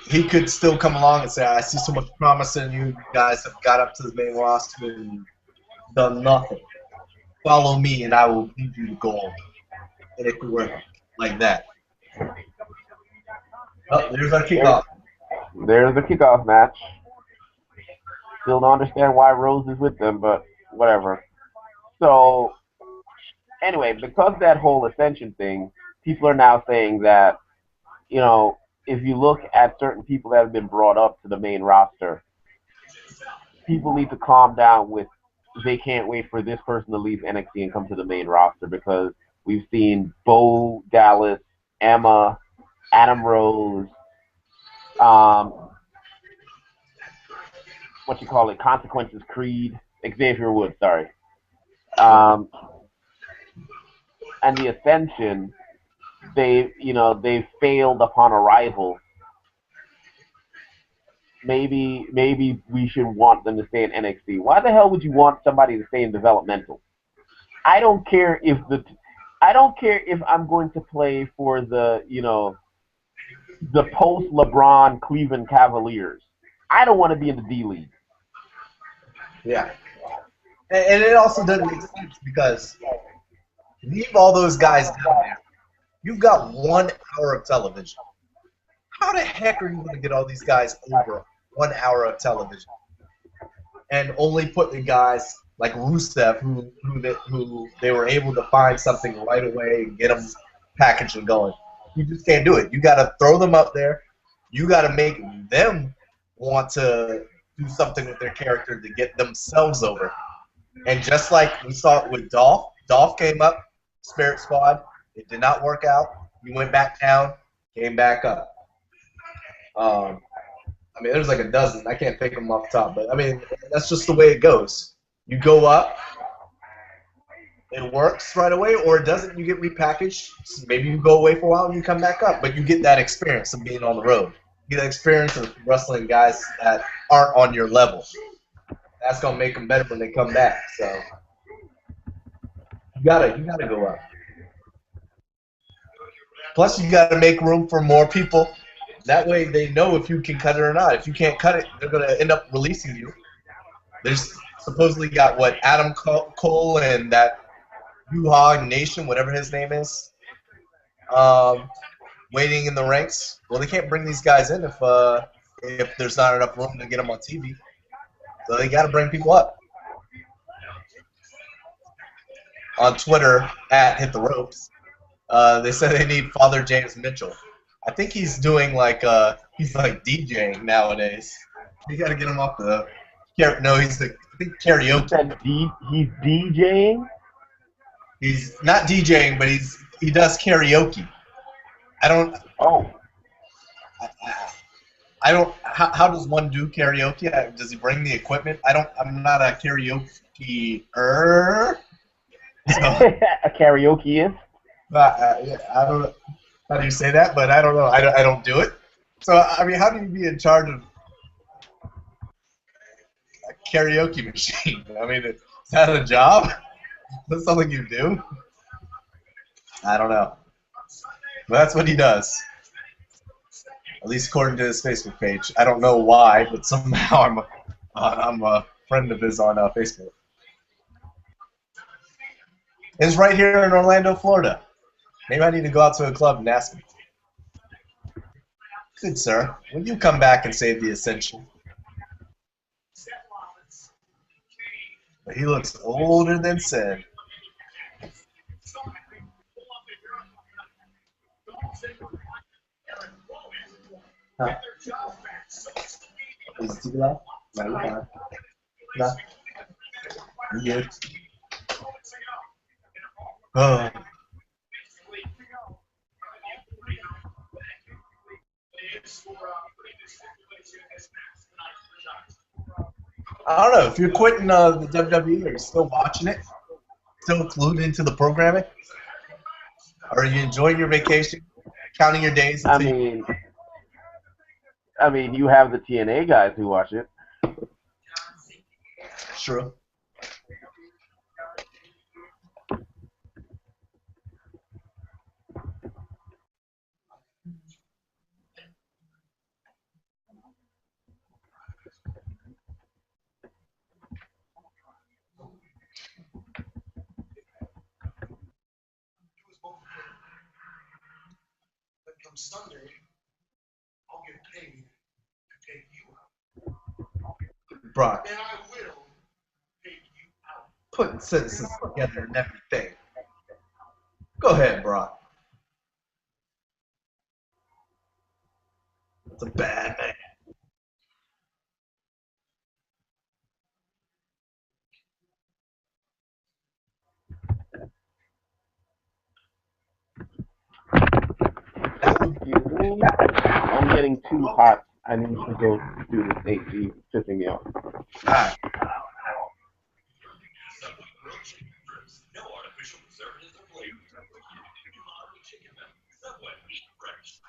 He could still come along and say, I see so much promise in you. You guys have got up to the main roster and done nothing. Follow me and I will give you the gold. And it could work like that. Oh, there's our kickoff. There's the kickoff match. Still don't understand why Rose is with them, but whatever. So, anyway, because of that whole Ascension thing, people are now saying that, if you look at certain people that have been brought up to the main roster, people need to calm down with they can't wait for this person to leave NXT and come to the main roster, because we've seen Bo Dallas, Emma, Adam Rose, Consequences Creed, Xavier Woods, sorry. And the Ascension, they failed upon arrival. Maybe we should want them to stay in NXT. Why the hell would you want somebody to stay in developmental? I don't care if I'm going to play for the post LeBron Cleveland Cavaliers. I don't want to be in the D League. Yeah. And it also doesn't make sense because leave all those guys down there. You've got 1 hour of television. How the heck are you going to get all these guys over 1 hour of television? And only put the guys like Rusev, who they were able to find something right away and get them packaged and going. You just can't do it. You got to throw them up there. You got to make them want to do something with their character to get themselves over. And just like we saw it with Dolph came up, Spirit Squad. It did not work out. He went back down, came back up. I mean, there's like a dozen. I can't think of them off the top, but I mean, that's just the way it goes. You go up, it works right away, or it doesn't. You get repackaged. So maybe you go away for a while and you come back up, but you get that experience of being on the road. You get that experience of wrestling guys that aren't on your level. That's gonna make them better when they come back. So you gotta go up. Plus, you gotta make room for more people. That way, they know if you can cut it or not. If you can't cut it, they're gonna end up releasing you. There's supposedly got what Adam Cole and that Yuha Nation, whatever his name is, waiting in the ranks. Well, they can't bring these guys in if there's not enough room to get them on TV. So they got to bring people up. On Twitter at Hit the Ropes, they said they need Father James Mitchell. I think he's doing he's like DJing nowadays. You got to get him off the. No, I think karaoke. He's DJing. He's not DJing, but he does karaoke. I don't. Oh. I don't. How does one do karaoke? Does he bring the equipment? I'm not a karaoke-er. So, A karaoke-ist? I don't know how do you say that, but I don't know. I don't do it. So I mean, how do you be in charge of a karaoke machine? I mean, is that a job? Is that something you do? I don't know. But that's what he does. At least according to his Facebook page. I don't know why, but somehow I'm a friend of his on Facebook. It's right here in Orlando, Florida. Maybe I need to go out to a club and ask him. Good sir, will you come back and save the Ascension? But he looks older than sin. Huh? Is it too loud? No, you're fine. No. You're good. Oh. I don't know. If you're quitting the WWE, are you still watching it? Still glued into the programming? Or are you enjoying your vacation? Counting your days? I mean, you have the TNA guys who watch it. True. Come Sunday, I'll get paid to take you out. Brock, And I will take you out. putting sentences together and everything. Go ahead, Brock. That's a bad man. Excuse me. I'm getting too hot. I need to go do this AC. It's pissing me off. Alright. No artificial preservatives or flavors. Chicken milk. Subway. Eat fresh.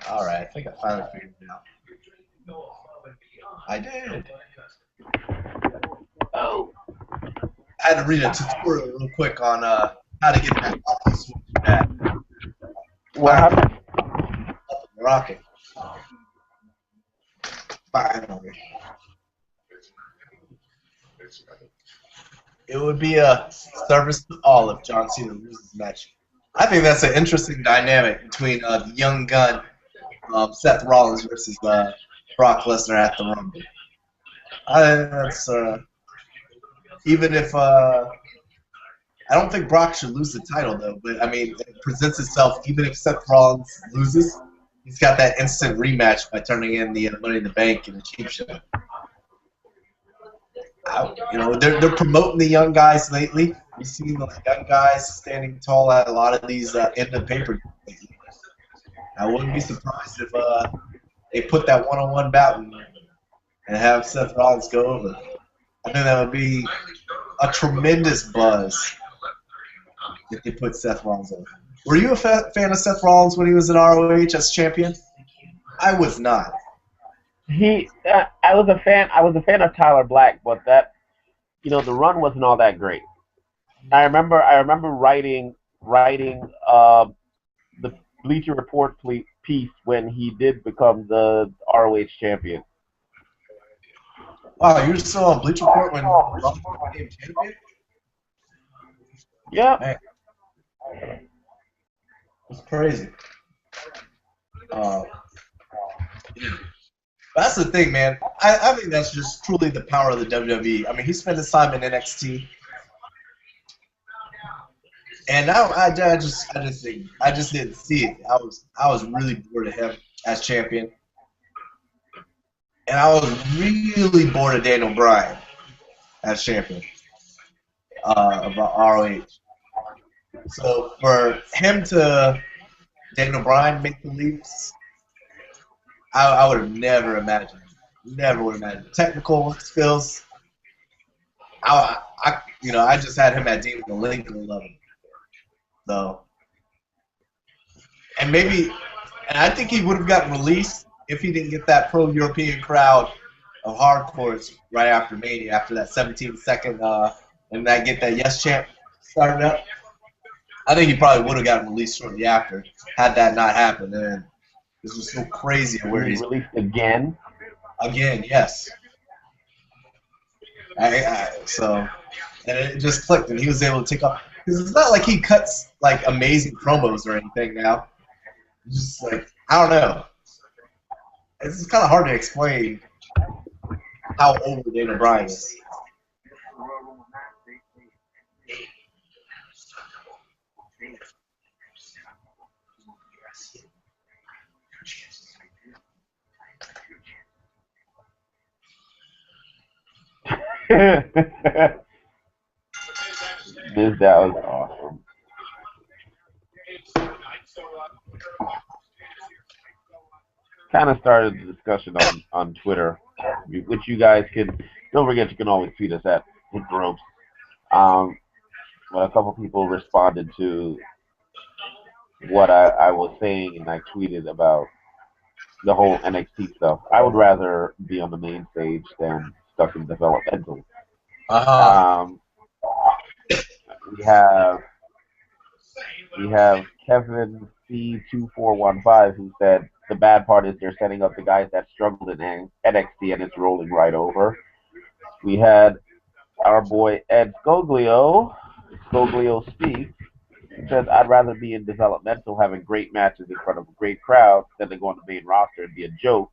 Alright, I think I finally figured it out. I did. I had to read a tutorial real quick on how to get that hockey switch back. What happened? Rocket. Finally. It would be a service to all if John Cena loses the match. I think that's an interesting dynamic between the young gun Seth Rollins versus Brock Lesnar at the Rumble. I think that's even if I don't think Brock should lose the title though, but I mean it presents itself even if Seth Rollins loses, he's got that instant rematch by turning in the Money in the Bank in a cheap shot. They're promoting the young guys lately. We've seen the young guys standing tall at a lot of these end of paper. I wouldn't be surprised if they put that one-on-one bout in and have Seth Rollins go over. I think that would be a tremendous buzz if they put Seth Rollins over. Were you a fan of Seth Rollins when he was in ROH as champion? I was not. I was a fan. I was a fan of Tyler Black, but that, the run wasn't all that great. I remember writing the Bleacher Report piece when he did become the ROH champion. Wow, you were still on Bleacher Report when Rollins became champion? Yeah. Man. It's crazy. That's the thing, man. I think that's just truly the power of the WWE. I mean, he spent his time in NXT, and now I just didn't see it. I was really bored of him as champion, and I was really bored of Daniel Bryan as champion of ROH. So for him to Daniel Bryan make the leaps, I would have never imagined. Never would have imagined. Technical skills, I just had him at Dean Malenko level. So, and I think he would have gotten released if he didn't get that pro-European crowd of hardcores right after Mania, after that 17-second, and get that Yes chant started up. I think he probably would have gotten released shortly after, had that not happened. And this was so crazy where he's released again. Again, yes. And it just clicked, and he was able to take off. Because it's not like he cuts like amazing promos or anything now. It's just like, I don't know. It's kind of hard to explain how over Daniel Bryan is. That was awesome. Kind of started the discussion on Twitter, which you guys don't forget, you can always tweet us at Hit the Ropes. But a couple people responded to what I was saying, and I tweeted about the whole NXT stuff. I would rather be on the main stage than stuck in developmental. We have Kevin C2415 who said the bad part is they're setting up the guys that struggled in NXT and it's rolling right over. We had our boy Ed Scoglio speak, who says I'd rather be in developmental having great matches in front of a great crowd than to go on the main roster and be a joke.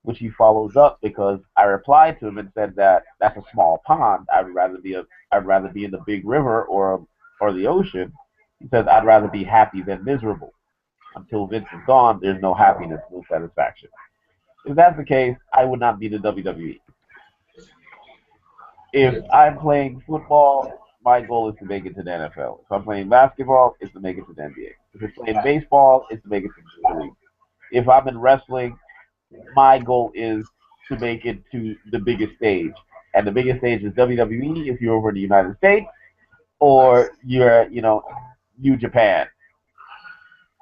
Which he follows up because I replied to him and said that that's a small pond. I'd rather be in the big river or the ocean. He says I'd rather be happy than miserable. Until Vince is gone, there's no happiness, no satisfaction. If that's the case, I would not be the WWE. If I'm playing football, my goal is to make it to the NFL. If I'm playing basketball, it's to make it to the NBA. If I'm playing baseball, it's to make it to the league. If I'm in wrestling, my goal is to make it to the biggest stage. And the biggest stage is WWE if you're over in the United States, or you're, New Japan,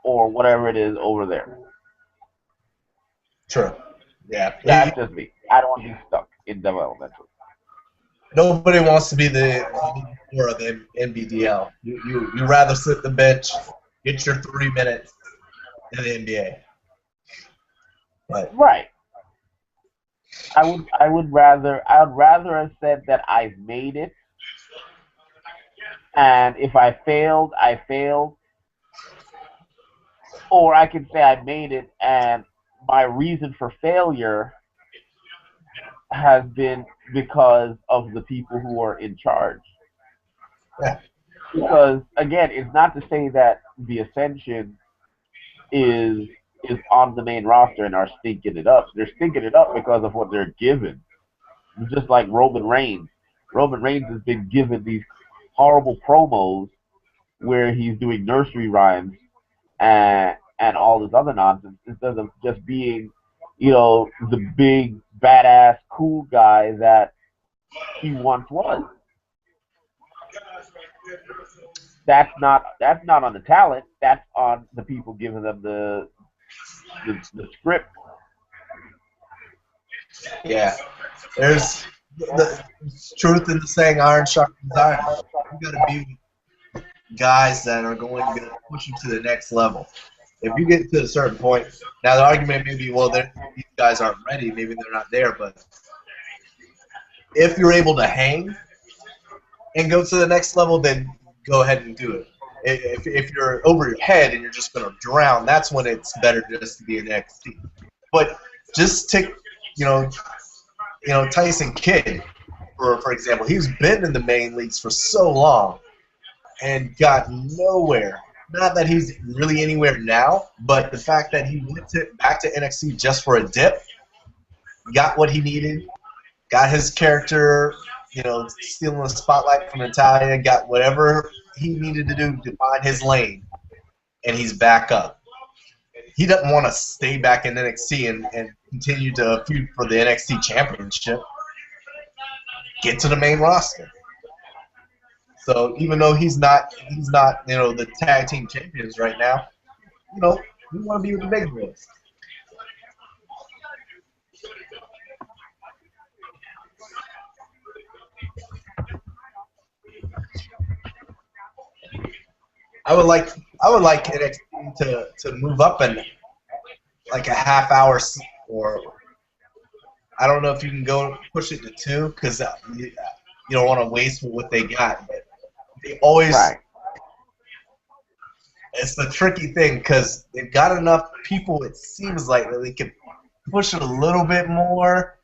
or whatever it is over there. True. Yeah. That's just me. I don't want to be stuck in developmental. Nobody wants to be the core of the NBDL. You rather sit the bench, get your 3 minutes in the NBA. But Right. I would rather have said that I've made it, and if I failed, I failed, or I can say I made it, and my reason for failure has been because of the people who are in charge. yeah, Because again, it's not to say that the Ascension is on the main roster and are stinking it up. They're stinking it up because of what they're given. Just like Roman Reigns. Roman Reigns has been given these horrible promos where he's doing nursery rhymes and all this other nonsense instead of just being, the big badass cool guy that he once was. That's not on the talent. That's on the people giving them the script. yeah. There's the truth in the saying, iron sharpens iron. You got to be guys that are going to push you to the next level. If you get to a certain point, now the argument may be, well, these guys aren't ready, maybe they're not there, but if you're able to hang and go to the next level, then go ahead and do it. If you're over your head and you're just going to drown, that's when it's better just to be an NXT. But just take, Tyson Kidd, for example. He's been in the main leagues for so long and got nowhere. Not that he's really anywhere now, but the fact that he went back to NXT just for a dip, got what he needed, got his character, stealing the spotlight from Natalia, got whatever he needed to do to find his lane, and he's back up. He doesn't want to stay back in NXT and continue to feud for the NXT championship. Get to the main roster. So even though he's not, the tag team champions right now, we want to be with the big boys. I would like NXT to move up in like a half hour, or I don't know if you can go push it to 2 because you don't want to waste what they got, but they always. Right. It's the tricky thing because they've got enough people. It seems like that they can push it a little bit more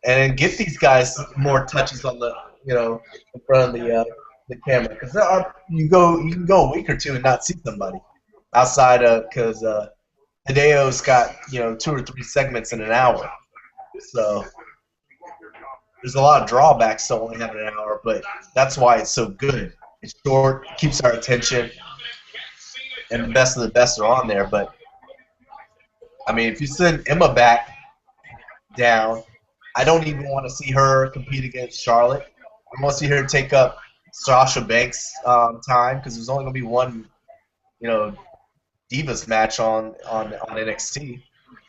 and get these guys more touches on the in front of the camera, because you can go a week or 2 and not see somebody outside of, because Hideo's got 2 or 3 segments in an hour, so there's a lot of drawbacks to only having an hour, but that's why it's so good. It's short, keeps our attention, and the best of the best are on there. But I mean, if you send Emma back down, I don't even want to see her compete against Charlotte. I want to see her take up Sasha Banks' time, because there's only going to be one, Divas match on NXT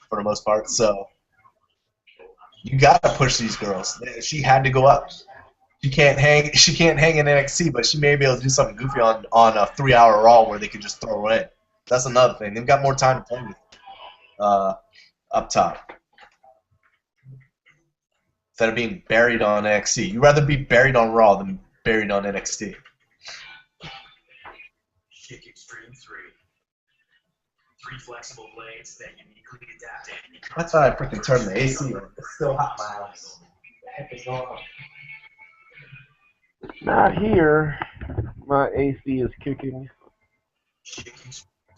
for the most part. So you got to push these girls. She had to go up. She can't hang in NXT, but she may be able to do something goofy on a 3-hour Raw where they can just throw her in. That's another thing. They've got more time to play with up top. Instead of being buried on NXT. You'd rather be buried on Raw than buried on NXT. Kick Extreme 3. 3 flexible blades that uniquely adapt. I thought I freaking turned the AC on. It's still hot in my house. What the heck is going on? Not here. My AC is kicking.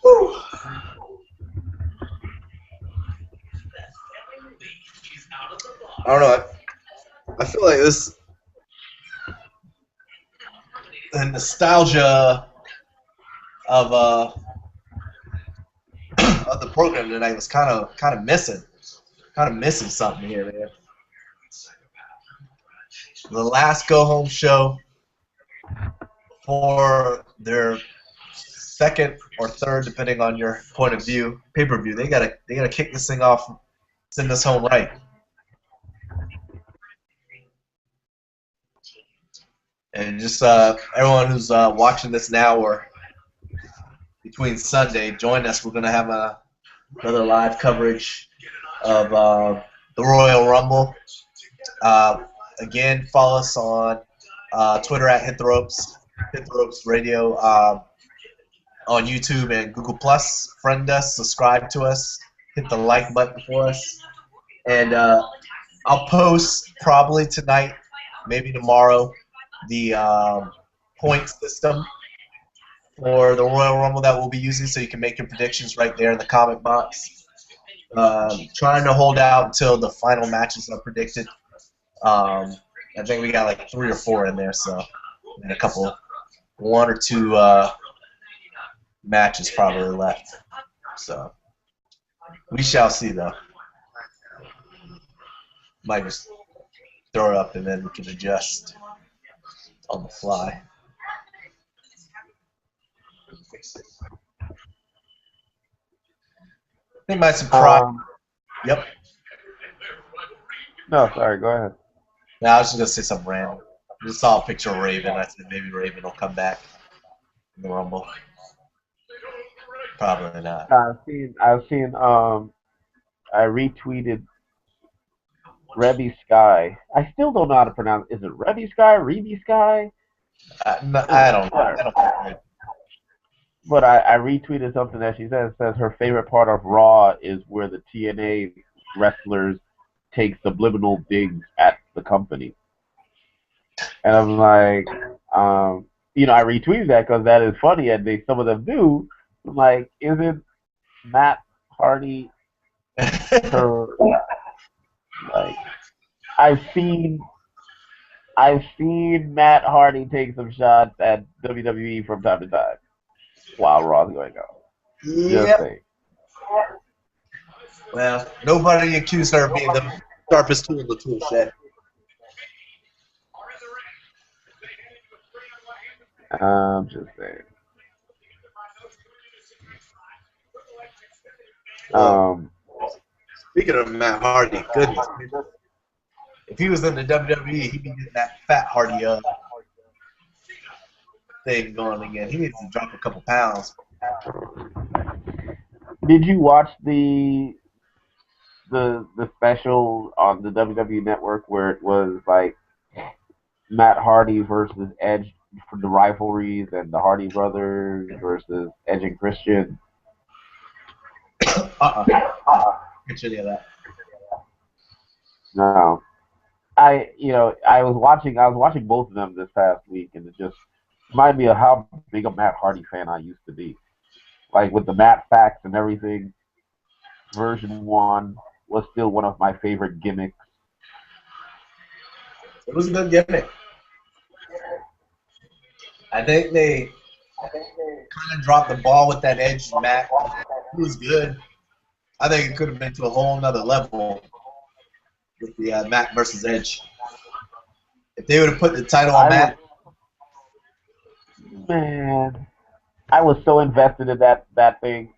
Woo. I don't know. I feel like the nostalgia of the program tonight was kind of missing. Kind of missing something here, man. The last go-home show for their second or third, depending on your point of view, pay-per-view. They gotta kick this thing off, send us home right. And just everyone who's watching this now or between Sunday, join us. We're going to have another live coverage of the Royal Rumble. Again, follow us on Twitter at Hit the Ropes Radio, on YouTube and Google+. Friend us, subscribe to us, hit the like button for us. And I'll post probably tonight, maybe tomorrow, the point system for the Royal Rumble that we'll be using, so you can make your predictions right there in the comment box. Trying to hold out until the final matches are predicted. I think we got like 3 or 4 in there, so and a couple, 1 or 2 matches probably left. So we shall see, though. Might just throw it up and then we can adjust on the fly. I think my surprise. Yep. No, sorry, go ahead. No, I was just gonna say something random. I just saw a picture of Raven. I said maybe Raven will come back in the Rumble. Probably not. I've seen. I retweeted Rebby Sky. I still don't know how to pronounce. Is it Rebby Sky? Rebby Sky? No, I don't know. But I retweeted something that she says her favorite part of Raw is where the TNA wrestlers take subliminal digs at the company. And I'm like, I retweeted that because that is funny, and some of them do. I'm like, isn't Matt Hardy her? Like, I've seen Matt Hardy take some shots at WWE from time to time while Raw's going on. Yep. Well, nobody accused her of being the sharpest tool in the tool shed. I'm just saying. Speaking of Matt Hardy, goodness. If he was in the WWE, he'd be getting that fat Hardy thing going again. He needs to drop a couple pounds. Did you watch the special on the WWE Network where it was like Matt Hardy versus Edge for the rivalries and the Hardy brothers versus Edge and Christian? Can't show you that. No. I was watching both of them this past week, and it just reminded me of how big a Matt Hardy fan I used to be. Like with the Matt Facts and everything, version 1 was still one of my favorite gimmicks. It was a good gimmick. I think they kind of dropped the ball with that Edge Matt. It was good. I think it could have been to a whole nother level with the Matt versus Edge. If they would have put the title on Matt. Man, I was so invested in that thing.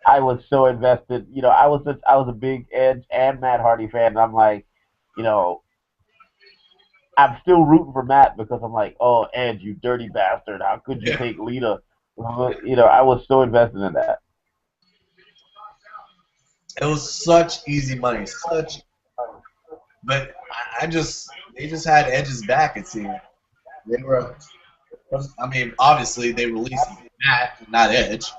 I was so invested. I was a big Edge and Matt Hardy fan, and I'm like, I'm still rooting for Matt because I'm like, oh, Edge, you dirty bastard! How could you take Lita? I was so invested in that. It was such easy money, but they just had Edge's back. It seemed they were. I mean, obviously they released Matt, not Edge,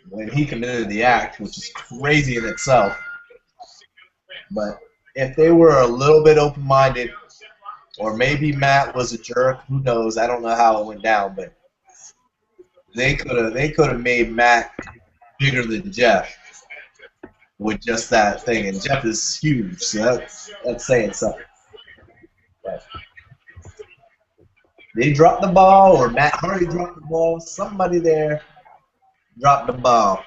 when he committed the act, which is crazy in itself. But if they were a little bit open-minded, or maybe Matt was a jerk, who knows? I don't know how it went down, but they could have made Matt bigger than Jeff with just that thing, and Jeff is huge, so that's saying something. But they dropped the ball, or Matt Hardy dropped the ball. Somebody there dropped the ball.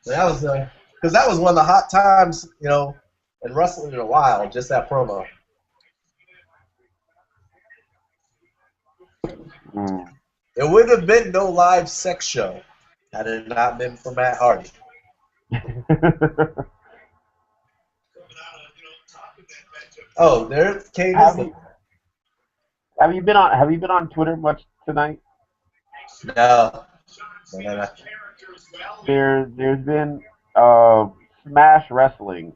So that was because that was one of the hot times, in wrestling in a while. Just that promo. It would have been no live sex show had it not been for Matt Hardy. Oh, there Kane is Have the you have you been on Twitter much tonight? no. No. There's been uh, Smash Wrestling.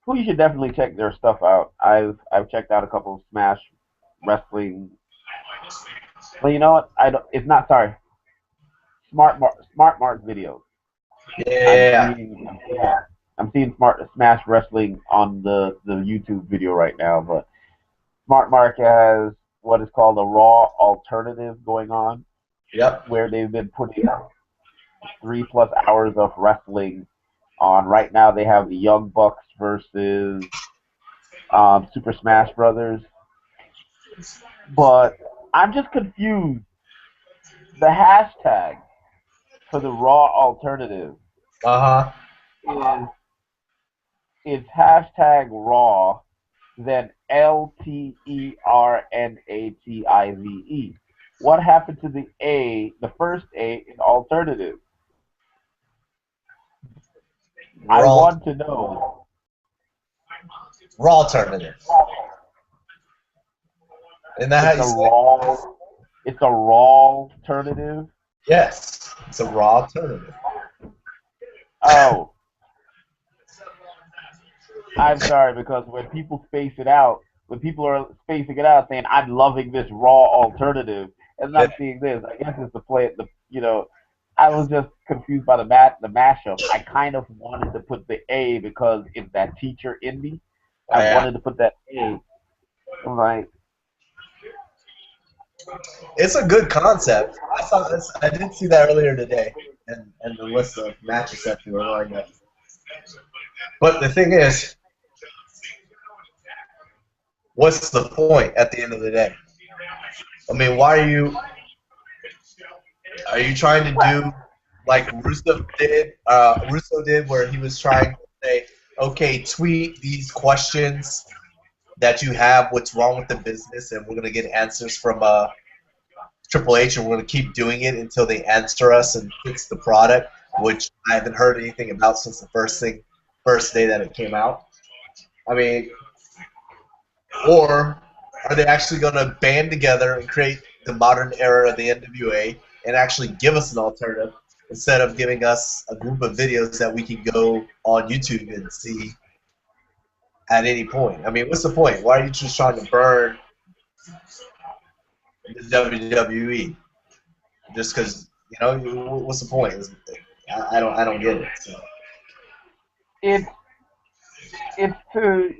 Who you should definitely check their stuff out. I've checked out a couple of Smash Wrestling. Well, you know what? I don't. It's not sorry. Smart Mark videos. I'm Yeah. seeing I'm seeing Smash Wrestling on the YouTube video right now, but Smart Mark has what is called a Raw alternative going on, Yep. where they've been putting 3+ hours of wrestling on. Right now, they have the Young Bucks versus Super Smash Brothers, but I'm just confused. The hashtag for the Raw alternative Uh-huh. is it's hashtag Raw, then LTERNATIVE. What happened to the A, the first A in alternative? I Raw want to know. raw alternative. Isn't that how It's you a say it? raw. It's a raw alternative. Yes. It's a raw alternative. Oh, I'm sorry because when people space it out, when people are spacing it out, saying I'm loving this raw alternative, and Yeah. not seeing this, I guess it's to play it. I was just confused by the mashup. I kind of wanted to put the A because it's that teacher in me. I Yeah. wanted to put that A. I'm like, It's a good concept. I saw this. I did see that earlier today, and the list of matches that you were lining up. But the thing is, what's the point at the end of the day? I mean, why are you trying to do like Russo did? Russo did, where he was trying to say, okay, tweet these questions that you have. What's wrong with the business, and we're gonna get answers from Triple H, and we're going to keep doing it until they answer us and fix the product, which I haven't heard anything about since the first day that it came out. I mean, or are they actually going to band together and create the modern era of the NWA and actually give us an alternative instead of giving us a group of videos that we can go on YouTube and see at any point? I mean, what's the point? Why are you just trying to burn the WWE? Just because, what's the point? I don't get it. So. it's to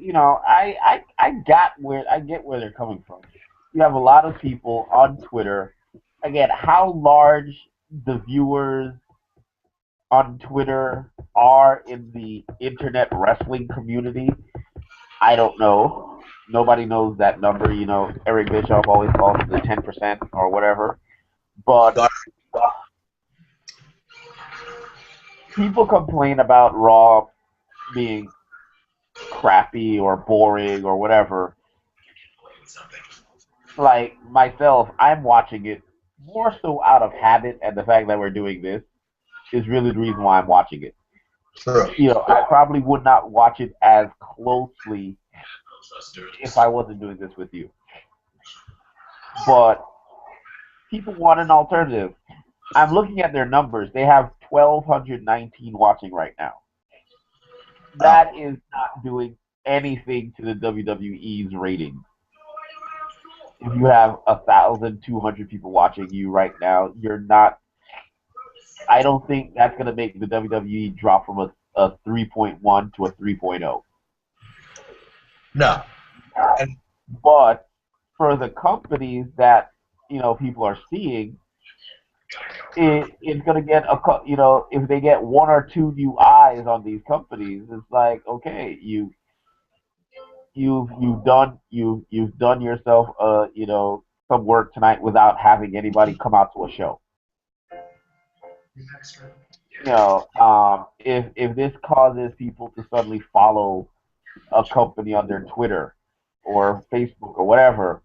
I get where they're coming from. You have a lot of people on Twitter. Again, how large the viewers on Twitter are in the internet wrestling community, I don't know. Nobody knows that number. Eric Bischoff always calls it the 10% or whatever. But people complain about Raw being crappy or boring or whatever. Like myself, I'm watching it more so out of habit, and the fact that we're doing this is really the reason why I'm watching it. True. I probably would not watch it as closely if I wasn't doing this with you. But people want an alternative. I'm looking at their numbers. They have 1,219 watching right now. That is not doing anything to the WWE's rating. If you have 1,200 people watching you right now, you're not. I don't think that's going to make the WWE drop from a 3.1 to a 3.0. No. But for the companies that people are seeing, it's going to get if they get one or two new eyes on these companies, it's like, okay, you've done yourself some work tonight without having anybody come out to a show. If this causes people to suddenly follow a company on their Twitter or Facebook or whatever,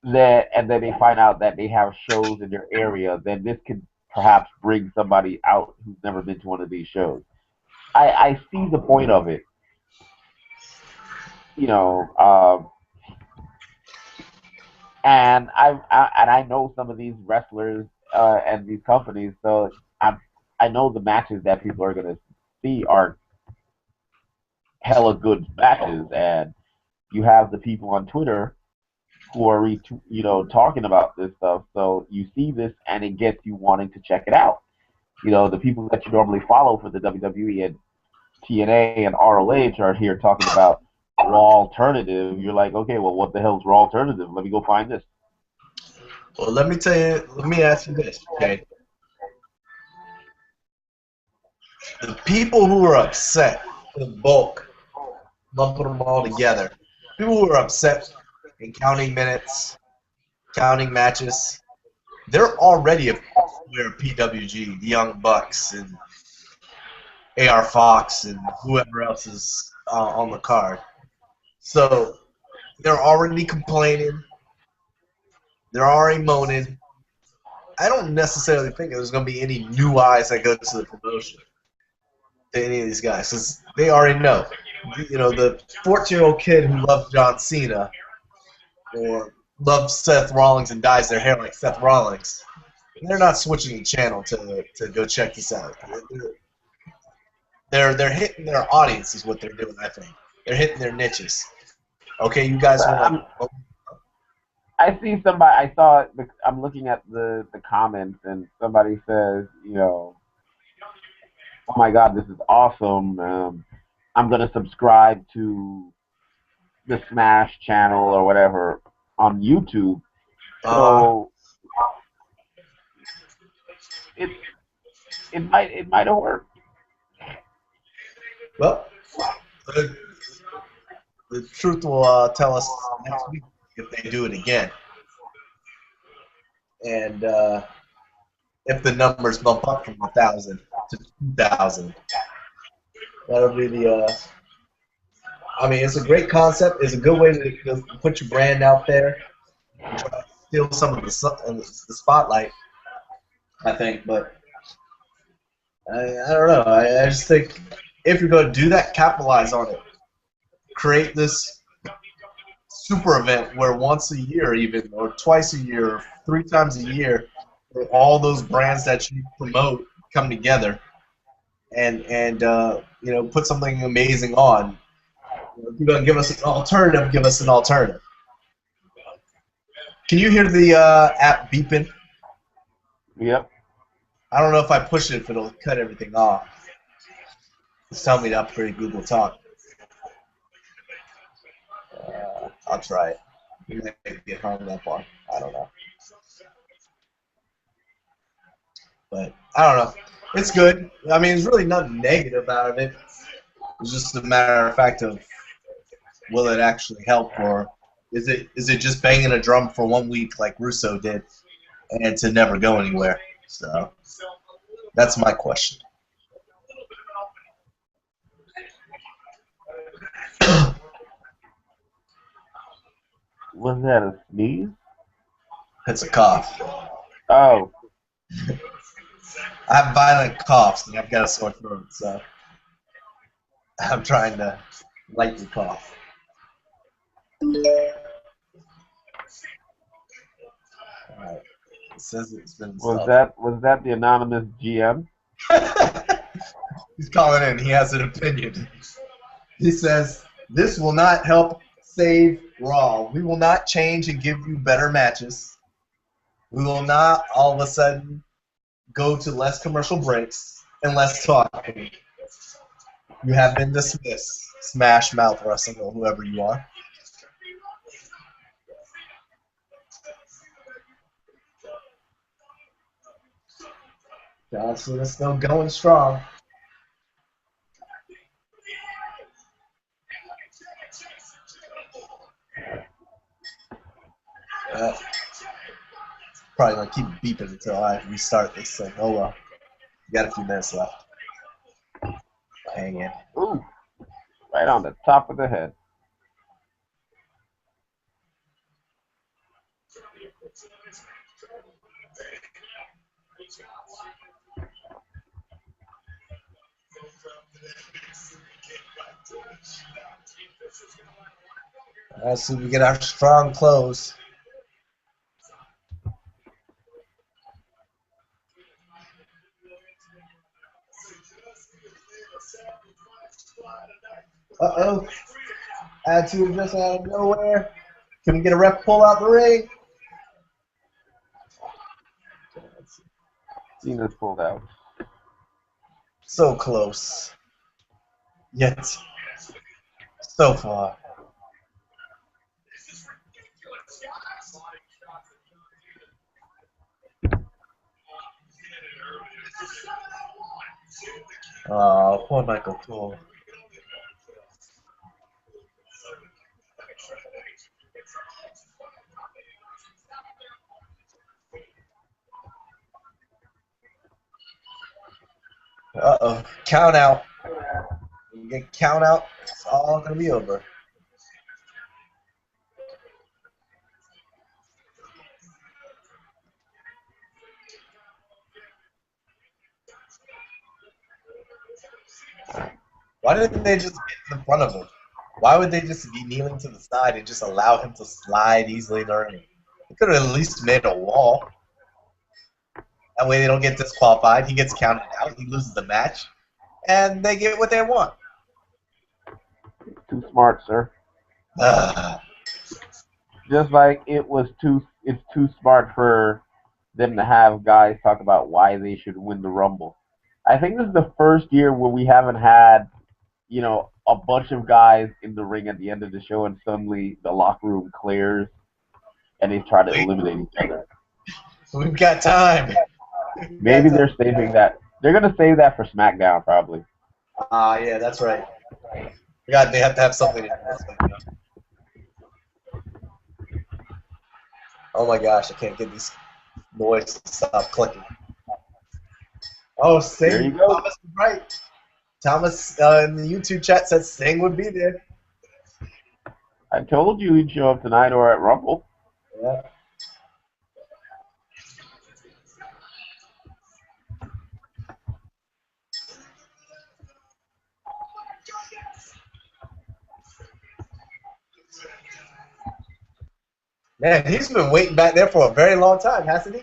and then they find out that they have shows in their area, then this could perhaps bring somebody out who's never been to one of these shows. I see the point of it. you know, and I know some of these wrestlers and these companies, so I know the matches that people are gonna see are hella good matches, and you have the people on Twitter who are talking about this stuff. So you see this, and it gets you wanting to check it out. The people that you normally follow for the WWE and TNA and ROH are here talking about Raw Alternative. You're like, okay, well, what the hell's Raw Alternative? Let me go find this. Well, let me ask you this, okay? The people who are upset, the bulk, lumping them all together, people who are upset in counting minutes, counting matches, they're already aware of PWG, the Young Bucks, and AR Fox, and whoever else is on the card. So they're already complaining. They're already moaning. I don't necessarily think there's going to be any new eyes that go to the promotion to any of these guys, because they already know. The 14-year-old kid who loves John Cena or loves Seth Rollins and dyes their hair like Seth Rollins, they're not switching the channel to go check this out. They're hitting their audience is what they're doing, I think. They're hitting their niches. Okay, you guys are like... I see somebody. I saw. I'm looking at the comments, and somebody says, "Oh my God, this is awesome. I'm gonna subscribe to the Smash channel or whatever on YouTube." So it might have worked. Well, the truth will tell us next week if they do it again. And if the numbers bump up from 1,000 to 2,000, that'll be the. I mean, it's a great concept. It's a good way to put your brand out there, and try to steal some of the spotlight, I think. But I don't know. I just think if you're going to do that, capitalize on it. Create this super event where once a year, even, or twice a year, or 3 times a year, where all those brands that you promote come together, and put something amazing on. If you're gonna give us an alternative, give us an alternative. Can you hear the app beeping? Yep. I don't know if I push it if it'll cut everything off. Just tell me to upgrade Google Talk. I'll try it. You might get hung up on. I don't know. But I don't know. It's good. I mean, there's really nothing negative out of it. It's just a matter of fact of will it actually help, or is it just banging a drum for 1 week like Russo did and to never go anywhere? So that's my question. Was that a sneeze? It's a cough. Oh. I have violent coughs and I've got a sore throat, so I'm trying to lightly cough. Alright. It says it's been Was that the anonymous GM? He's calling in. He has an opinion. He says, "This will not help save Raw. We will not change and give you better matches. We will not all of a sudden go to less commercial breaks and less talking. You have been dismissed. Smash Mouth Wrestling or whoever you are." John Cena's still going strong. Probably gonna keep beeping until I restart this thing. Oh well. We got a few minutes left. Hang in. Ooh. Right on the top of the head. Let's see if we get our strong close. Uh-oh. Attitude just out of nowhere. Can we get a ref pull out the ring? Cena's pulled out. So close. Yet so far. Oh, poor Michael Cole. Uh-oh. Count out. We get count out. It's all going to be over. Why didn't they just get in front of him? Why would they just be kneeling to the side and just allow him to slide easily in the ring? They could have at least made a wall. That way they don't get disqualified. He gets counted out. He loses the match. And they get what they want. Too smart, sir. Just like it's too smart for them to have guys talk about why they should win the Rumble. I think this is the first year where we haven't had, a bunch of guys in the ring at the end of the show and suddenly the locker room clears and they try to eliminate each other. We've got time. Maybe they're saving that. They're going to save that for SmackDown, probably. Yeah, that's right. God, they have to have something in this. Oh my gosh, I can't get these noise to stop clicking. Oh, Sting. There you go. Thomas is right. Thomas in the YouTube chat said Sting would be there. I told you he'd show up tonight or at Rumble. Yeah. Man, he's been waiting back there for a very long time, hasn't he?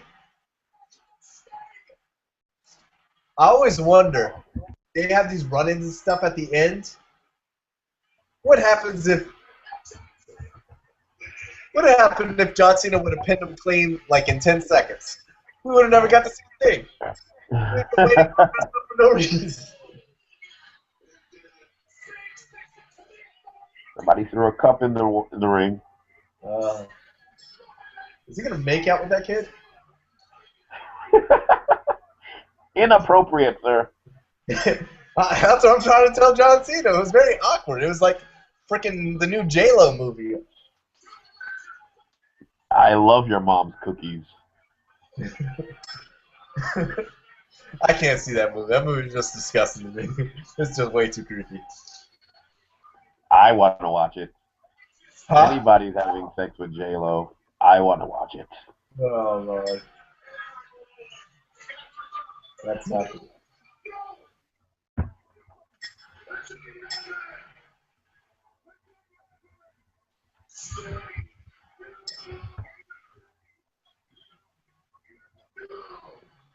I always wonder, they have these run-ins and stuff at the end. What happens if John Cena would have pinned him clean like in 10 seconds? We would have never got to see the thing. We've been waiting for no reason. Somebody threw a cup in the ring. Is he gonna make out with that kid? Inappropriate, sir. That's what I'm trying to tell John Cena. It was very awkward. It was like freaking the new J-Lo movie. I love your mom's cookies. I can't see that movie. That movie is just disgusting to me. It's just way too creepy. I want to watch it. Huh? Anybody's having sex with J-Lo, I want to watch it. Oh, Lord. That's not good.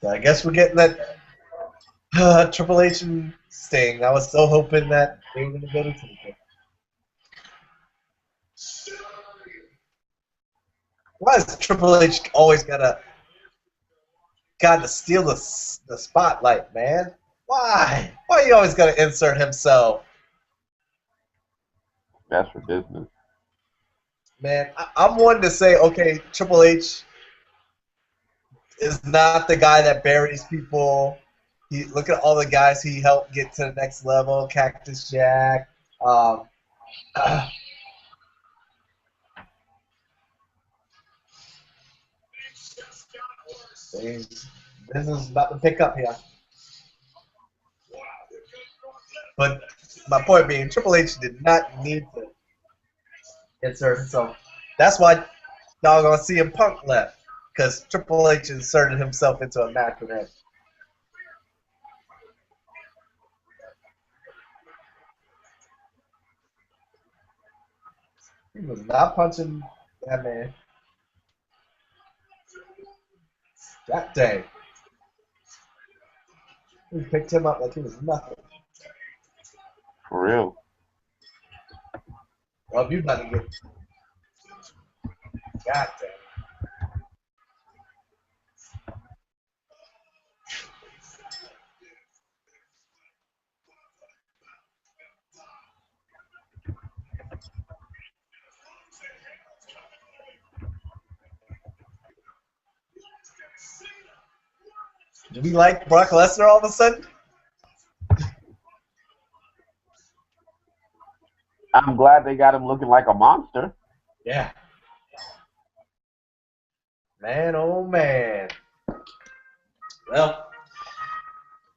So I guess we're getting that Triple H and Sting. I was so hoping that they were going to go to Tuesday. Why is Triple H always got to steal the spotlight, man? Why? Why you always got to insert himself? That's for business. Man, I'm one to say, okay, Triple H is not the guy that buries people. Look at all the guys he helped get to the next level. Cactus Jack. Business is about to pick up here. But my point being, Triple H did not need to insert himself. That's why doggone CM Punk left, because Triple H inserted himself into a match with him. He was not punching that man. That day. He picked him up like he was nothing. For real. Well, you about to get. God damn. Do we like Brock Lesnar all of a sudden? I'm glad they got him looking like a monster. Yeah. Man, oh man. Well,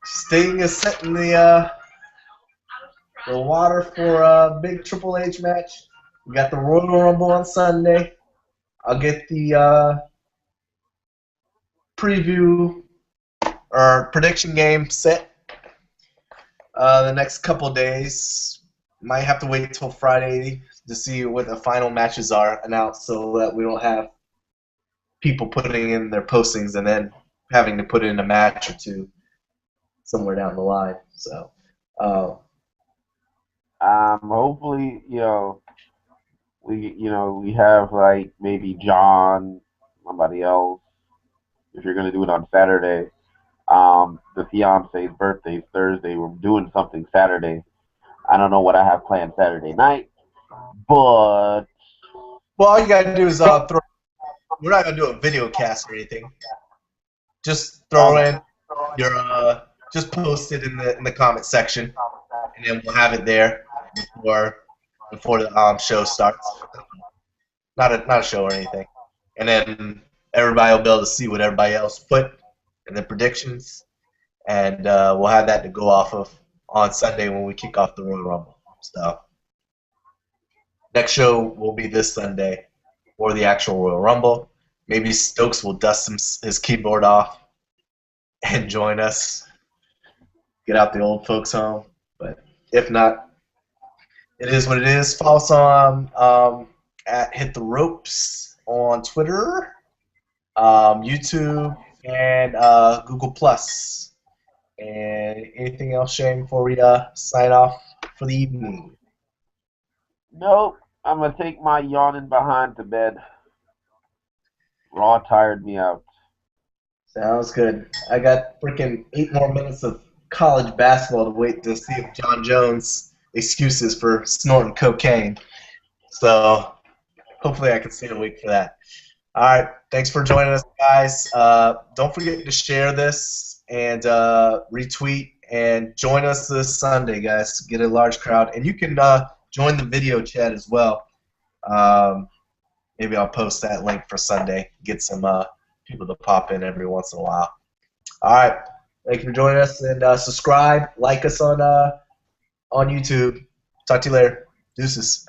Sting is setting the water for a big Triple H match. We got the Royal Rumble on Sunday. I'll get the preview or prediction game set the next couple days. Might have to wait till Friday to see what the final matches are announced so that we don't have people putting in their postings and then having to put in a match or two somewhere down the line. So, hopefully, we have like maybe John, somebody else. If you're gonna do it on Saturday, the fiance's birthday is Thursday. We're doing something Saturday. I don't know what I have planned Saturday night, but well, all you gotta do is throw. We're not gonna do a video cast or anything. Just throw in your just post it in the comment section, and then we'll have it there before the show starts. Not a show or anything, and then everybody will be able to see what everybody else put in the predictions, and we'll have that to go off of on Sunday when we kick off the Royal Rumble. So next show will be this Sunday for the actual Royal Rumble. Maybe Stokes will dust his keyboard off and join us. Get out the old folks home. But if not, it is what it is. Follow us on at Hit the Ropes on Twitter, YouTube, and Google Plus. And anything else, Shane, before we sign off for the evening? nope. I'm gonna take my yawning behind to bed. Raw tired me out. Sounds good. I got freaking 8 more minutes of college basketball to wait to see if John Jones excuses for snorting cocaine. So hopefully I can stay awake for that. All right. Thanks for joining us, guys. Don't forget to share this and retweet and join us this Sunday, guys. Get a large crowd. And you can join the video chat as well. Maybe I'll post that link for Sunday. Get some people to pop in every once in a while. All right. Thank you for joining us. And subscribe. Like us on YouTube. Talk to you later. Deuces.